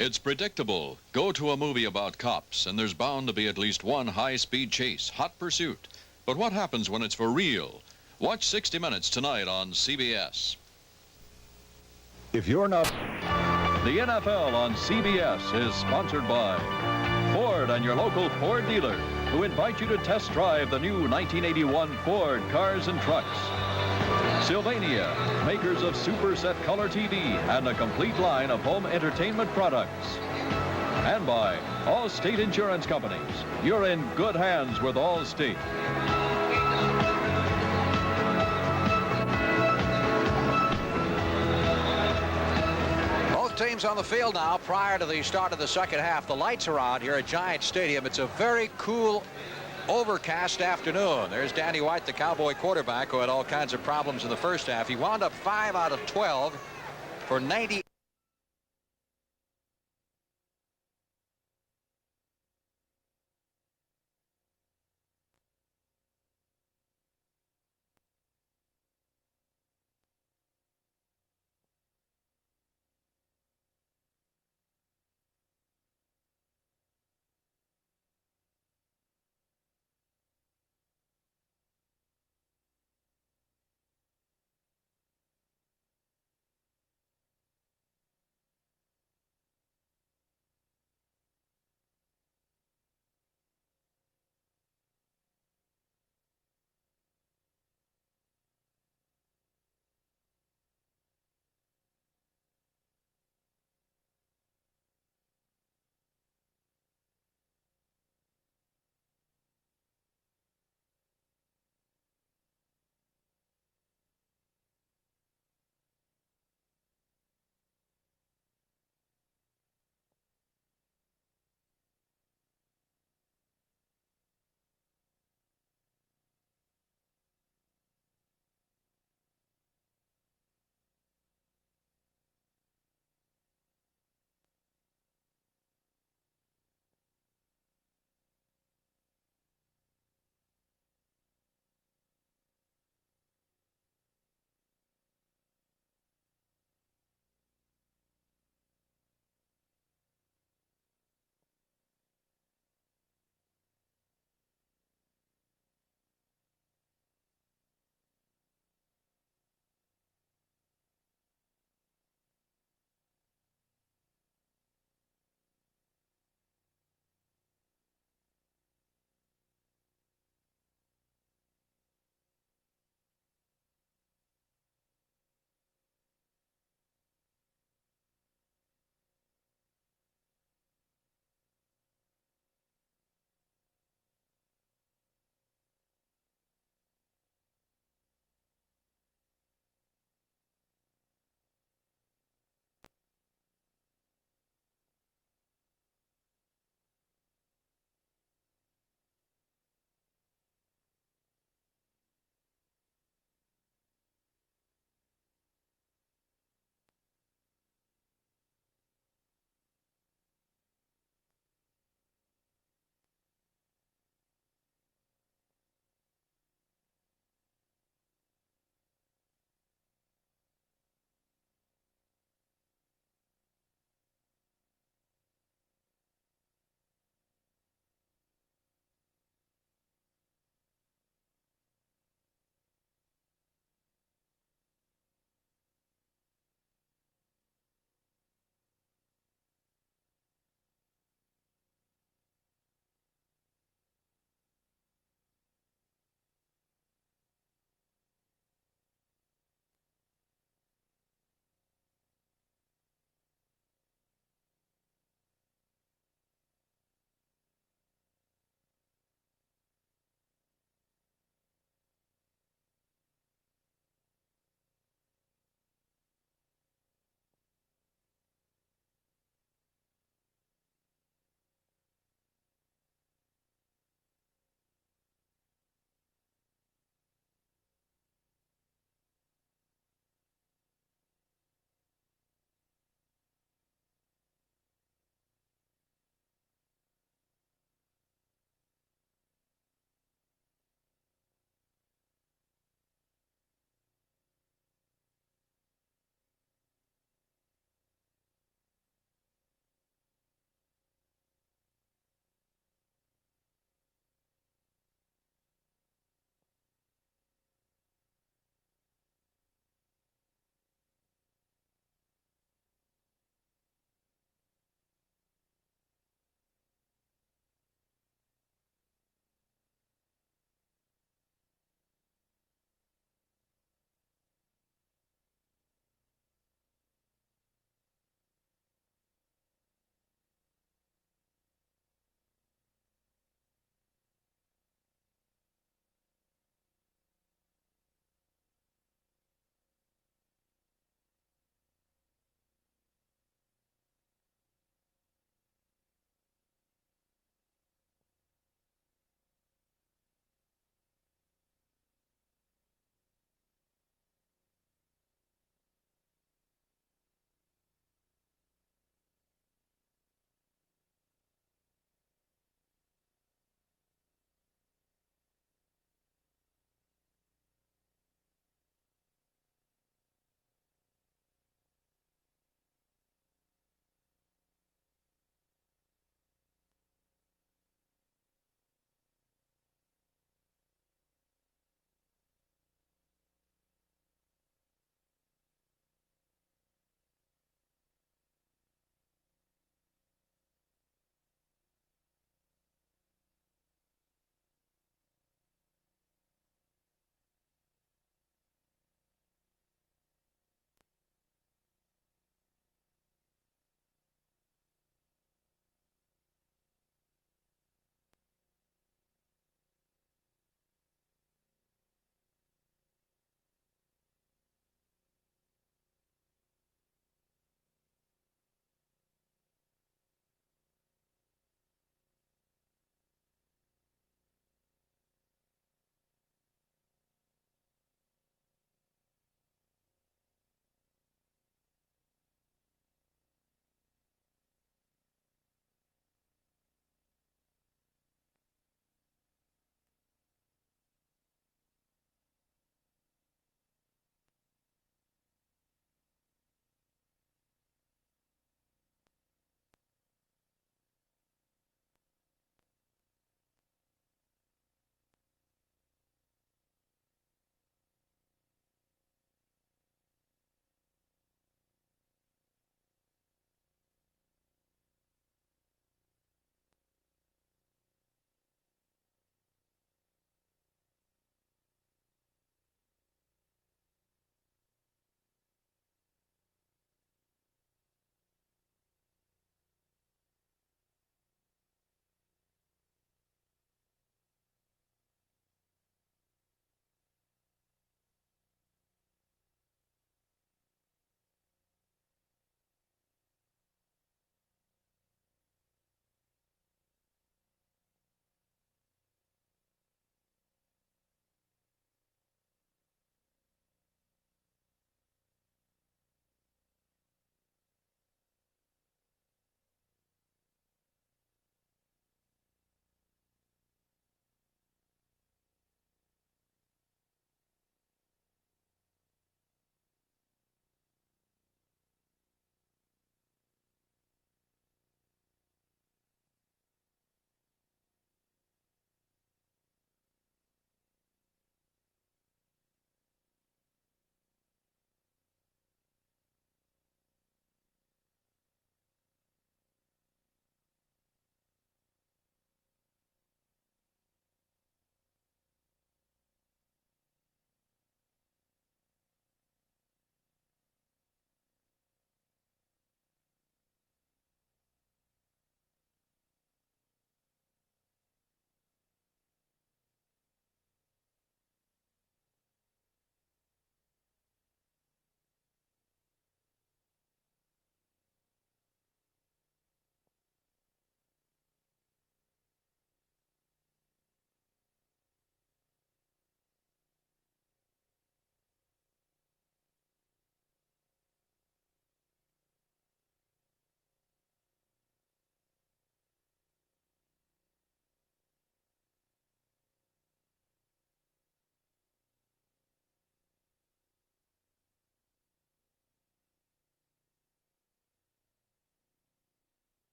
It's predictable. Go to a movie about cops, and there's bound to be at least one high-speed chase, hot pursuit. But what happens when it's for real? Watch 60 Minutes tonight on CBS. If you're not... The NFL on CBS is sponsored by Ford and your local Ford dealer, who invite you to test drive the new 1981 Ford cars and trucks. Sylvania, makers of Super Set Color TV and a complete line of home entertainment products. And by Allstate Insurance Companies. You're in good hands with Allstate. Teams on the field now prior to the start of the second half. The lights are on here at Giant Stadium. It's a very cool, overcast afternoon. There's Danny White, the Cowboy quarterback, who had all kinds of problems in the first half. He wound up 5 out of 12 for 90.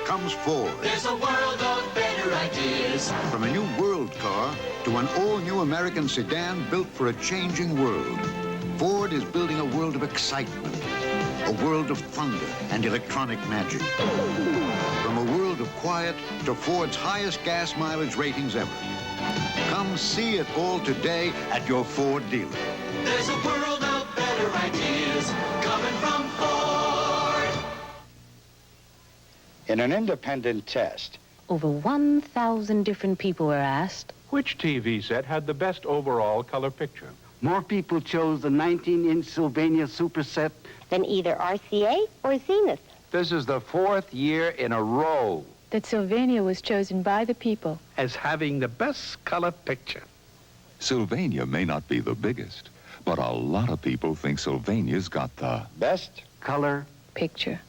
comes Ford. There's a world of better ideas. From a new world car to an all-new American sedan built for a changing world, Ford is building a world of excitement, a world of thunder and electronic magic. From a world of quiet to Ford's highest gas mileage ratings ever. Come see it all today at your Ford dealer. There's a world of better ideas coming from Ford. In an independent test, Over 1,000 different people were asked. Which TV set had the best overall color picture? more people chose the 19-inch Sylvania Super Set Than either RCA or Zenith. This is the 4th year in a row That Sylvania was chosen by the people as having the best color picture. Sylvania may not be the biggest, but a lot of people think Sylvania's got the best color picture.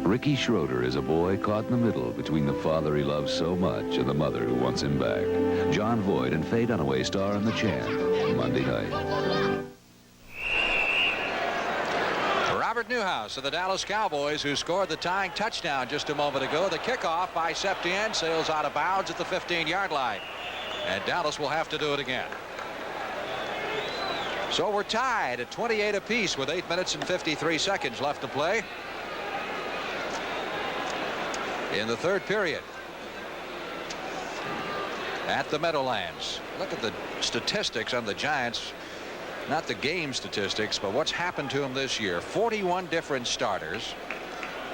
Ricky Schroeder is a boy caught in the middle between the father he loves so much and the mother who wants him back. John Voight and Faye Dunaway star in The Champ, Monday night. Robert Newhouse of the Dallas Cowboys, who scored the tying touchdown just a moment ago. The kickoff by Septien sails out of bounds at the 15-yard line. And Dallas will have to do it again. So we're tied at 28 apiece with 8 minutes and 53 seconds left to play in the third period at the Meadowlands. Look at the statistics on the Giants. Not the game statistics, but what's happened to them this year. 41 different starters,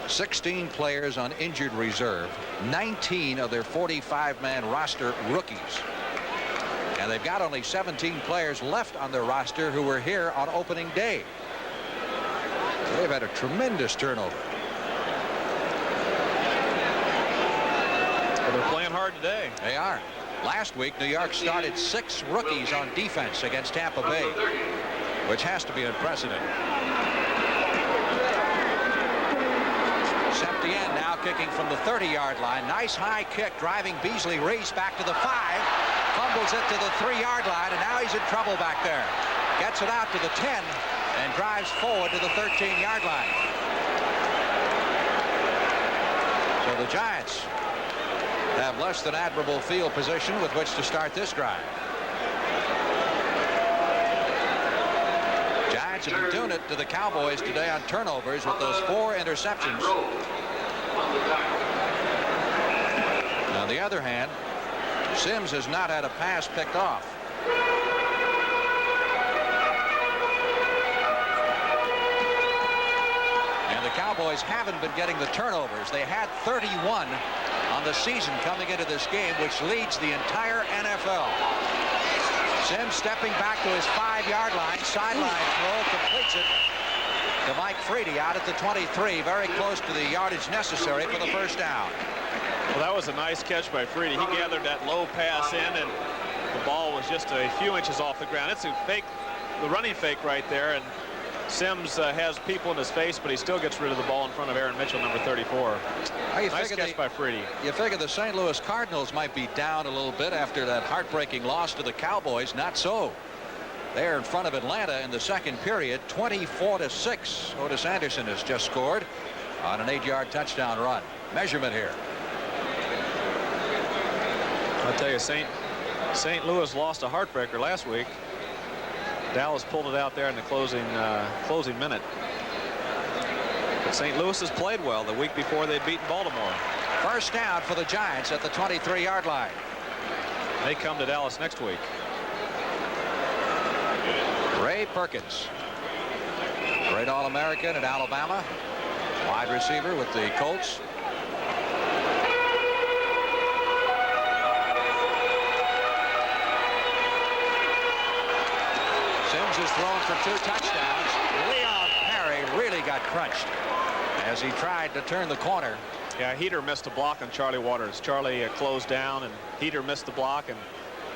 16 players on injured reserve, 19 of their 45-man roster rookies. And they've got only 17 players left on their roster who were here on opening day. They've had a tremendous turnover. Well, they're playing hard today. They are. Last week, New York started 6 rookies on defense against Tampa Bay, which has to be unprecedented. Septien now kicking from the 30-yard line. Nice high kick, driving Beasley Reese back to the 5. Fumbles it to the 3-yard line, and now he's in trouble back there. Gets it out to the 10 and drives forward to the 13-yard line. So the Giants have less than admirable field position with which to start this drive. Giants have been doing it to the Cowboys today on turnovers with those 4 interceptions. On the other hand, Sims has not had a pass picked off. And the Cowboys haven't been getting the turnovers. They had 31 on the season coming into this game, which leads the entire NFL. Sims stepping back to his 5-yard line, sideline throw, completes it to Mike Freedy out at the 23, very close to the yardage necessary for the first down. Well, that was a nice catch by Freedy. He gathered that low pass in, and the ball was just a few inches off the ground. It's a fake, the running fake right there, and Sims has people in his face, but he still gets rid of the ball in front of Aaron Mitchell, number 34. Nice catch by Freedy. You figure the St. Louis Cardinals might be down a little bit after that heartbreaking loss to the Cowboys. Not so. They're in front of Atlanta in the second period, 24-6. Otis Anderson has just scored on an 8-yard touchdown run. Measurement here. I'll tell you, St. Louis lost a heartbreaker last week. Dallas pulled it out there in the closing minute. But St. Louis has played well. The week before they'd beaten Baltimore. First down for the Giants at the 23-yard line. They come to Dallas next week. Ray Perkins, great All-American at Alabama, wide receiver with the Colts. Sims has thrown for 2 touchdowns. Leon Perry really got crunched as he tried to turn the corner. Yeah, Heater missed a block on Charlie Waters. Charlie closed down, and Heater missed the block, and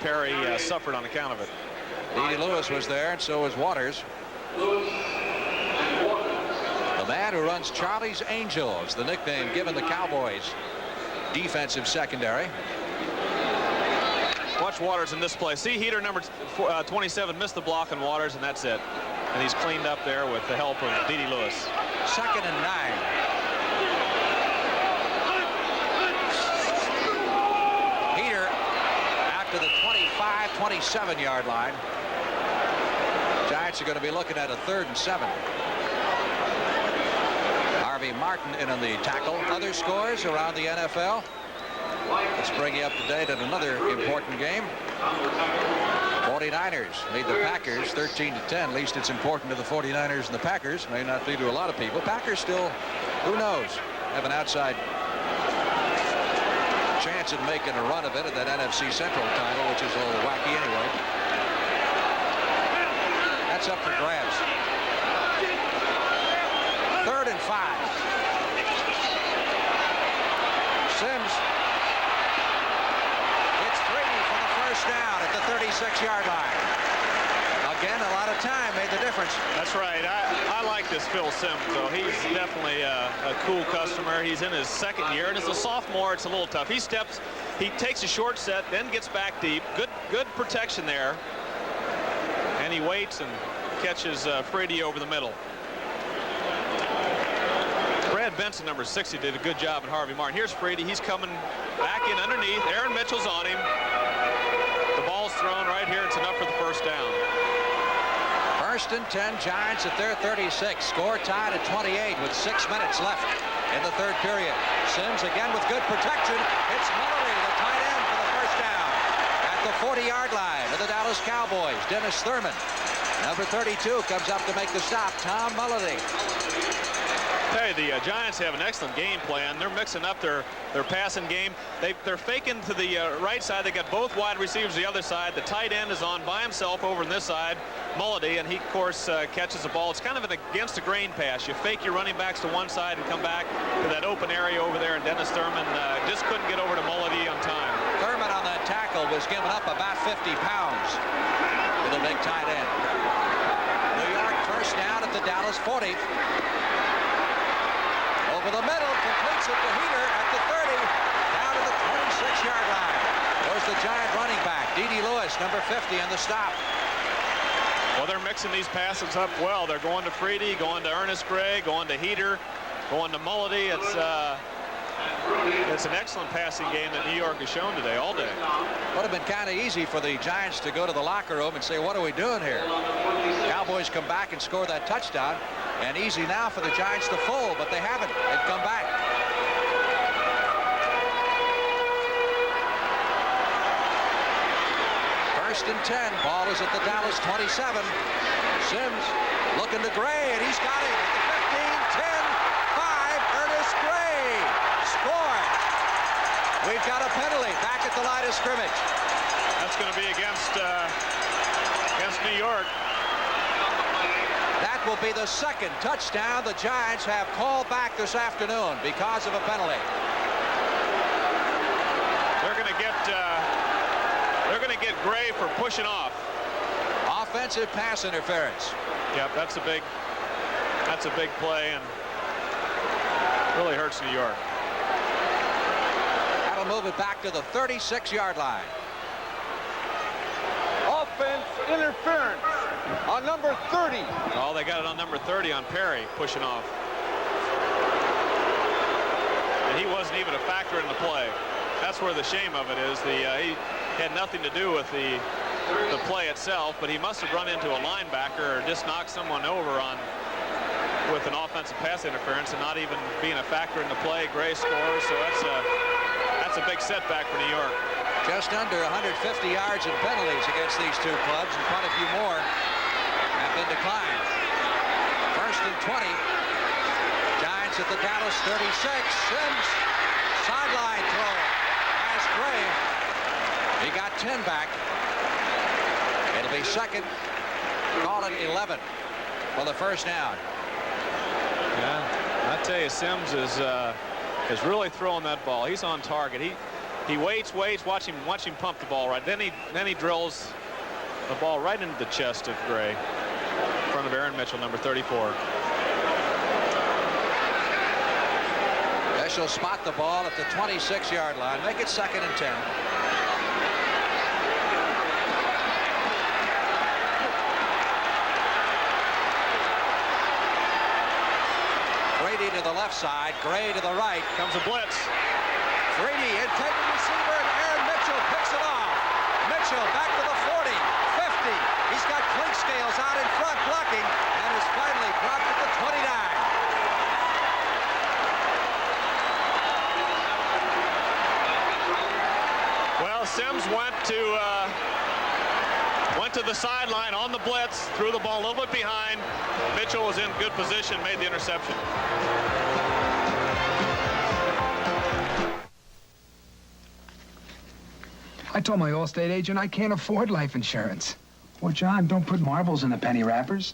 Perry suffered on account of it. Dede Lewis was there, and so was Waters. The man who runs Charlie's Angels, the nickname given the Cowboys defensive secondary. Watch Waters in this play. See, Heater number 27 missed the block on Waters, and that's it. And he's cleaned up there with the help of Dede Lewis. 2nd and 9. 27-yard line. Giants are going to be looking at a 3rd and 7. Harvey Martin in on the tackle. Other scores around the NFL. Let's bring you up to date on another important game. 49ers lead the Packers 13-10. At least it's important to the 49ers and the Packers. May not be to a lot of people. Packers still, who knows, have an outside chance of making a run of it at that NFC Central title, which is a little wacky anyway. That's up for grabs. 3rd and 5. Sims gets 3 for the first down at the 36-yard line. Again, a lot of time made the difference. That's right. I like this Phil Sims, though. He's definitely a cool customer. He's in his 2nd year, and as a sophomore, it's a little tough. He takes a short set, then gets back deep. Good protection there. And he waits and catches Frady over the middle. Brad Benson, number 60, did a good job at Harvey Martin. Here's Frady. He's coming back in underneath. Aaron Mitchell's on him. The ball's thrown right here. It's enough for the first down. 1st and 10, Giants at their 36. Score tied at 28 with 6 minutes left in the 3rd period. Sims again with good protection. It's Melody, the tight end, for the first down. At the 40-yard line of the Dallas Cowboys, Dennis Thurman. Number 32 comes up to make the stop, Tom Melody. Hey, the Giants have an excellent game plan. They're mixing up their passing game. They're faking to the right side. They got both wide receivers the other side. The tight end is on by himself over on this side, Melody, and he, of course, catches the ball. It's kind of an against the grain pass. You fake your running backs to one side and come back to that open area over there, and Dennis Thurman just couldn't get over to Melody on time. Thurman on that tackle was giving up about 50 pounds to the big tight end. New York first down at the Dallas 40. Over the middle, completes it to Heater at the 30, down to the 26-yard line. Goes the Giant running back, D.D. Lewis, number 50, on the stop. Well, they're mixing these passes up well. They're going to Frady, going to Ernest Gray, going to Heater, going to Melody. It's an excellent passing game that New York has shown today, all day. Would have been kind of easy for the Giants to go to the locker room and say, what are we doing here? Cowboys come back and score that touchdown. And easy now for the Giants to fold, but they haven't. They've come back. First and 10. Ball is at the Dallas 27. Sims looking to Gray, and he's got it at the 15, 10, 5. Ernest Gray scored. We've got a penalty back at the line of scrimmage. That's going to be against New York. That will be the 2nd touchdown the Giants have called back this afternoon because of a penalty. They're going to get Gray for pushing off. Offensive pass interference. Yep, that's a big play and really hurts New York. That'll move it back to the 36-yard line. Offense interference on number 30. Oh, they got it on number 30 on Perry, pushing off. And he wasn't even a factor in the play. That's where the shame of it is. He had nothing to do with the play itself, but he must have run into a linebacker or just knocked someone over with an offensive pass interference and not even being a factor in the play. Gray scores, so that's a big setback for New York. Just under 150 yards in penalties against these two clubs, and quite a few more have been declined. First and 20. Giants at the Dallas 36. Sims, sideline throw. Pass Gray. He got 10 back. It'll be 2nd. Call it 11 for the first down. Yeah, I tell you, Sims is really throwing that ball. He's on target. He waits, watch him pump the ball right. Then he drills the ball right into the chest of Gray in front of Aaron Mitchell, number 34. She'll spot the ball at the 26-yard line. Make it 2nd and 10. Brady to the left side, Gray to the right. Comes a blitz. Brady intended receiver, and Aaron Mitchell picks it off. Mitchell back to the 40, 50. He's got Clinkscales out in front blocking and is finally dropped at the 29. Well, Sims went to the sideline on the blitz, threw the ball a little bit behind. Mitchell was in good position, made the interception. I told my Allstate agent I can't afford life insurance. Well, John, don't put marbles in the penny wrappers.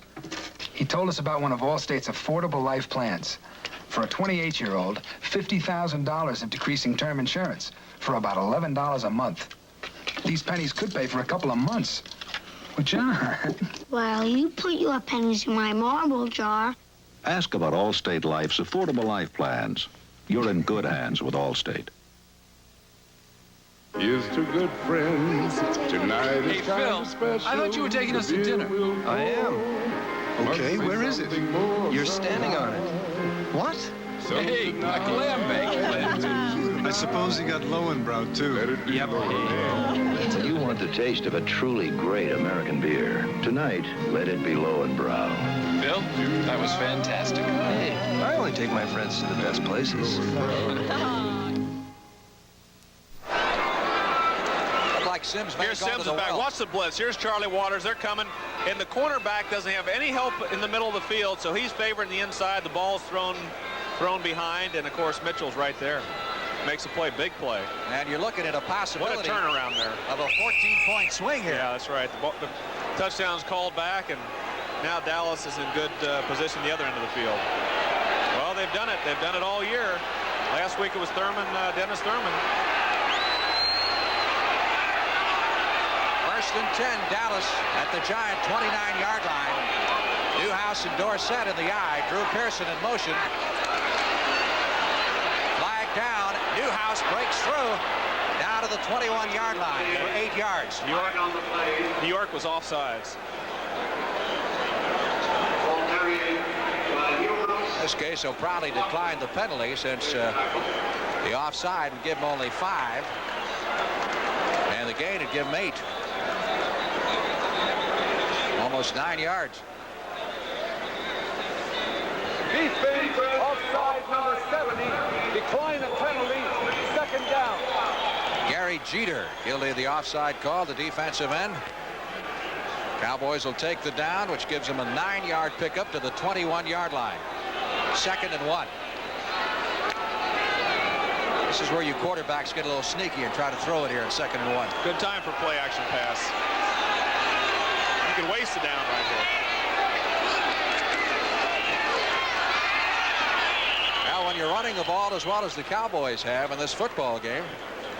He told us about one of Allstate's affordable life plans. For a 28-year-old, $50,000 of decreasing term insurance for about $11 a month. These pennies could pay for a couple of months. Well, John... Well, you put your pennies in my marble jar. Ask about Allstate Life's affordable life plans. You're in good hands with Allstate. Here's to good friends. Tonight is kind of special. I thought you were taking us to dinner. I am. Okay, where is it? You're standing on it. What? Hey, a clam bake. I suppose you got Lowenbrow, too. Yep. You want the taste of a truly great American beer. Tonight, let it be Lowenbrow. Bill, that was fantastic. Hey, I only take my friends to the best places. Like Sims may Here's have gone Sims to the back. well. Watch the blitz. Here's Charlie Waters. They're coming. And the cornerback doesn't have any help in the middle of the field, so he's favoring the inside. The ball's thrown behind, and, of course, Mitchell's right there. Makes a play, big play. And you're looking at a possibility What a turnaround there. of a 14-point swing here. Yeah, that's right. The touchdown's called back, and now Dallas is in good position the other end of the field. Well, they've done it. They've done it all year. Last week it was Dennis Thurman. First and 10, Dallas at the Giant 29-yard line. Newhouse and Dorsett in the eye. Drew Pearson in motion. Flag down. Newhouse breaks through. Down to the 21-yard line for 8 yards. New York was offsides. In this case, he'll probably decline the penalty since the offside would give him only 5. And the gain would give him 8. Almost 9 yards. Defense, offside number 70. Decline the penalty. Second down. Gary Jeter guilty of the offside call, the defensive end. Cowboys will take the down, which gives them a 9-yard pickup to the 21-yard line. 2nd and 1. This is where you quarterbacks get a little sneaky and try to throw it here in 2nd and 1. Good time for play action pass. You can waste it down right here. Now, when you're running the ball as well as the Cowboys have in this football game,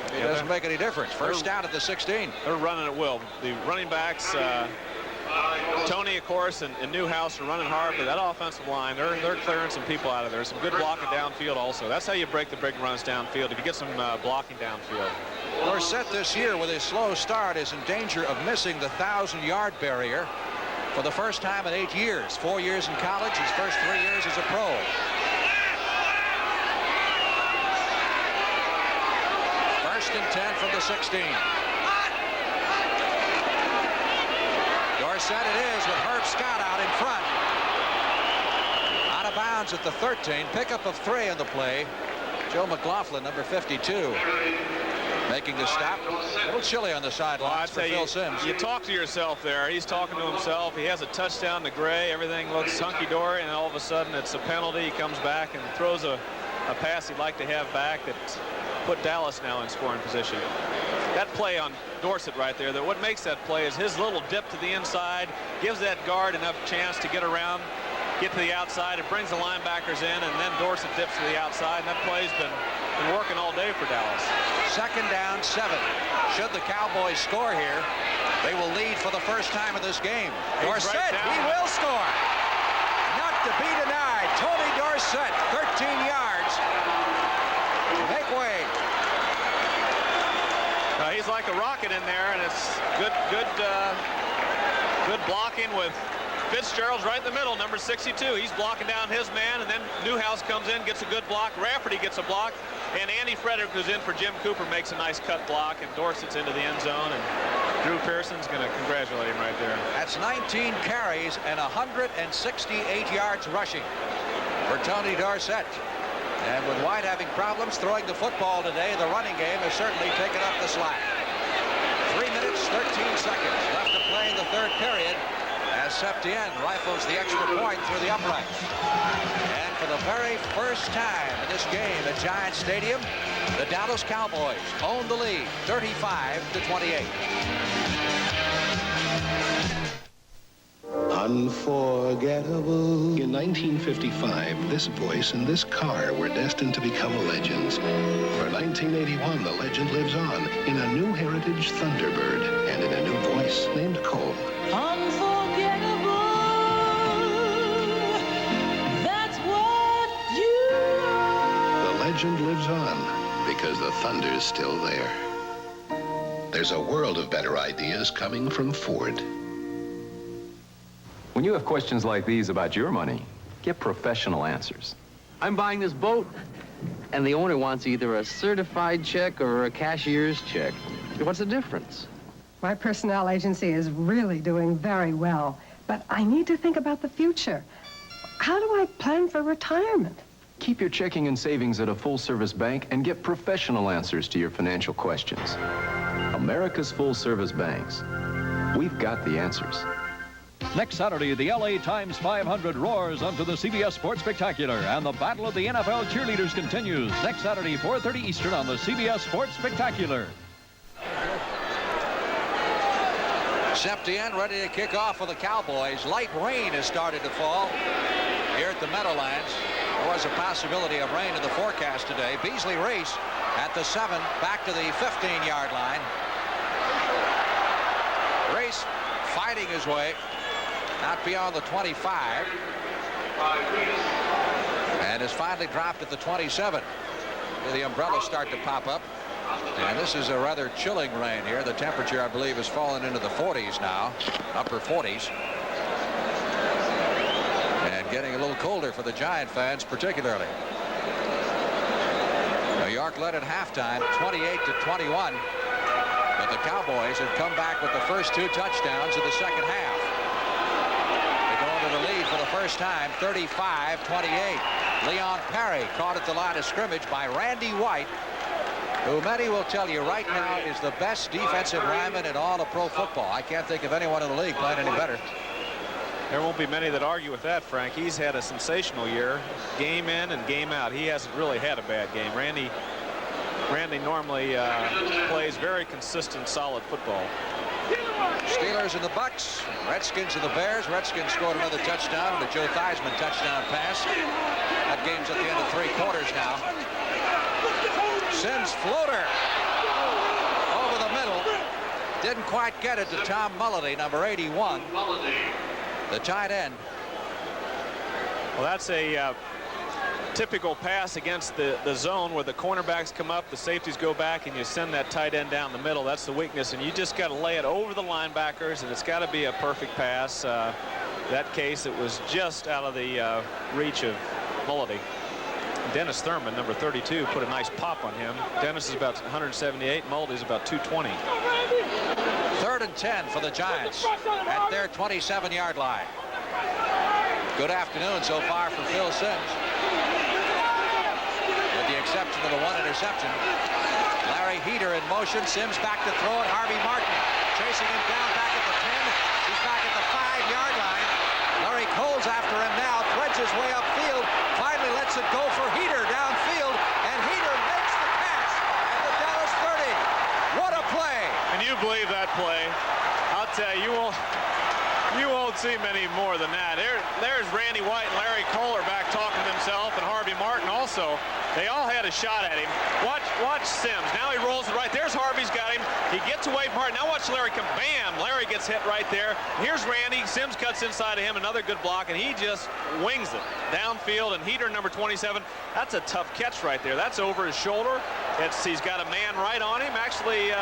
it doesn't make any difference. First down at the 16. They're running at will. The running backs, Tony, of course, and Newhouse are running hard, but that offensive line, they're clearing some people out of there. Some good blocking downfield also. That's how you break the big runs downfield, if you get some blocking downfield. Dorsett this year with his slow start is in danger of missing the 1,000-yard barrier for the first time in 8 years. 4 years in college, his first 3 years as a pro. First and 10 from the 16. Dorsett it is with Herb Scott out in front. Out of bounds at the 13. Pickup of 3 in the play. Joe McLaughlin, number 52. Making the stop. A little chilly on the sidelines for Phil Sims. You talk to yourself there. He's talking to himself. He has a touchdown to Gray. Everything looks hunky-dory, and all of a sudden it's a penalty. He comes back and throws a pass he'd like to have back that put Dallas now in scoring position. That play on Dorsett right there, what makes that play is his little dip to the inside, gives that guard enough chance to get around, get to the outside. It brings the linebackers in, and then Dorsett dips to the outside, and that play's been working all day for Dallas. 2nd down, 7. Should the Cowboys score here, they will lead for the first time in this game. Dorsett, he will score. Not to be denied. Tony Dorsett, 13 yards. Make way. He's like a rocket in there, and it's good blocking with Fitzgerald's right in the middle, number 62. He's blocking down his man, and then Newhouse comes in, gets a good block. Rafferty gets a block, and Andy Frederick, who's in for Jim Cooper, makes a nice cut block, and Dorsett's into the end zone. And Drew Pearson's going to congratulate him right there. That's 19 carries and 168 yards rushing for Tony Dorsett. And with White having problems throwing the football today, the running game has certainly taken up the slack. 3 minutes, 13 seconds left to play in the third period as Septien rifles the extra point through the uprights. And for the very first time in this game at Giant Stadium, the Dallas Cowboys own the lead, 35-28. Unforgettable. In 1955, this voice and this car were destined to become legends. For 1981, the legend lives on in a new Heritage Thunderbird and in a new voice named Cole. Unforgettable. That's what you are. The legend lives on because the Thunder's still there. There's a world of better ideas coming from Ford. When you have questions like these about your money, get professional answers. I'm buying this boat, and the owner wants either a certified check or a cashier's check. What's the difference? My personnel agency is really doing very well, but I need to think about the future. How do I plan for retirement? Keep your checking and savings at a full-service bank and get professional answers to your financial questions. America's full-service banks. We've got the answers. Next Saturday, the LA Times 500 roars onto the CBS Sports Spectacular, and the battle of the NFL cheerleaders continues. Next Saturday, 4:30 Eastern on the CBS Sports Spectacular. Septien ready to kick off for the Cowboys. Light rain has started to fall here at the Meadowlands. There was a possibility of rain in the forecast today. Beasley Reese at the 7, back to the 15-yard line. Reese fighting his way out beyond the 25 and is finally dropped at the 27. The umbrellas start to pop up, and this is a rather chilling rain here. The temperature, I believe, has fallen into the 40s now, upper 40s, and getting a little colder for the Giant fans particularly. New York led at halftime 28-21, but the Cowboys have come back with the first 2 touchdowns of the second half. The lead for the first time, 35-28. Leon Perry caught at the line of scrimmage by Randy White, who many will tell you right now is the best defensive lineman in all of pro football. I can't think of anyone in the league playing any better. There won't be many that argue with that, Frank. He's had a sensational year, game in and game out. He hasn't really had a bad game. Randy normally plays very consistent, solid football. Steelers and the Bucks, Redskins and the Bears. Redskins scored another touchdown with a Joe Theismann touchdown pass. That game's at the end of 3 quarters now. Sims floater over the middle. Didn't quite get it to Tom Mulledy, number 81, the tight end. Well, that's a typical pass against the zone where the cornerbacks come up, the safeties go back, and you send that tight end down the middle. That's the weakness, and you just got to lay it over the linebackers, and it's got to be a perfect pass. That case, it was just out of the reach of Mulledy. Dennis Thurman, number 32, put a nice pop on him. Dennis is about 178, Mullidy's about 220. 3rd and 10 for the Giants at their 27-yard line. Good afternoon so far for Phil Sims, with the exception of the 1 interception. Larry Heater in motion. Sims back to throw it. Harvey Martin chasing him down back at the 10. He's back at the 5-yard line. Larry Cole's after him now. Threads his way upfield. Finally lets it go for Heater downfield. And Heater makes the catch at the Dallas 30. What a play. And you believe that play. I'll tell you, you won't see many more than that. There's Randy White and Larry Cole are back talking to themselves, and Harvey Martin also. They all had a shot at him. Watch Sims. Now he rolls it right. There's Harvey's got him. He gets away from Martin. Now watch Larry come. Bam! Larry gets hit right there. Here's Randy. Sims cuts inside of him. Another good block, and he just wings it downfield. And Heater, number 27, that's a tough catch right there. That's over his shoulder. He's got a man right on him. Actually,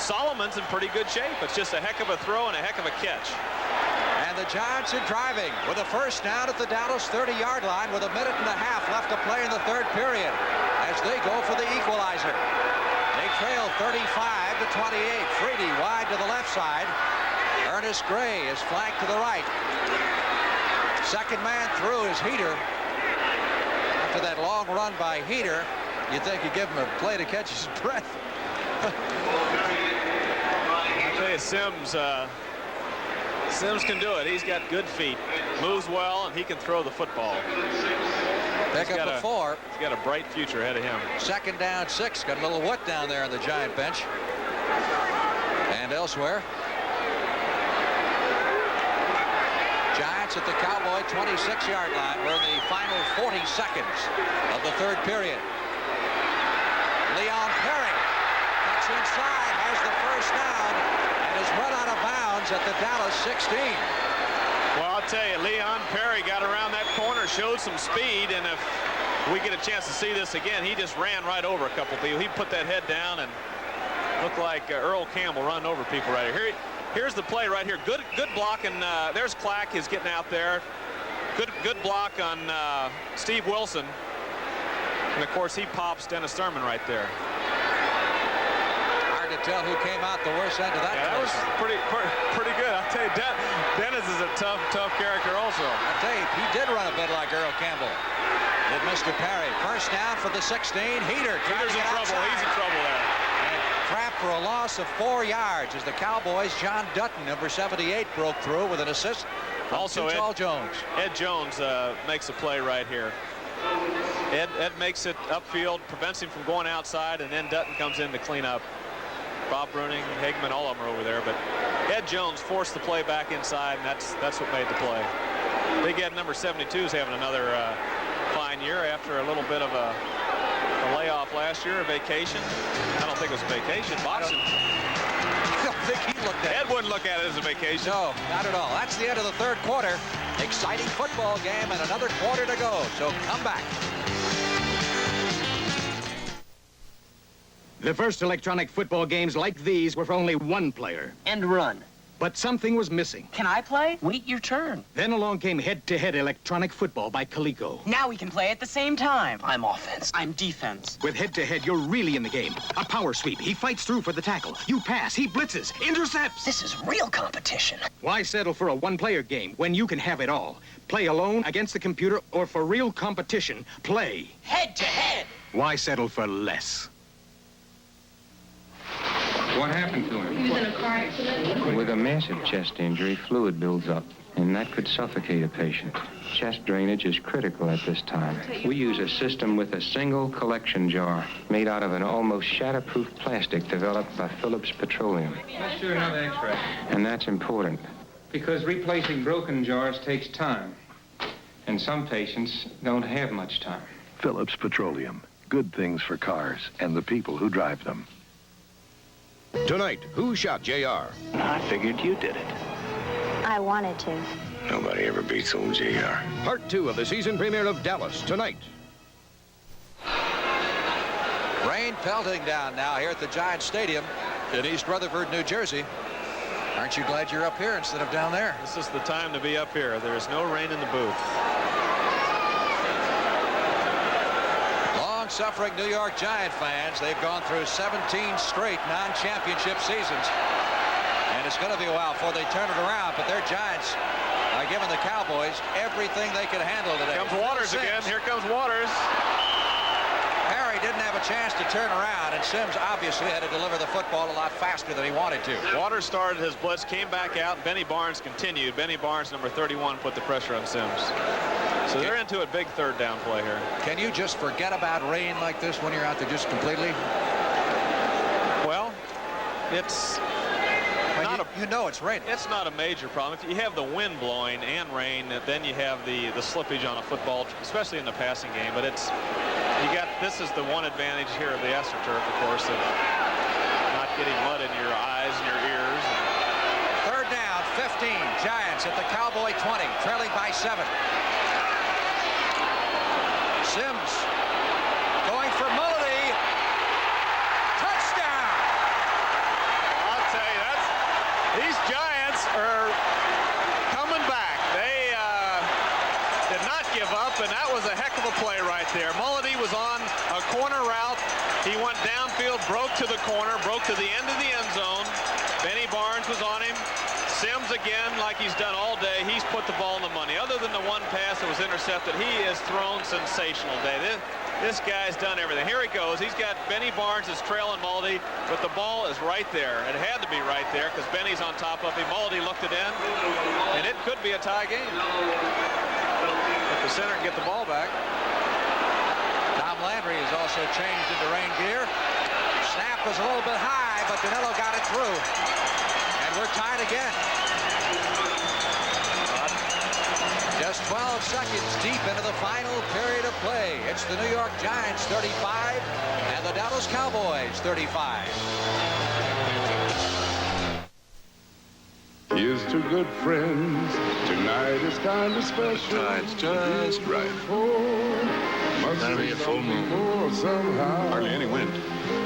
Solomon's in pretty good shape. It's just a heck of a throw and a heck of a catch. And the Giants are driving with a first down at the Dallas 30-yard line with 1.5 minutes left to play in the third period as they go for the equalizer. Nate trail 35-28. Freedy wide to the left side. Ernest Gray is flanked to the right. Second man through is Heater. After that long run by Heater, you'd think you'd give him a play to catch his breath. I tell you, Sims can do it. He's got good feet, moves well, and he can throw the football. Pick up a 4. He's got a bright future ahead of him. Second down 6. Got a little wet down there on the Giant bench. And elsewhere. Giants at the Cowboy 26-yard line. We're in the final 40 seconds of the third period. Leon Perry cuts inside, has the first down, and is run out of bounds at the Dallas 16. Well, I'll tell you, Leon Perry got around that corner, showed some speed, and if we get a chance to see this again, he just ran right over a couple people. He put that head down and looked like Earl Campbell running over people right here. Here's the play right here. Good block, and there's Clack is getting out there. Good block on Steve Wilson. And, of course, he pops Dennis Thurman right there. Hard to tell who came out the worst end of that. Yeah, that was pretty good. I'll tell you, Dennis is a tough character also. I'll tell you, he did run a bit like Earl Campbell. Did Mr. Perry. First down for the 16. Heater trying to get outside. He's in trouble there. And trapped for a loss of 4 yards as the Cowboys, John Dutton, number 78, broke through with an assist from also Jones. Ed Jones makes a play right here. Ed makes it upfield, prevents him from going outside, and then Dutton comes in to clean up. Bob Bruning, Hagman, all of them are over there, but Ed Jones forced the play back inside, and that's what made the play. Big Ed number 72 is having another fine year after a little bit of a layoff last year, a vacation. I don't think it was a vacation. Boxing. I don't think he looked at it. Ed wouldn't look at it as a vacation. No, not at all. That's the end of the third quarter. Exciting football game and another quarter to go. So come back. The first electronic football games like these were for only one player. End run. But something was missing. Can I play? Wait your turn. Then along came head-to-head electronic football by Coleco. Now we can play at the same time. I'm offense. I'm defense. With head-to-head, you're really in the game. A power sweep. He fights through for the tackle. You pass. He blitzes. Intercepts. This is real competition. Why settle for a one-player game when you can have it all? Play alone, against the computer, or for real competition, play head-to-head. Why settle for less? What happened to him? He was in a car accident. With a massive chest injury, fluid builds up, and that could suffocate a patient. Chest drainage is critical at this time. We use a system with a single collection jar made out of an almost shatterproof plastic developed by Phillips Petroleum. Let's do another X-ray. And that's important because replacing broken jars takes time, and some patients don't have much time. Phillips Petroleum. Good things for cars and the people who drive them. Tonight, who shot JR? I figured you did it. I wanted to. Nobody ever beats old JR. Part 2 of the season premiere of Dallas tonight. Rain pelting down now here at the Giants Stadium in East Rutherford, New Jersey. Aren't you glad you're up here instead of down there? This is the time to be up here. There's no rain in the booth. Long-suffering New York Giant fans, they've gone through 17 straight non-championship seasons. And it's going to be a while before they turn it around, but their Giants are giving the Cowboys everything they can handle today. Here comes Waters again. Here comes Waters. Perry didn't have a chance to turn around, and Sims obviously had to deliver the football a lot faster than he wanted to. Waters started his blitz, came back out, and Benny Barnes continued. Benny Barnes, number 31, put the pressure on Sims. So they're into a big third down play here. Can you just forget about rain like this when you're out there just completely? Well, it's not you know it's raining. It's not a major problem. If you have the wind blowing and rain, then you have the slippage on a football, especially in the passing game. But this is the one advantage here of the AstroTurf, of course, of not getting mud in your eyes and your ears. Third down, 15. Giants at the Cowboy 20, trailing by 7. Sims going for Mullity. Touchdown! I'll tell you, these Giants are coming back. They did not give up, and that was a heck of a play right there. Mullity was on a corner route, He went downfield, broke to the corner, broke to the end of the end zone. Benny Barnes was on him. Sims again, like he's done all day, he's put the ball in the money. Other than the one pass that was intercepted, he has thrown sensational day. This guy's done everything. Here he goes. He's got Benny Barnes is trailing Maldi, but the ball is right there. It had to be right there because Benny's on top of him. Maldi looked it in, and it could be a tie game. If the center can get the ball back. Tom Landry has also changed into rain gear. Snap was a little bit high, but Danilo got it through. And we're tied again. Just 12 seconds deep into the final period of play. It's the New York Giants 35 and the Dallas Cowboys 35. Here's to good friends. Tonight is kind of special. Time's just right. That'll be a full moon. Hardly any wind.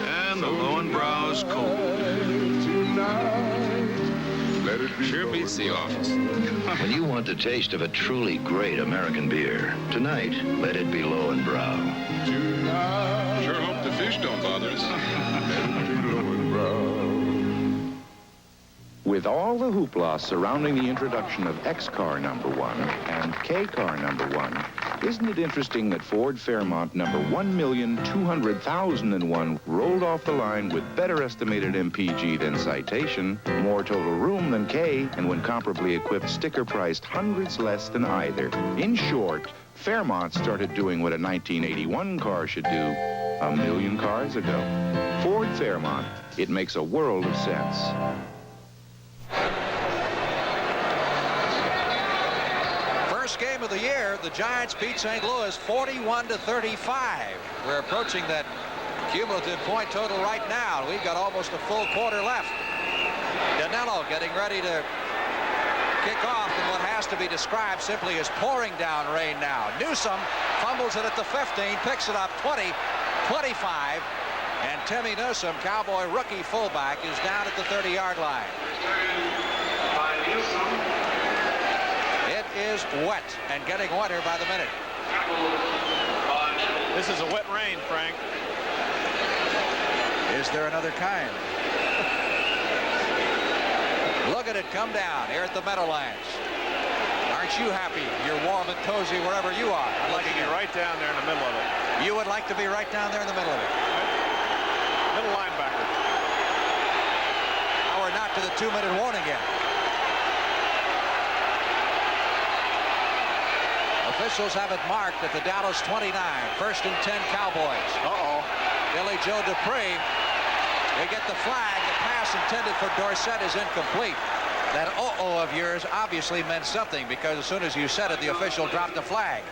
And the Lowenbrau's cold. Sure beats the office. When you want the taste of a truly great American beer, tonight, let it be Lowenbrau. Sure hope the fish don't bother us. With all the hoopla surrounding the introduction of X-Car #1 and K-Car #1, isn't it interesting that Ford Fairmont number 1,200,001 rolled off the line with better estimated MPG than Citation, more total room than K, and when comparably equipped, sticker priced hundreds less than either? In short, Fairmont started doing what a 1981 car should do 1,000,000 cars ago. Ford Fairmont. It makes a world of sense. First game of the year, the Giants beat St. Louis 41-35. We're approaching that cumulative point total right now. We've got almost a full quarter left. Danilo getting ready to kick off in what has to be described simply as pouring down rain now. Newsom fumbles it at the 15, picks it up 20, 25, and Timmy Newsom, Cowboy rookie fullback, is down at the 30-yard line. It is wet and getting wetter by the minute. This is a wet rain, Frank. Is there another kind? Look at it come down here at the Meadowlands. Aren't you happy? You're warm and cozy wherever you are. I'd like to be right down there in the middle of it. You would like to be right down there in the middle of it. Middle linebacker. Now we're not to the 2-minute warning yet. Officials have it marked at the Dallas 29. 1st and 10 Cowboys. Uh-oh. Billy Joe Dupree. They get the flag. The pass intended for Dorsett is incomplete. That uh-oh of yours obviously meant something because as soon as you said it, the official dropped the flag.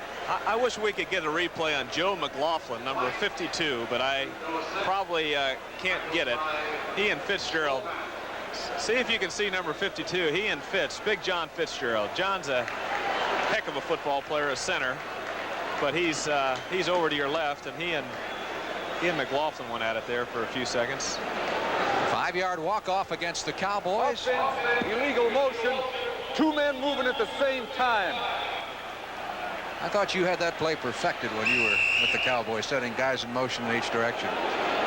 I wish we could get a replay on Joe McLaughlin, number 52, but I probably can't get it. He and Fitzgerald. See if you can see number 52. He and Fitz, Big John Fitzgerald. John's a heck of a football player, a center, but he's over to your left, and he and McLaughlin went at it there for a few seconds. 5-yard walk-off against the Cowboys. Offense, illegal motion, 2 men moving at the same time. I thought you had that play perfected when you were with the Cowboys, setting guys in motion in each direction.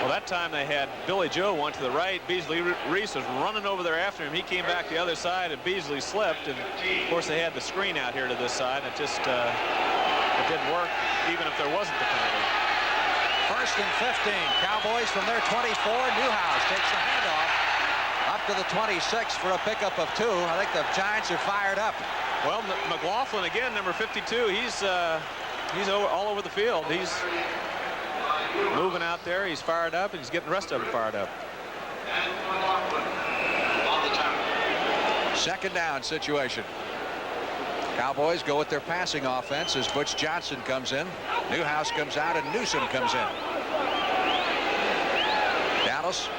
Well, that time they had Billy Joe went to the right. Beasley Reese was running over there after him. He came back the other side, and Beasley slipped. And, of course, they had the screen out here to this side. It just it didn't work, even if there wasn't the penalty. 1st and 15. Cowboys from their 24. Newhouse takes the handoff up to the 26 for a pickup of 2. I think the Giants are fired up. Well, McLaughlin again, number 52. He's all over the field. He's moving out there. He's fired up, and he's getting the rest of them fired up. 2nd down situation. Cowboys go with their passing offense as Butch Johnson comes in. Newhouse comes out and Newsom comes in. Dallas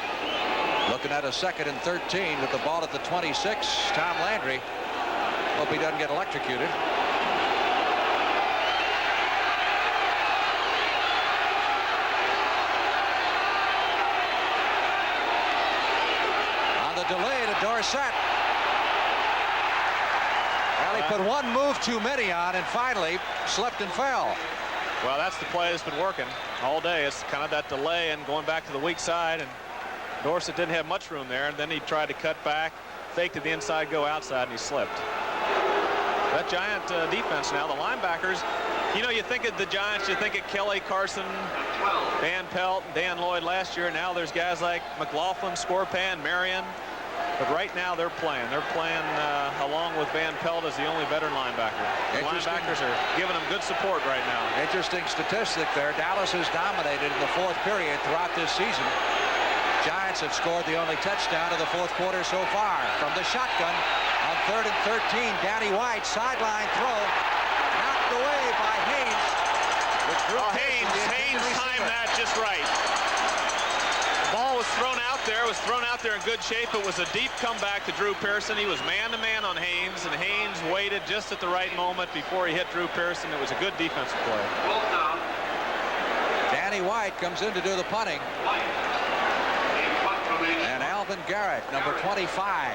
looking at a 2nd and 13 with the ball at the 26. Tom Landry. Hope he doesn't get electrocuted. On the delay to Dorsett. Well, he put one move too many on and finally slipped and fell. Well, that's the play that's been working. all day. It's kind of that delay and going back to the weak side, and Dorsett didn't have much room there, and then he tried to cut back, faked to the inside, go outside, and he slipped. That Giant defense now, the linebackers, you know, you think of the Giants, you think of Kelly, Carson, Van Pelt, Dan Lloyd last year. Now there's guys like McLaughlin, Scorpan, Marion. But right now they're playing. They're playing along with Van Pelt as the only veteran linebacker. The linebackers are giving them good support right now. Interesting statistic there. Dallas has dominated in the fourth period throughout this season. Giants have scored the only touchdown of the fourth quarter so far. From the shotgun on 3rd and 13, Danny White, sideline throw, knocked away by Haynes. Haynes timed that just right. The ball was thrown out there in good shape. It was a deep comeback to Drew Pearson. He was man-to-man on Haynes, and Haynes waited just at the right moment before he hit Drew Pearson. It was a good defensive play. Danny White comes in to do the punting. And Alvin Garrett, number 25,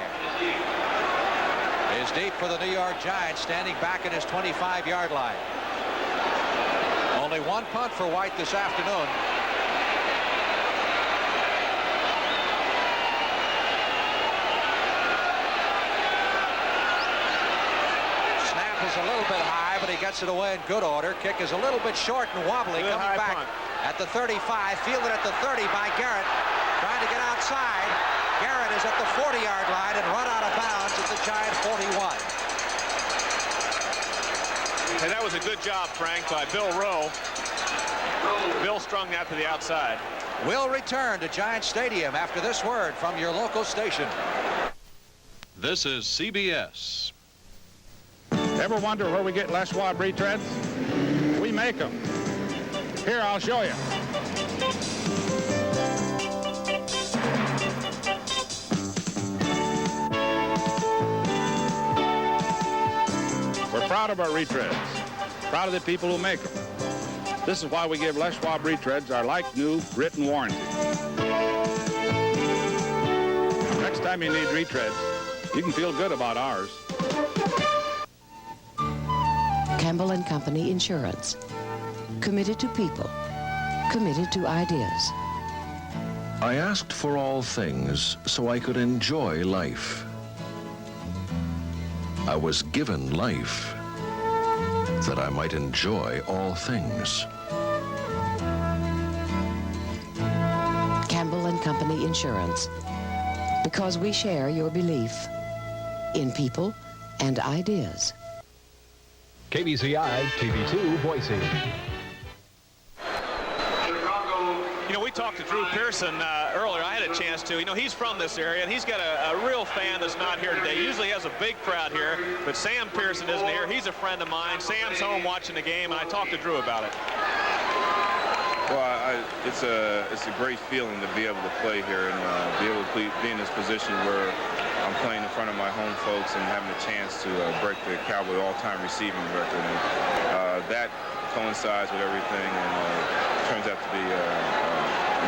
is deep for the New York Giants, standing back at his 25-yard line. Only one punt for White this afternoon. Snap is a little bit high, but he gets it away in good order. Kick is a little bit short and wobbly. Good coming back punt. At the 35, fielded at the 30 by Garrett. Trying to get outside. Garrett is at the 40-yard line and run out of bounds at the Giant 41. And that was a good job, Frank, by Bill Rowe. Bill strung that to the outside. We'll return to Giant Stadium after this word from your local station. This is CBS. Ever wonder where we get Les Schwab retreads? We make them. Here, I'll show you. We're proud of our retreads, proud of the people who make them. This is why we give Les Schwab retreads our like-new written warranty. Next time you need retreads, you can feel good about ours. Campbell & Company Insurance. Committed to people. Committed to ideas. I asked for all things so I could enjoy life. I was given life that I might enjoy all things. Campbell & Company Insurance. Because we share your belief in people and ideas. KBCI TV2 Boise. You know, we talked to Drew Pearson earlier. I had a chance to. You know, he's from this area, and he's got a real fan that's not here today. He usually has a big crowd here, but Sam Pearson isn't here. He's a friend of mine. Sam's home watching the game, and I talked to Drew about it. Well, it's a great feeling to be able to play here and be able to be in this position where I'm playing in front of my home folks and having a chance to break the Cowboy all-time receiving record. And that coincides with everything and turns out to be a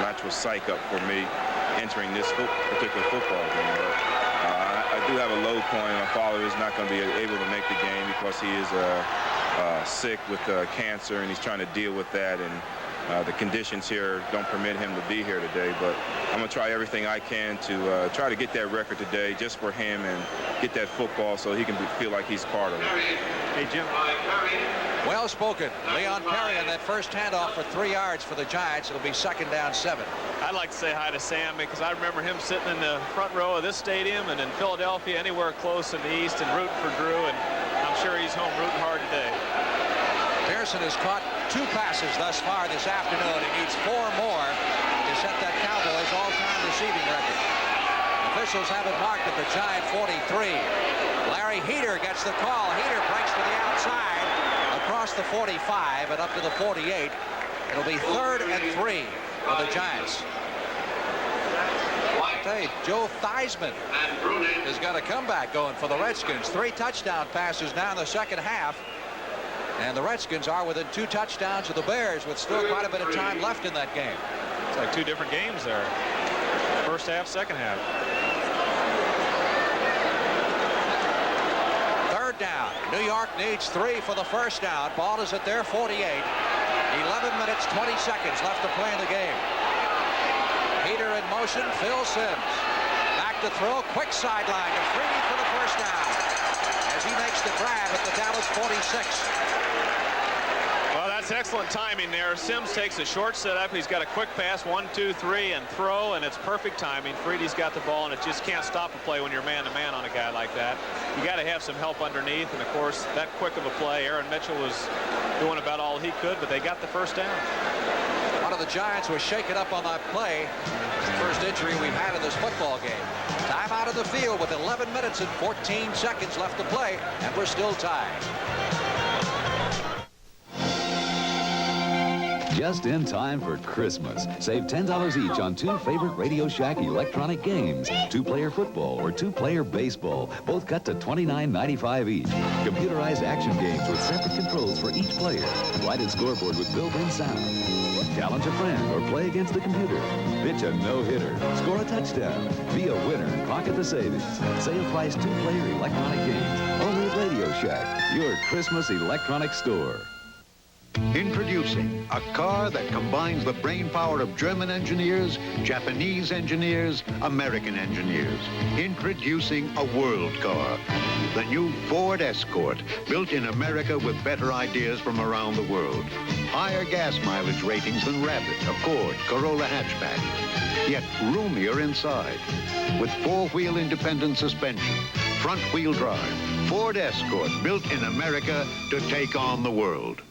natural psych up for me entering this particular football game. I do have a low point. My father is not going to be able to make the game because he is sick with cancer, and he's trying to deal with that. And the conditions here don't permit him to be here today, but I'm going to try everything I can to try to get that record today just for him and get that football so he can feel like he's part of it. Hey, Jim. Well spoken. Leon Perry on that first handoff for 3 yards for the Giants. It'll be 2nd down 7. I'd like to say hi to Sam because I remember him sitting in the front row of this stadium and in Philadelphia, anywhere close in the East, and rooting for Drew, and I'm sure he's home rooting hard today. Pearson has caught 2 passes thus far this afternoon. He needs 4 more to set that Cowboys all-time receiving record. Officials have it marked at the Giant 43. Larry Heater gets the call. Heater breaks to the outside across the 45 and up to the 48. It'll be 3rd and 3 for the Giants. Hey, Joe Theismann has got a comeback going for the Redskins. 3 touchdown passes now in the second half. And the Redskins are within 2 touchdowns of the Bears with still quite a bit of time left in that game. It's like 2 different games there. First half, second half. 3rd down. New York needs 3 for the first down. Ball is at their 48. 11 minutes, 20 seconds left to play in the game. Heater in motion, Phil Simms. Back to throw, quick sideline to Freedy for the first down as he makes the grab at the Dallas 46. Well, that's excellent timing there. Simms takes a short setup. He's got a quick pass, 1, 2, 3, and throw, and it's perfect timing. Freedy's got the ball, and it just can't stop a play when you're man-to-man on a guy like that. You got to have some help underneath, and of course, that quick of a play, Aaron Mitchell was doing about all he could, but they got the first down. One of the Giants was shaken up on that play. First injury we've had in this football game. Time out of the field with 11 minutes and 14 seconds left to play, and we're still tied. Just in time for Christmas. Save $10 each on 2 favorite Radio Shack electronic games. 2-player football or 2-player baseball. Both cut to $29.95 each. Computerized action games with separate controls for each player. Lighted scoreboard with built-in sound. Challenge a friend or play against the computer. Pitch a no-hitter. Score a touchdown. Be a winner and pocket the savings. Sale price 2-player electronic games. Only at Radio Shack, your Christmas electronic store. Introducing a car that combines the brain power of German engineers, Japanese engineers, American engineers. Introducing a world car. The new Ford Escort, built in America with better ideas from around the world. Higher gas mileage ratings than Rabbit, Accord, Corolla hatchback. Yet roomier inside. With 4-wheel independent suspension, front-wheel drive. Ford Escort, built in America to take on the world.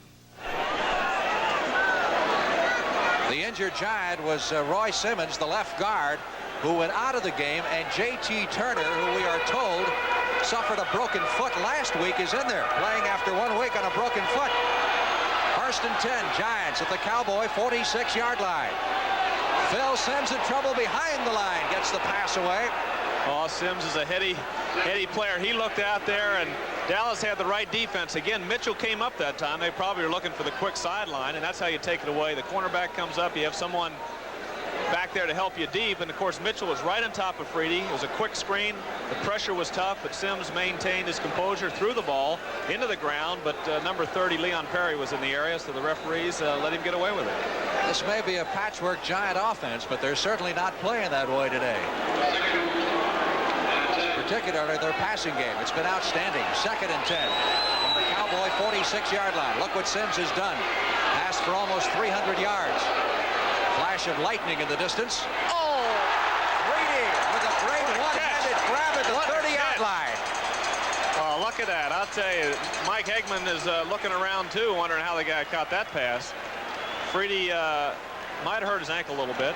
The injured Giant was Roy Simmons, the left guard, who went out of the game, and J.T. Turner, who we are told suffered a broken foot last week, is in there, playing after 1 week on a broken foot. First and 10, Giants at the Cowboy 46-yard line. Phil Simms in trouble behind the line, gets the pass away. Oh, Simms is a heady player. He looked out there, and Dallas had the right defense. Again, Mitchell came up that time. They probably were looking for the quick sideline, and that's how you take it away. The cornerback comes up. You have someone back there to help you deep, and of course Mitchell was right on top of Freedy. It was a quick screen. The pressure was tough, but Simms maintained his composure, threw the ball into the ground, but number 30, Leon Perry, was in the area, so the referees let him get away with it. This may be a patchwork Giant offense, but they're certainly not playing that way today. Particularly their passing game. It's been outstanding. Second and 10 from the Cowboy 46-yard line. Look what Simms has done. Passed for almost 300 yards. Flash of lightning in the distance. Oh! Freedy with a great one-handed grab at the 30-yard line. Oh, look at that. I'll tell you, Mike Hegman is looking around too, wondering how the guy caught that pass. Freedy might have hurt his ankle a little bit.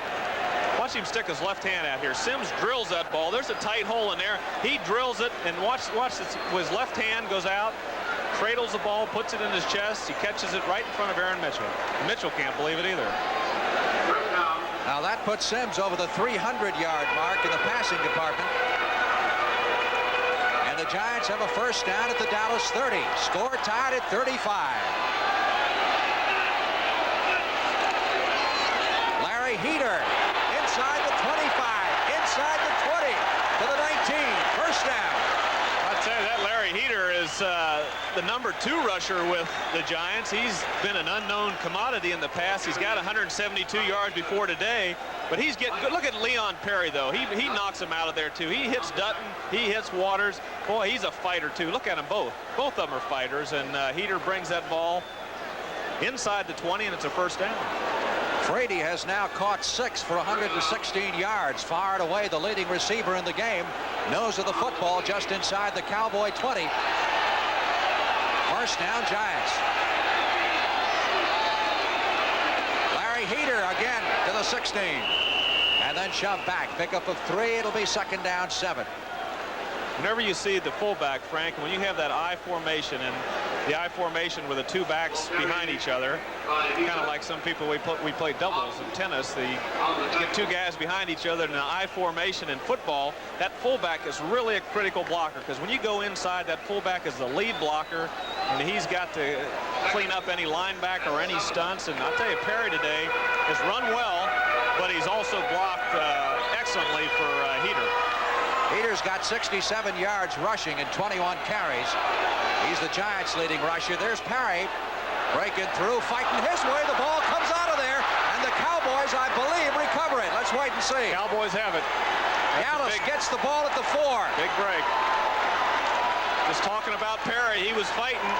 Watch him stick his left hand out here. Simms drills that ball. There's a tight hole in there. He drills it, and watch this. His left hand goes out, cradles the ball, puts it in his chest. He catches it right in front of Aaron Mitchell. Mitchell can't believe it either. Now that puts Simms over the 300-yard mark in the passing department. And the Giants have a first down at the Dallas 30. Score tied at 35. Larry Heater. Inside the 25, inside the 20, to the 19, first down. I'd say that Larry Heater is the number 2 rusher with the Giants. He's been an unknown commodity in the past. He's got 172 yards before today, but he's getting good. Look at Leon Perry, though. He knocks him out of there, too. He hits Dutton. He hits Waters. Boy, he's a fighter, too. Look at them both. Both of them are fighters, and Heater brings that ball inside the 20, and it's a first down. Freedy has now caught 6 for 116 yards. Far and away the leading receiver in the game. Nose of the football just inside the Cowboy 20. First down, Giants. Larry Heater again to the 16. And then shoved back. Pickup of 3. It'll be second down, 7. Whenever you see the fullback, Frank, when you have that I formation, and the I formation with the 2 backs behind each other, kind of like some people we play doubles in tennis. You get 2 guys behind each other in an I formation in football. That fullback is really a critical blocker, because when you go inside, that fullback is the lead blocker, and he's got to clean up any linebacker or any stunts. And I'll tell you, Perry today has run well, but he's also blocked excellently for Heater. Heater's got 67 yards rushing and 21 carries. He's the Giants' leading rusher. There's Perry. Breaking through, fighting his way. The ball comes out of there, and the Cowboys, I believe, recover it. Let's wait and see. Cowboys have it. Dallas gets the ball at the 4. Big break. Just talking about Perry, he was fighting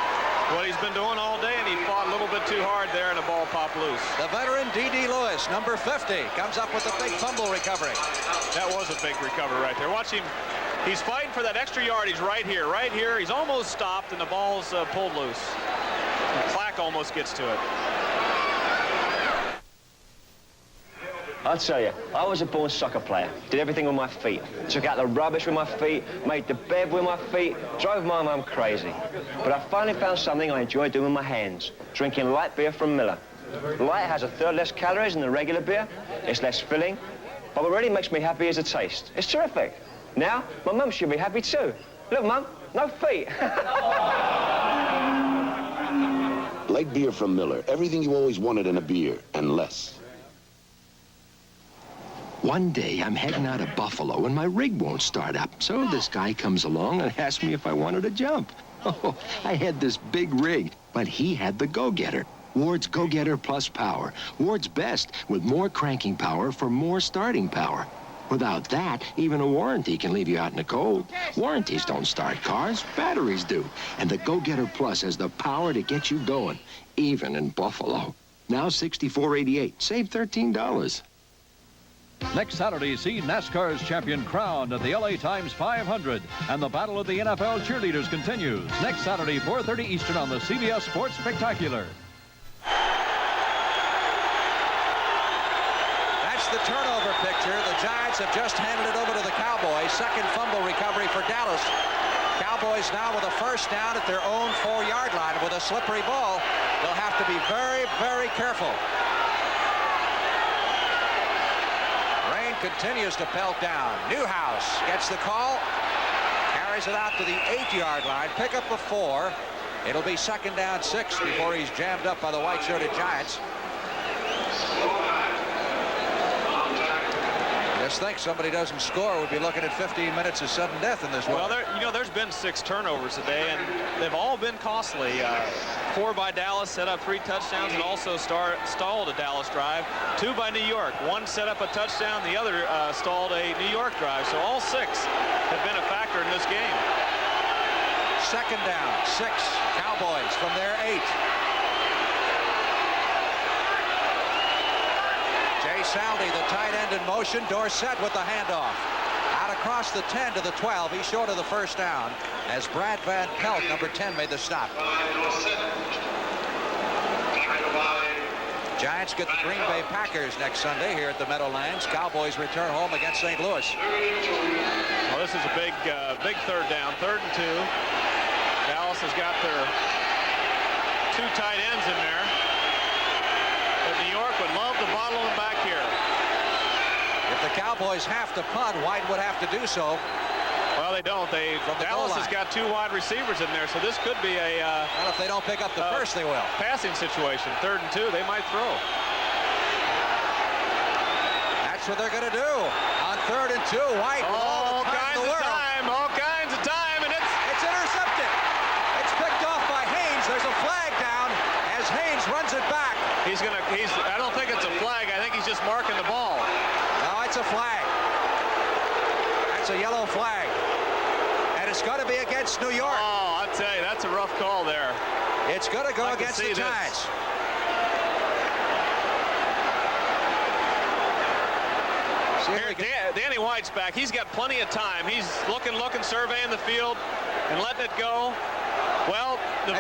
what he's been doing all day, and he fought a little bit too hard there, and the ball popped loose. The veteran D.D. Lewis, number 50, comes up with a big fumble recovery. That was a big recovery right there. Watch him. He's fighting for that extra yardage right here. Right here. He's almost stopped, and the ball's pulled loose. Clack almost gets to it. I'll tell you, I was a born soccer player. Did everything with my feet. Took out the rubbish with my feet, made the bed with my feet, drove my mum crazy. But I finally found something I enjoy doing with my hands, drinking light beer from Miller. Light has 1/3 less calories than the regular beer. It's less filling, but what really makes me happy is the taste. It's terrific. Now, my mum should be happy too. Look, Mum, no feet. Light beer from Miller. Everything you always wanted in a beer, and less. One day, I'm heading out of Buffalo, and my rig won't start up. So this guy comes along and asks me if I wanted to jump. Oh, I had this big rig, but he had the Go-Getter. Ward's Go-Getter Plus Power. Ward's best, with more cranking power for more starting power. Without that, even a warranty can leave you out in the cold. Warranties don't start cars, batteries do. And the Go-Getter Plus has the power to get you going, even in Buffalo. Now $64.88. Save $13. Next Saturday, see NASCAR's champion crowned at the LA Times 500, and the battle of the NFL cheerleaders continues. Next Saturday, 4:30 Eastern on the CBS Sports Spectacular. That's the turnover picture. The Giants have just handed it over to the Cowboys. Second fumble recovery for Dallas. Cowboys now with a first down at their own 4-yard line. With a slippery ball, they'll have to be very, very careful. Continues to pelt down. Newhouse gets the call, carries it out to the 8-yard line, pick up a 4. It'll be 2nd down 6 before he's jammed up by the white-shirted Giants. Just think somebody doesn't score, we'd be looking at 15 minutes of sudden death in this one. Well, there's been 6 turnovers today, and they've all been costly. 4 by Dallas, set up 3 touchdowns, and also stalled a Dallas drive. 2 by New York. 1 set up a touchdown, the other stalled a New York drive. So all 6 have been a factor in this game. 2nd down 6, Cowboys from their 8. Saldi, the tight end in motion. Dorsett with the handoff. Out across the 10 to the 12. He's short of the first down as Brad Van Pelt, number 10, made the stop. Giants get the Green Bay Packers next Sunday here at the Meadowlands. Cowboys return home against St. Louis. Well, this is a big 3rd down. 3rd and 2. Dallas has got their 2 tight ends in there. But New York would love to bottle them back here. If the Cowboys have to punt, White would have to do so. Well, they don't. Dallas has got 2 wide receivers in there, so this could be a... well, if they don't pick up the first, they will. Passing situation. 3rd and 2, they might throw. That's what they're going to do. On 3rd and 2, White with all kinds of time. All kinds of time, and it's intercepted. It's picked off by Haynes. There's a flag down as Haynes runs it back. I don't think it's a flag. I think he's just marking the ball. No, it's a flag. That's a yellow flag. And it's going to be against New York. Oh, I'll tell you, that's a rough call there. It's going to go against the Giants. Here, Danny White's back. He's got plenty of time. He's looking, surveying the field, and letting it go. Well, the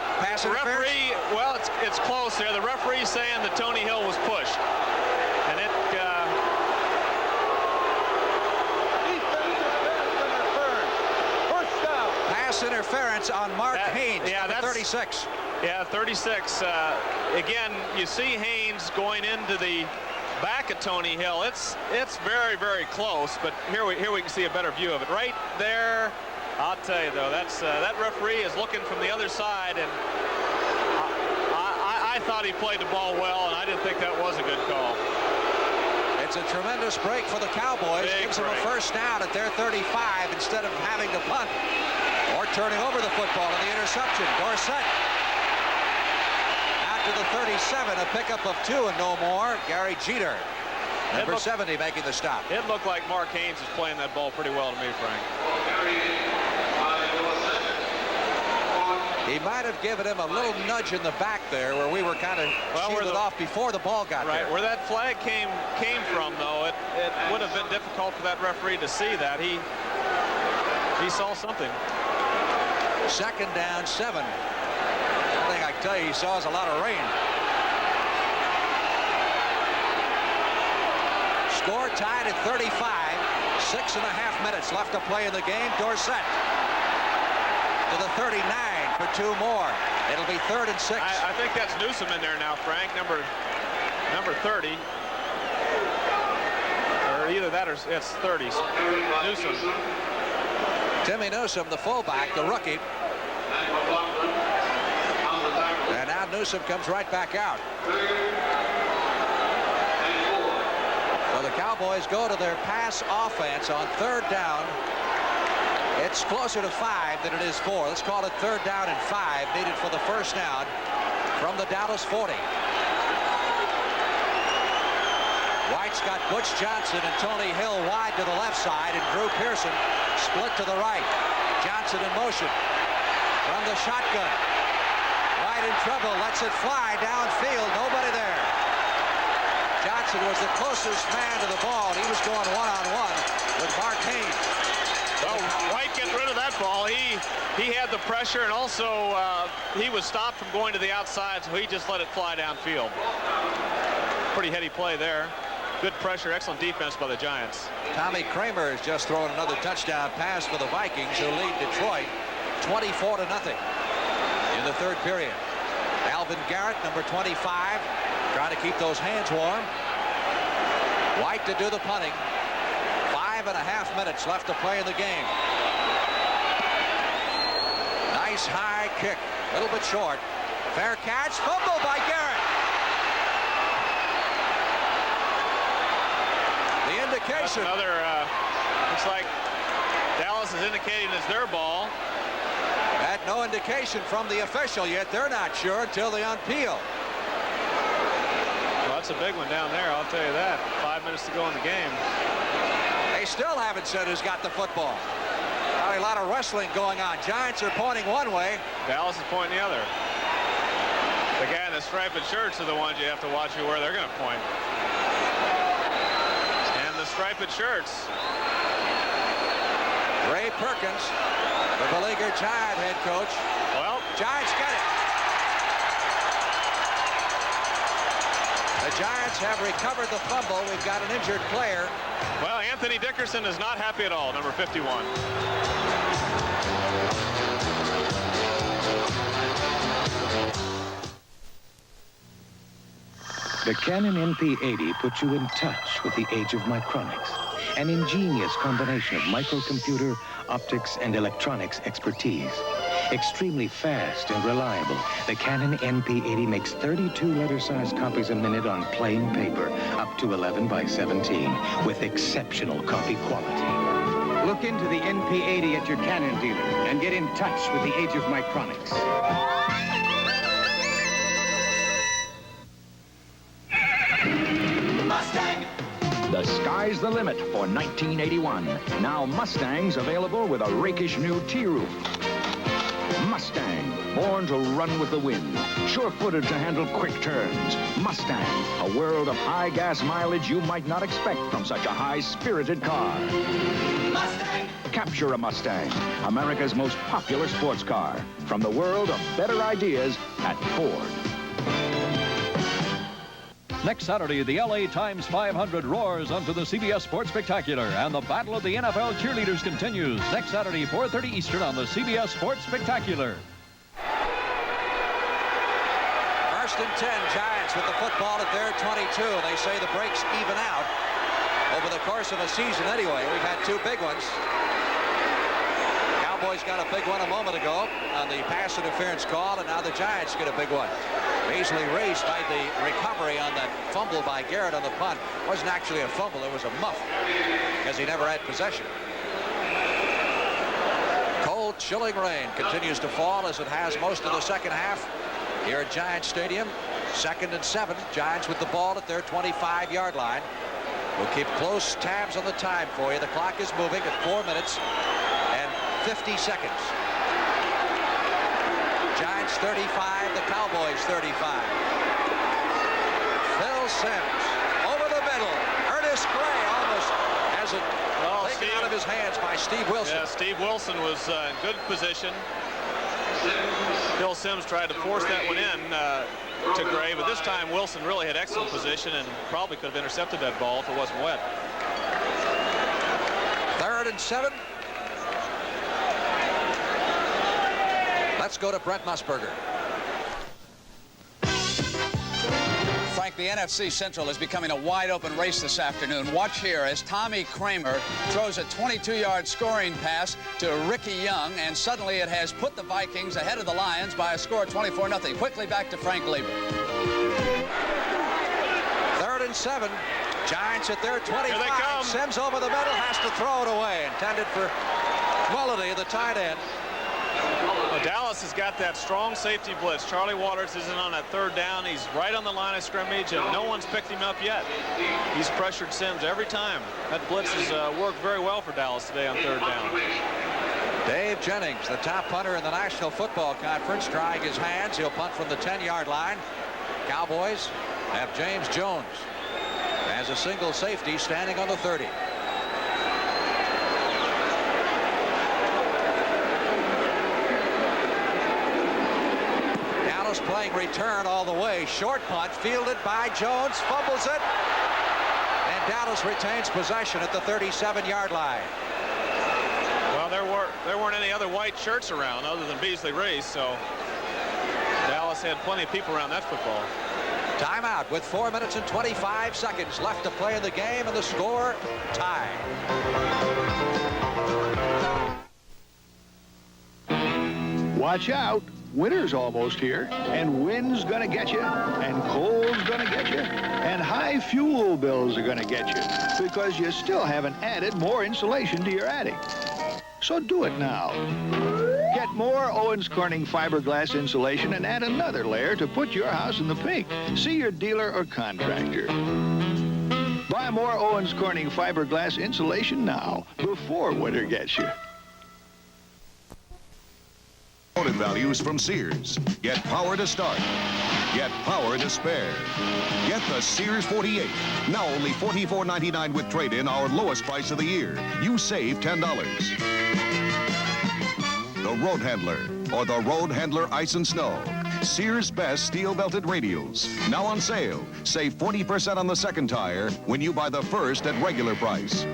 referee, well, it's close there. The referee's saying that Tony Hill was pushed. And it... First down. Pass interference on Mark Haynes, that's 36. Yeah, 36. Again, you see Haynes going into the back of Tony Hill. It's very, very close, but here we can see a better view of it. Right there. I'll tell you, though, that referee is looking from the other side, and I thought he played the ball well, and I didn't think that was a good call. It's a tremendous break for the Cowboys. Gives them a first down at their 35 instead of having to punt or turning over the football to the interception. Dorsett. Back to to the 37, a pickup of 2 and no more. Gary Jeter, number 70, making the stop. It looked like Mark Haynes was playing that ball pretty well to me, Frank. He might have given him a little nudge in the back there where we were kind of shielded off before the ball got there. Right, where that flag came from, though, it would have been difficult for that referee to see that. He saw something. Second down, 7. One thing I can tell you, he saw is a lot of rain. Score tied at 35. 6.5 minutes left to play in the game. Dorsett to the 39 for 2 more. It'll be 3rd and 6. I think that's Newsom in there now, Frank, number 30. Or either that or it's 30s. Newsom. Timmy Newsom, the fullback, the rookie. And now Newsom comes right back out. So the Cowboys go to their pass offense on 3rd down. It's closer to 5 than it is 4. Let's call it 3rd down and 5, needed for the first down from the Dallas 40. White's got Butch Johnson and Tony Hill wide to the left side, and Drew Pearson split to the right. Johnson in motion from the shotgun. White in trouble, lets it fly downfield, nobody there. Johnson was the closest man to the ball, and he was going one-on-one with Mark Haynes. Well, White gets rid of that ball. He had the pressure, and also he was stopped from going to the outside, so he just let it fly downfield. Pretty heady play there. Good pressure, excellent defense by the Giants. Tommy Kramer has just thrown another touchdown pass for the Vikings, who lead Detroit 24-0 in the 3rd period. Alvin Garrett, number 25, trying to keep those hands warm. White to do the punting. 5.5 minutes left to play in the game. Nice high kick, a little bit short. Fair catch, fumble by Garrett. The indication. That's another, looks like Dallas is indicating it's their ball. Had no indication from the official yet. They're not sure until they unpeel. Well, that's a big one down there, I'll tell you that. 5 minutes to go in the game. They still haven't said who's got the football. A lot of wrestling going on. Giants are pointing one way. Dallas is pointing the other. The guy in the striped shirts are the ones you have to watch where they're going to point. And the striped shirts. Ray Perkins, the beleaguered Giant head coach. Well, Giants get it. The Giants have recovered the fumble. We've got an injured player. Well, Anthony Dickerson is not happy at all, number 51. The Canon NP80 puts you in touch with the age of micronics, an ingenious combination of microcomputer, optics, and electronics expertise. Extremely fast and reliable, the Canon NP80 makes 32 letter-sized copies a minute on plain paper, up to 11 by 17, with exceptional copy quality. Look into the NP80 at your Canon dealer and get in touch with the age of micronics. Mustang! The sky's the limit for 1981. Now Mustangs available with a rakish new T-roof. Mustang, born to run with the wind, sure-footed to handle quick turns. Mustang, a world of high gas mileage you might not expect from such a high-spirited car. Mustang! Capture a Mustang, America's most popular sports car. From the world of better ideas at Ford. Next Saturday, the LA Times 500 roars onto the CBS Sports Spectacular, and the battle of the NFL cheerleaders continues. Next Saturday, 4:30 Eastern on the CBS Sports Spectacular. 1st and 10, Giants with the football at their 22. They say the breaks even out over the course of a season anyway. We've had 2 big ones. Cowboys got a big one a moment ago on the pass interference call, and now the Giants get a big one. Easily raised by the recovery on that fumble by Garrett on the punt. It wasn't actually a fumble, it was a muff, because he never had possession. Cold, chilling rain continues to fall as it has most of the second half here at Giant Stadium. 2nd and 7. Giants with the ball at their 25-yard line. We'll keep close tabs on the time for you. The clock is moving at 4 minutes and 50 seconds. Giants 35, the Cowboys 35. Phil Simms over the middle. Ernest Gray almost has it taken out of his hands by Steve Wilson. Yeah, Steve Wilson was in good position. Phil Simms tried to force that one in to Gray, but this time Wilson really had excellent position and probably could have intercepted that ball if it wasn't wet. 3rd and 7. Let's go to Brent Musburger. Frank, the NFC Central is becoming a wide-open race this afternoon. Watch here as Tommy Kramer throws a 22-yard scoring pass to Ricky Young, and suddenly it has put the Vikings ahead of the Lions by a score of 24-0. Quickly back to Frank Lieber. 3rd and 7. Giants at their 25. Here they come. Simms over the middle, has to throw it away. Intended for Mullity, the tight end. Well, Dallas has got that strong safety blitz. Charlie Waters isn't on that 3rd down. He's right on the line of scrimmage, and no one's picked him up yet. He's pressured Simms every time. That blitz has worked very well for Dallas today on 3rd down. Dave Jennings, the top punter in the National Football Conference, trying his hands. He'll punt from the 10-yard line. Cowboys have James Jones as a single safety standing on the 30. Dallas playing return all the way. Short punt fielded by Jones, fumbles it, and Dallas retains possession at the 37-yard line. Well, there weren't any other white shirts around other than Beasley Reese, so Dallas had plenty of people around that football. Timeout with 4 minutes and 25 seconds left to play in the game, and the score tie. Watch out. Winter's almost here, and wind's gonna get you, and cold's gonna get you, and high fuel bills are gonna get you, because you still haven't added more insulation to your attic. So do it now. Get more Owens Corning fiberglass insulation and add another layer to put your house in the pink. See your dealer or contractor. Buy more Owens Corning fiberglass insulation now, before winter gets you. Values from Sears. Get power to start. Get power to spare. Get the Sears 48. Now only $44.99 with trade-in, our lowest price of the year. You save $10. The Road Handler, or the Road Handler Ice and Snow. Sears' best steel-belted radials. Now on sale. Save 40% on the second tire when you buy the first at regular price.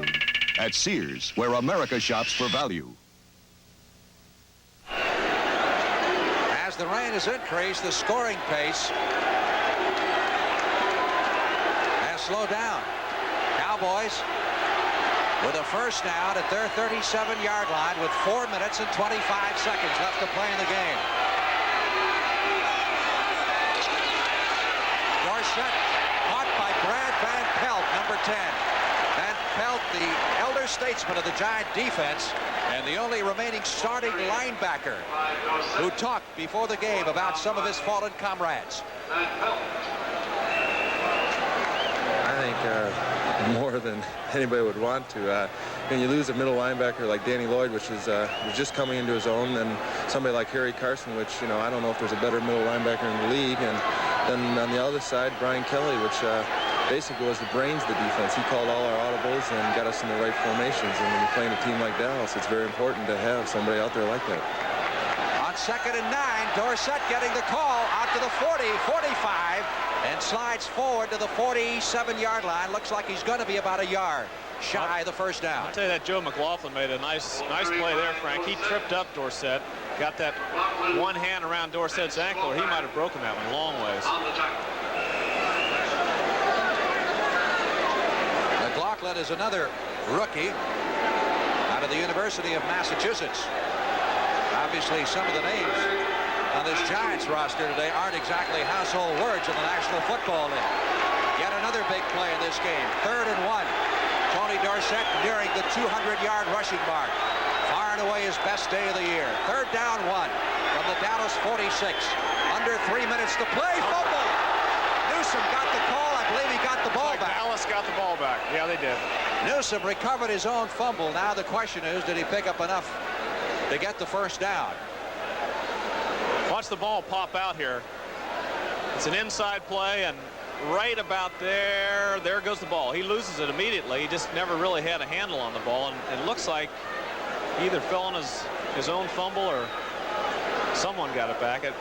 At Sears, where America shops for value. As the rain has increased, the scoring pace has slowed down. Cowboys with a first down at their 37-yard line with 4 minutes and 25 seconds left to play in the game. Dorsett caught by Brad Van Pelt, number 10. Van Pelt, the elder statesman of the Giant defense, and the only remaining starting linebacker who talked before the game about some of his fallen comrades. I think more than anybody would want to. When you lose a middle linebacker like Danny Lloyd, which was just coming into his own, and somebody like Harry Carson, which, you know, I don't know if there's a better middle linebacker in the league. And then on the other side, Brian Kelly, which basically was the brains of the defense. He called all our audibles and got us in the right formations. And when you're playing a team like Dallas, it's very important to have somebody out there like that. On 2nd and 9, Dorsett getting the call out to the 40, 45, and slides forward to the 47-yard line. Looks like he's going to be about a yard shy of the first down. I'll tell you that Joe McLaughlin made a nice play there, Frank. He tripped up Dorsett, got that one hand around Dorsett's ankle, or he might have broken that one long ways. McLaughlin is another rookie out of the University of Massachusetts. Obviously, some of the names on this Giants roster today aren't exactly household words in the National Football League. Yet another big play in this game. 3rd and 1. Tony Dorsett nearing the 200-yard rushing mark. Far and away his best day of the year. 3rd down 1 from the Dallas 46. Under 3 minutes to play. Fumble. Newsom got the call. I believe he got the ball back. Dallas got the ball back. Yeah, they did. Newsom recovered his own fumble. Now the question is, did he pick up enough to get the first down? Watch the ball pop out here. It's an inside play, and right about there goes the ball. He loses it immediately. He just never really had a handle on the ball, and it looks like he either fell on his own fumble or someone got it back. In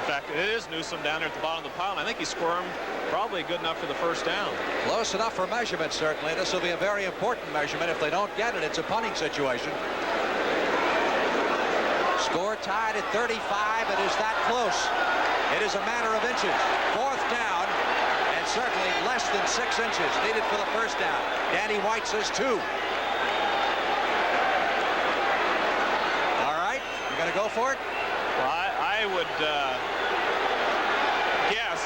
fact, it is Newsom down there at the bottom of the pile, and I think he squirmed probably good enough for the first down. Close enough for measurement, certainly. This will be a very important measurement. If they don't get it, it's a punting situation. Score tied at 35. It is that close. It is a matter of inches. Fourth down, and certainly less than 6 inches needed for the first down. Danny White says 2. All right, you're going to go for it? Well, I would guess,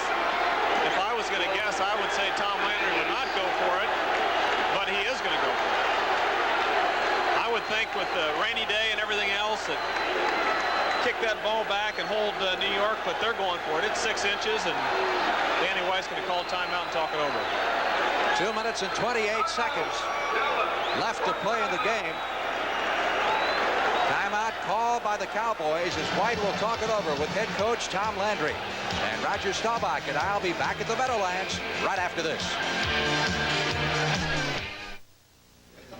if I was going to guess, I would say Tom Landry would not go for it, but he is going to go for it. I would think with the rainy day and everything else that kick that ball back and hold New York, but they're going for it. It's 6 inches, and Danny White's going to call timeout and talk it over. 2 minutes and 28 seconds left to play in the game. Timeout called by the Cowboys as White will talk it over with head coach Tom Landry. And Roger Staubach and I'll be back at the Meadowlands right after this.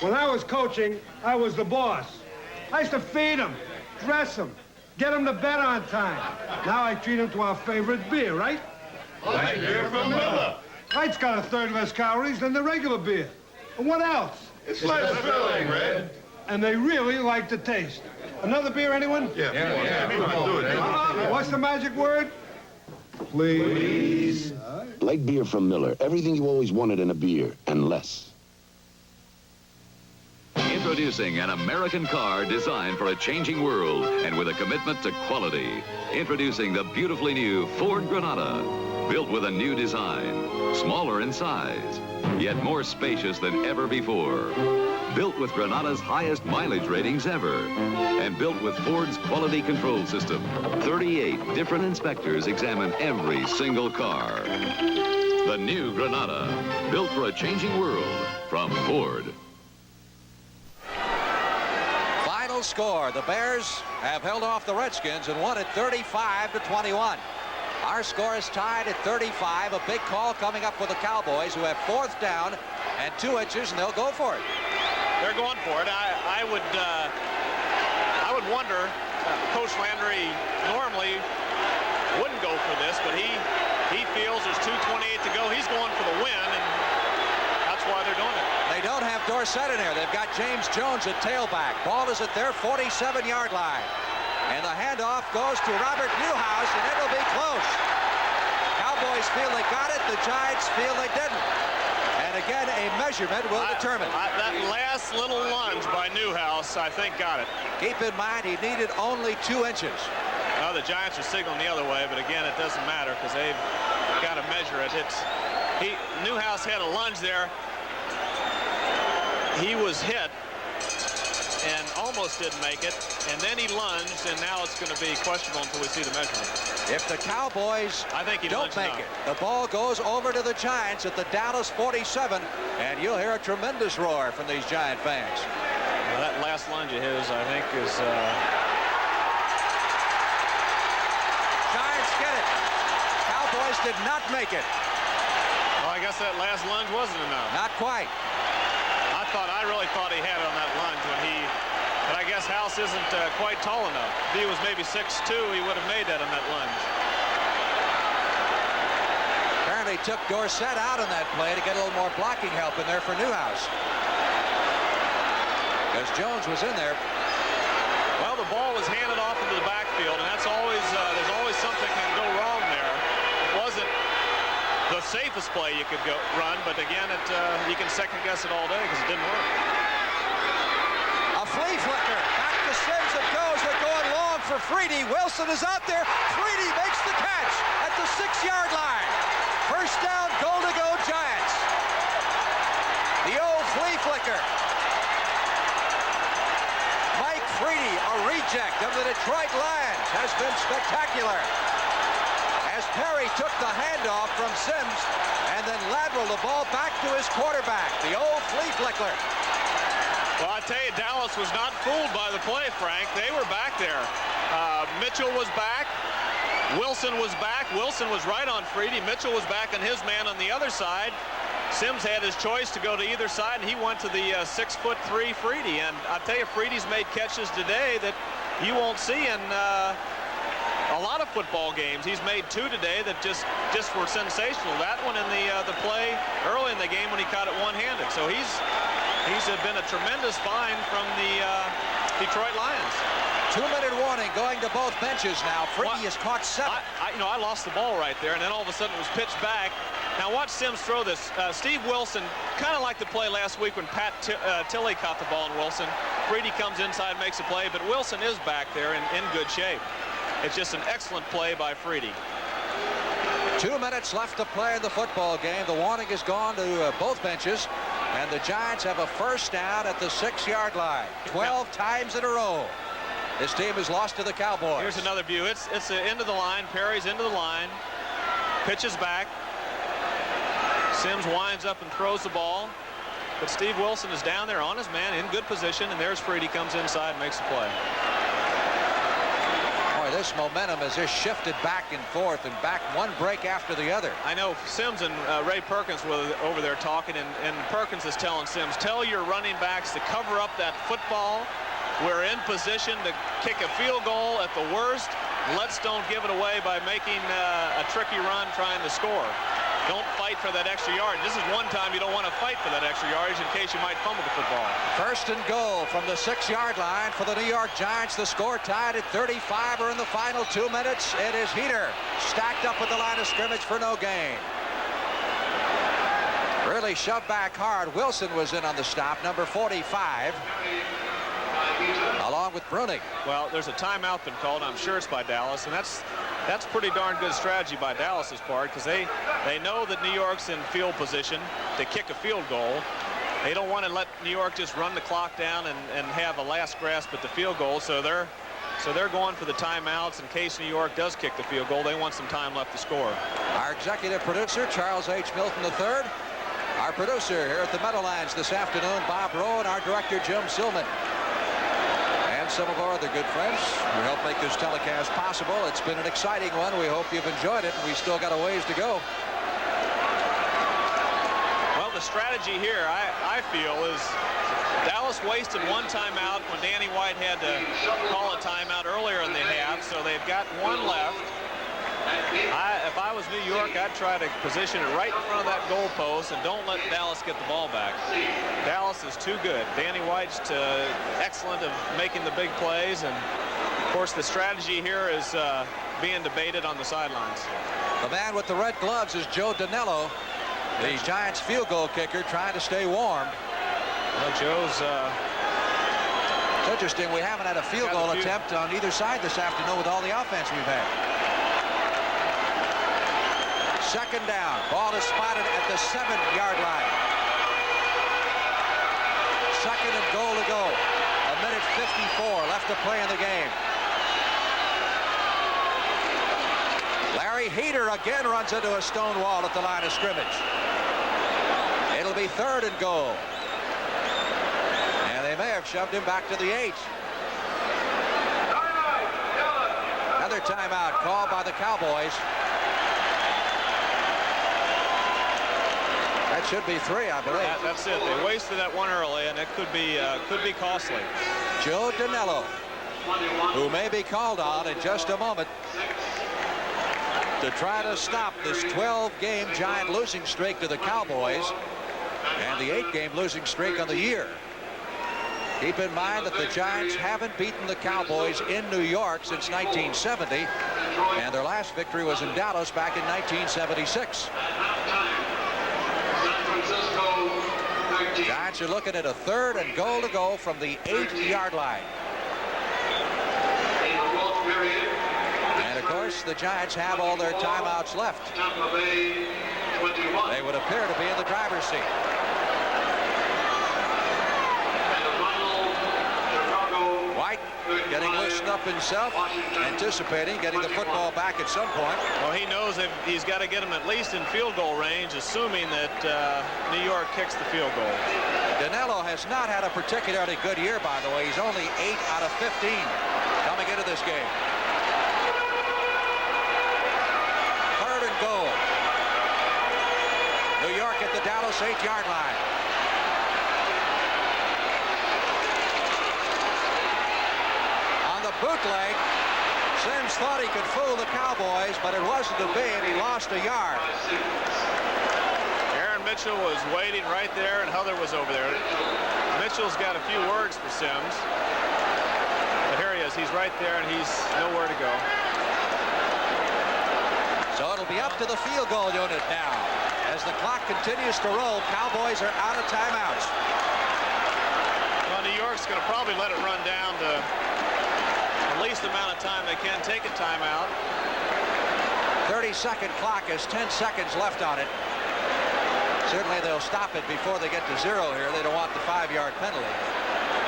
When I was coaching, I was the boss. I used to feed them, dress them, get them to bed on time. Now I treat them to our favorite beer, right? Light beer from Miller. Light's got a third less calories than the regular beer. And what else? It's less filling, Red. And they really like the taste. Another beer, anyone? Yeah. Do it. What's the magic word? Please. Light beer from Miller. Everything you always wanted in a beer, and less. Introducing an American car designed for a changing world and with a commitment to quality. Introducing the beautifully new Ford Granada. Built with a new design, smaller in size, yet more spacious than ever before. Built with Granada's highest mileage ratings ever. And built with Ford's quality control system. 38 different inspectors examine every single car. The new Granada, built for a changing world from Ford. Final score, the Bears have held off the Redskins and won it 35-21. Our score is tied at 35. A big call coming up for the Cowboys, who have fourth down and 2 inches, and they'll go for it. They're going for it. I would wonder, Coach Landry normally wouldn't go for this, but he feels there's 2:28 to go. He's going for the win, and that's why they're doing it. They don't have Dorsett in here. They've got James Jones at tailback. Ball is at their 47-yard line. And the handoff goes to Robert Newhouse, and it'll be close. Cowboys feel they got it. The Giants feel they didn't. And again, a measurement will determine. That last little lunge by Newhouse, I think, got it. Keep in mind, he needed only 2 inches. Well, the Giants are signaling the other way, but again, it doesn't matter because they've got to measure it. Newhouse had a lunge there. He was hit and almost didn't make it, and then he lunged, and now it's going to be questionable until we see the measurement. If the Cowboys don't make it, the ball goes over to the Giants at the Dallas 47, and you'll hear a tremendous roar from these Giant fans. Well, that last lunge of his, I think, is... Giants get it. Cowboys did not make it. Well, I guess that last lunge wasn't enough. Not quite. I really thought he had it on that lunge but I guess House isn't quite tall enough. If he was maybe 6'2", he would have made that on that lunge. Apparently took Dorsett out on that play to get a little more blocking help in there for Newhouse. Because Jones was in there. Well, the ball was handed off into the backfield, and that's always, there's always something that can go wrong there. It wasn't the safest play you could run, but again, you can second guess it all day because it didn't work. A flea flicker. Back to Sims it goes. They're going long for Freedy. Wilson is out there. Freedy makes the catch at the 6-yard line. First down, goal to go, Giants. The old flea flicker. Mike Freedy, a reject of the Detroit Lions, has been spectacular. as Perry took the handoff from Sims and then lateraled the ball back to his quarterback, the old flea flicker. Well, I tell you, Dallas was not fooled by the play, Frank. They were back there. Mitchell was back. Wilson was back. Wilson was right on Freedy. Mitchell was back on his man on the other side. Sims had his choice to go to either side, and he went to the 6'3" Freedy. And I tell you, Freedy's made catches today that you won't see in a lot of football games. He's made 2 today that just were sensational. That one in the play early in the game when he caught it one-handed. So he's been a tremendous find from the Detroit Lions. 2-minute warning going to both benches now. Freedy has caught 7. I lost the ball right there, and then all of a sudden it was pitched back. Now watch Sims throw this. Steve Wilson, kind of like the play last week when Pat Tilley caught the ball in Wilson. Freedy comes inside, makes a play, but Wilson is back there in good shape. It's just an excellent play by Freedy. 2 minutes left to play in the football game. The warning has gone to both benches, and the Giants have a first down at the 6-yard line. 12 times in a row this team has lost to the Cowboys. Here's another view. It's into the line. Perry's into the line. Pitches back. Sims winds up and throws the ball. But Steve Wilson is down there on his man in good position, and there's Freedy, comes inside and makes the play. Boy, this momentum has just shifted back and forth and back one break after the other. I know Sims and Ray Perkins were over there talking, and Perkins is telling Sims, tell your running backs to cover up that football. We're in position to kick a field goal at the worst. Let's don't give it away by making a tricky run trying to score. Don't fight for that extra yard. This is one time you don't want to fight for that extra yardage in case you might fumble the football. First and goal from the 6-yard line for the New York Giants. The score tied at 35 or in the final 2 minutes. It is Heater stacked up at the line of scrimmage for no gain. Really shoved back hard. Wilson was in on the stop, number 45. Along with Bruning. Well, there's a timeout been called. I'm sure it's by Dallas, and that's pretty darn good strategy by Dallas's part, because they know that New York's in field position to kick a field goal. They don't want to let New York just run the clock down and have a last grasp at the field goal, so they're going for the timeouts in case New York does kick the field goal. They want some time left to score. Our executive producer, Charles H. Milton III. Our producer here at the Meadowlands this afternoon, Bob Rowe, and our director, Jim Silman. And some of our other good friends who helped make this telecast possible. It's been an exciting one. We hope you've enjoyed it, and we still got a ways to go. Well, the strategy here, I feel, is Dallas wasted one timeout when Danny White had to call a timeout earlier in the half, so they've got one left. If I was New York, I'd try to position it right in front of that goal post and don't let Dallas get the ball back. Dallas is too good. Danny White's excellent at making the big plays, and of course the strategy here is being debated on the sidelines. The man with the red gloves is Joe Danello, the Giants field goal kicker, trying to stay warm. Well, Joe's it's interesting, we haven't had a field goal attempt on either side this afternoon with all the offense we've had. Second down. Ball is spotted at the 7-yard line. Second and goal to go. 1:54 left to play in the game. Larry Heater again runs into a stone wall at the line of scrimmage. It'll be third and goal. And they may have shoved him back to the 8. Another timeout called by the Cowboys. That should be 3, I believe. That's it. They wasted that one early, and it could be costly. Joe Danello, who may be called on in just a moment to try to stop this 12-game Giant losing streak to the Cowboys and the 8-game losing streak on the year. Keep in mind that the Giants haven't beaten the Cowboys in New York since 1970, and their last victory was in Dallas back in 1976. Giants are looking at a third and goal to go from the 8-yard line. And of course, the Giants have all their timeouts left. They would appear to be in the driver's seat. White getting loose loosened up himself, anticipating getting the football back at some point. Well, he knows that he's got to get him at least in field goal range, assuming that New York kicks the field goal. Danilo has not had a particularly good year, by the way. He's only 8 out of 15 coming into this game. 3rd and goal. New York at the Dallas 8-yard line. On the bootleg, Sims thought he could fool the Cowboys, but it wasn't to be, and he lost a yard. Mitchell was waiting right there, and Heather was over there. Mitchell's got a few words for Sims. But here he is. He's right there, and he's nowhere to go. So it'll be up to the field goal unit now. As the clock continues to roll, Cowboys are out of timeouts. Well, New York's going to probably let it run down to the least amount of time they can take a timeout. 30-second clock has 10 seconds left on it. Certainly they'll stop it before they get to 0 here. They don't want the 5-yard penalty.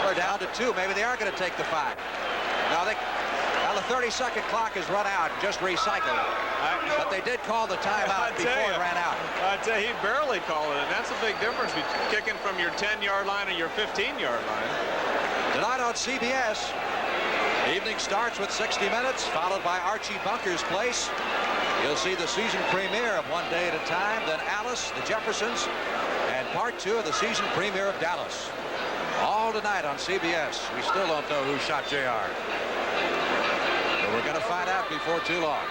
They're down to 2. Maybe they are going to take the 5. Now the 30-second clock has run out, just recycled. But they did call the timeout before it ran out. I tell you, he barely called it, and that's a big difference between kicking from your 10-yard line and your 15-yard line. Tonight on CBS, the evening starts with 60 Minutes, followed by Archie Bunker's Place. You'll see the season premiere of One Day at a Time, then Alice, the Jeffersons, and part 2 of the season premiere of Dallas. All tonight on CBS. We still don't know who shot JR. But we're going to find out before too long.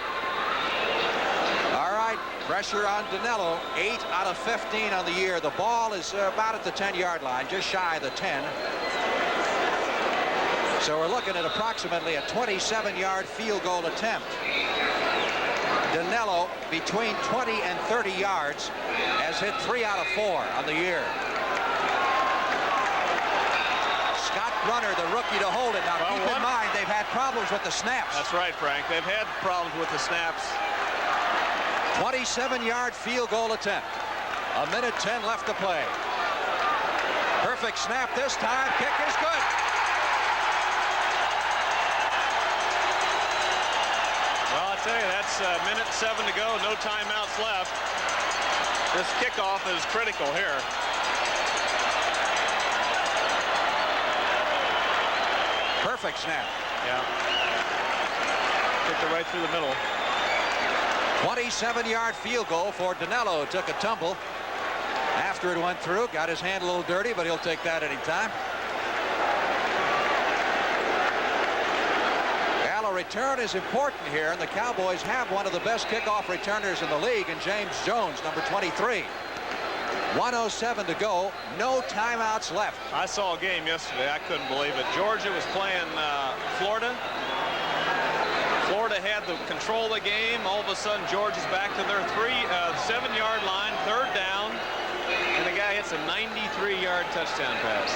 All right, pressure on Danilo. 8 out of 15 on the year. The ball is about at the 10-yard line, just shy of the 10. So we're looking at approximately a 27-yard field goal attempt. Danilo, between 20 and 30 yards, has hit 3 out of 4 on the year. Scott Brunner, the rookie, to hold it. Now, keep in mind, they've had problems with the snaps. That's right, Frank. They've had problems with the snaps. 27-yard field goal attempt. 1:10 left to play. Perfect snap this time. Kick is good. Well, I tell you, that's 1:07 to go. No timeouts left. This kickoff is critical here. Perfect snap. Yeah. Kicked it right through the middle. 27-yard field goal for Danilo. Took a tumble after it went through. Got his hand a little dirty, but he'll take that any time. Well, a return is important here, and the Cowboys have one of the best kickoff returners in the league in James Jones, number 23. 1:07 to go. No timeouts left. I saw a game yesterday. I couldn't believe it. Georgia was playing Florida. Florida had the control of the game. All of a sudden, Georgia's back to their 7-yard line, 3rd down, and the guy hits a 93-yard touchdown pass.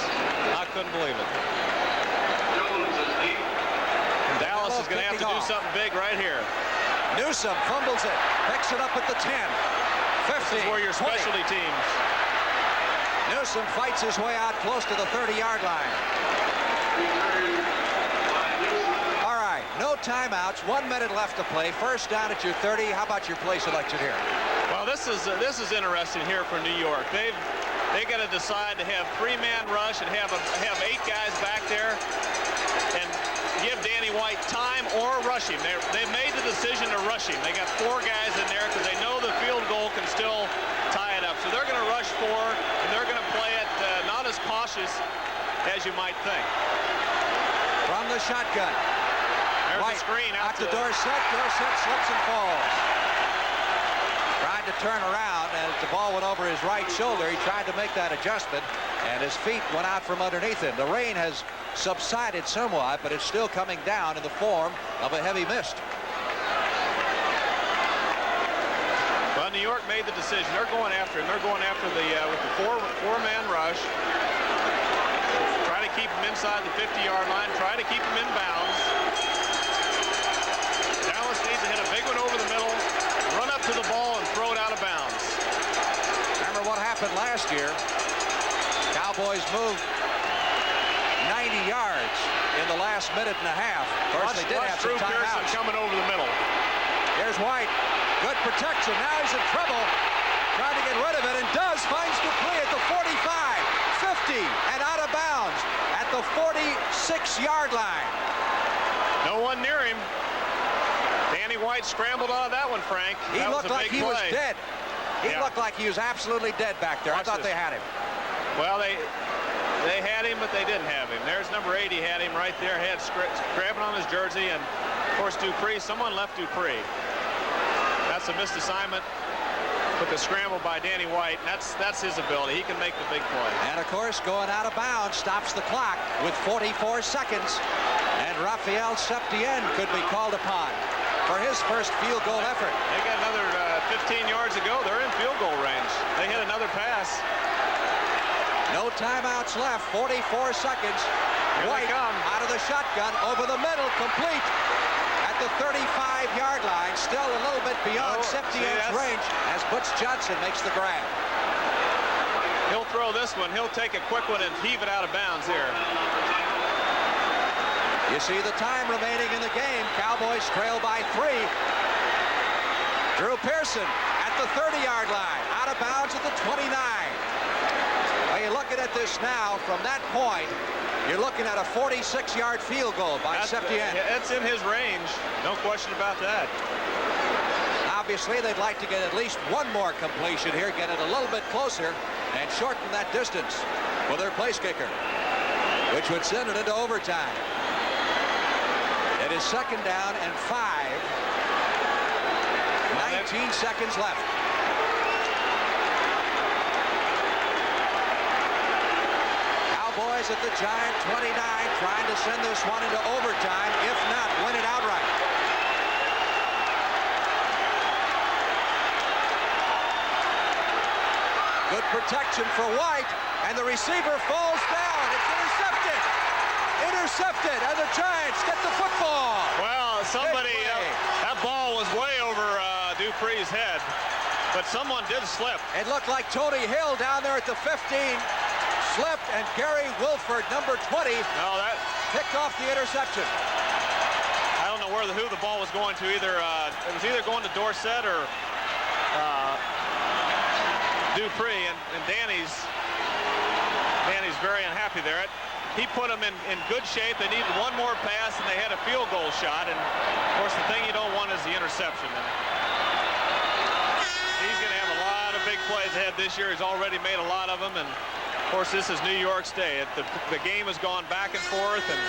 I couldn't believe it. And Dallas is going to have to do something big right here. Newsome fumbles it, picks it up at the 10. 50, this is where your specialty 20. teams. Newsome fights his way out close to the 30-yard line. All right, no timeouts. 1 minute left to play. First down at your 30. How about your play selection here? Well, this is interesting here for New York. They got to decide to have 3-man rush and have 8 guys back there and give Danny White time or rush him. They've made the decision to rush him. They got 4 guys in there because they know the field goal can still tie it up. So they're going to rush 4, and they're going to play it not as cautious as you might think. From the shotgun. There's White a screen out to Dorsett. Dorsett slips and falls. Tried to turn around, and as the ball went over his right shoulder, he tried to make that adjustment, and his feet went out from underneath him. The rain has subsided somewhat, but it's still coming down in the form of a heavy mist. Well, New York made the decision. They're going after him. They're going after with the four-man rush. Try to keep him inside the 50-yard line. Try to keep him in bounds. Dallas needs to hit a big one over the middle, run up to the ball, and throw it out of bounds. Remember what happened last year? Cowboys moved 90 yards in the last minute and a half. Of course, they did have some timeouts. Coming over the middle. Here's White. Good protection. Now he's in trouble. Trying to get rid of it, and does. Finds Dupree at the 45, 50, and out of bounds at the 46-yard line. No one near him. Danny White scrambled out of that one, Frank. He That looked like he was dead. He Yeah. looked like he was absolutely dead back there. Watch I thought this. they had him. Well, they had him, but they didn't have him. There's number 80 had him right there, had grabbing on his jersey, and of course Dupree. Someone left Dupree. That's a missed assignment. But the scramble by Danny White, that's his ability. He can make the big play. And of course, going out of bounds stops the clock with 44 seconds. And Raphael Septien could be called upon for his first field goal effort. They got another 15 yards to go. They're in field goal range. They hit another pass. No timeouts left. 44 seconds. Here White they come. out of the shotgun, over the middle, complete at the 35-yard line. Still a little bit beyond Septien's range as Butch Johnson makes the grab. He'll throw this one. He'll take a quick one and heave it out of bounds here. You see the time remaining in the game. Cowboys trail by 3. Drew Pearson at the 30-yard line, out of bounds at the 29. Well, you're looking at this now from that point. You're looking at a 46-yard field goal by Septien. It's in his range. No question about that. Obviously, they'd like to get at least one more completion here, get it a little bit closer, and shorten that distance for their place kicker, which would send it into overtime. It is second down and 5. 19 seconds left. Cowboys at the Giant 29, trying to send this one into overtime, if not win it outright. Good protection for White, and the receiver falls down. It's intercepted. Intercepted, and the Giants get the football. Well, somebody, that ball was way over Dupree's head, but someone did slip. It looked like Tony Hill down there at the 15 slipped, and Gary Wilford, number 20, picked off the interception. I don't know who the ball was going to. Either it was either going to Dorsett or Dupree, and Danny's very unhappy there. He put them in good shape. They needed one more pass, and they had a field goal shot. And of course, the thing you don't want is the interception. And he's going to have a lot of big plays ahead this year. He's already made a lot of them, and of course, this is New York State. The game has gone back and forth, and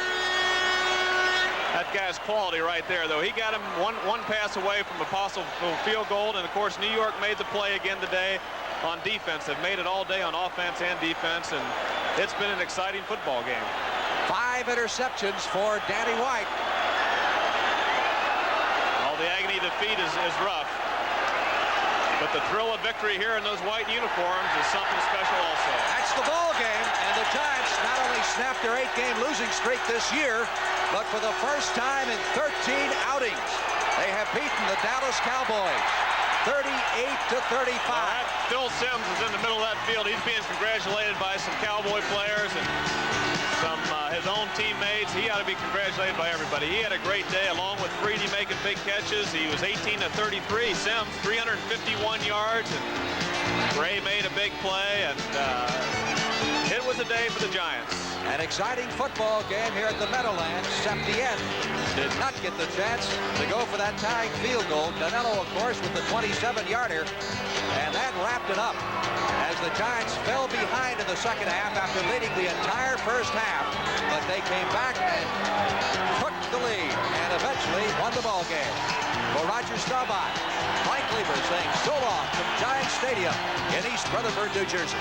that guy's quality right there, though. He got him one pass away from a possible field goal, and of course, New York made the play again today on defense. They've made it all day on offense and defense, and it's been an exciting football game. 5 interceptions for Danny White. All the agony of defeat is rough, but the thrill of victory here in those white uniforms is something special also. That's the ball game, and the Giants not only snapped their 8-game losing streak this year, but for the first time in 13 outings, they have beaten the Dallas Cowboys 38-35. Phil Simms is in the middle of that field. He's being congratulated by some Cowboy players and some his own teammates. He ought to be congratulated by everybody. He had a great day, along with Freedy making big catches. He was 18-33. Simms 351 yards, and Ray made a big play, and it was a day for the Giants. An exciting football game here at the Meadowlands. Septien did not get the chance to go for that tying field goal. Danilo, of course, with the 27-yarder, and that wrapped it up as the Giants fell behind in the second half after leading the entire first half. But they came back and took the lead and eventually won the ball game. For Roger Staubach, Mike Lieber saying so long from Giants Stadium in East Rutherford, New Jersey.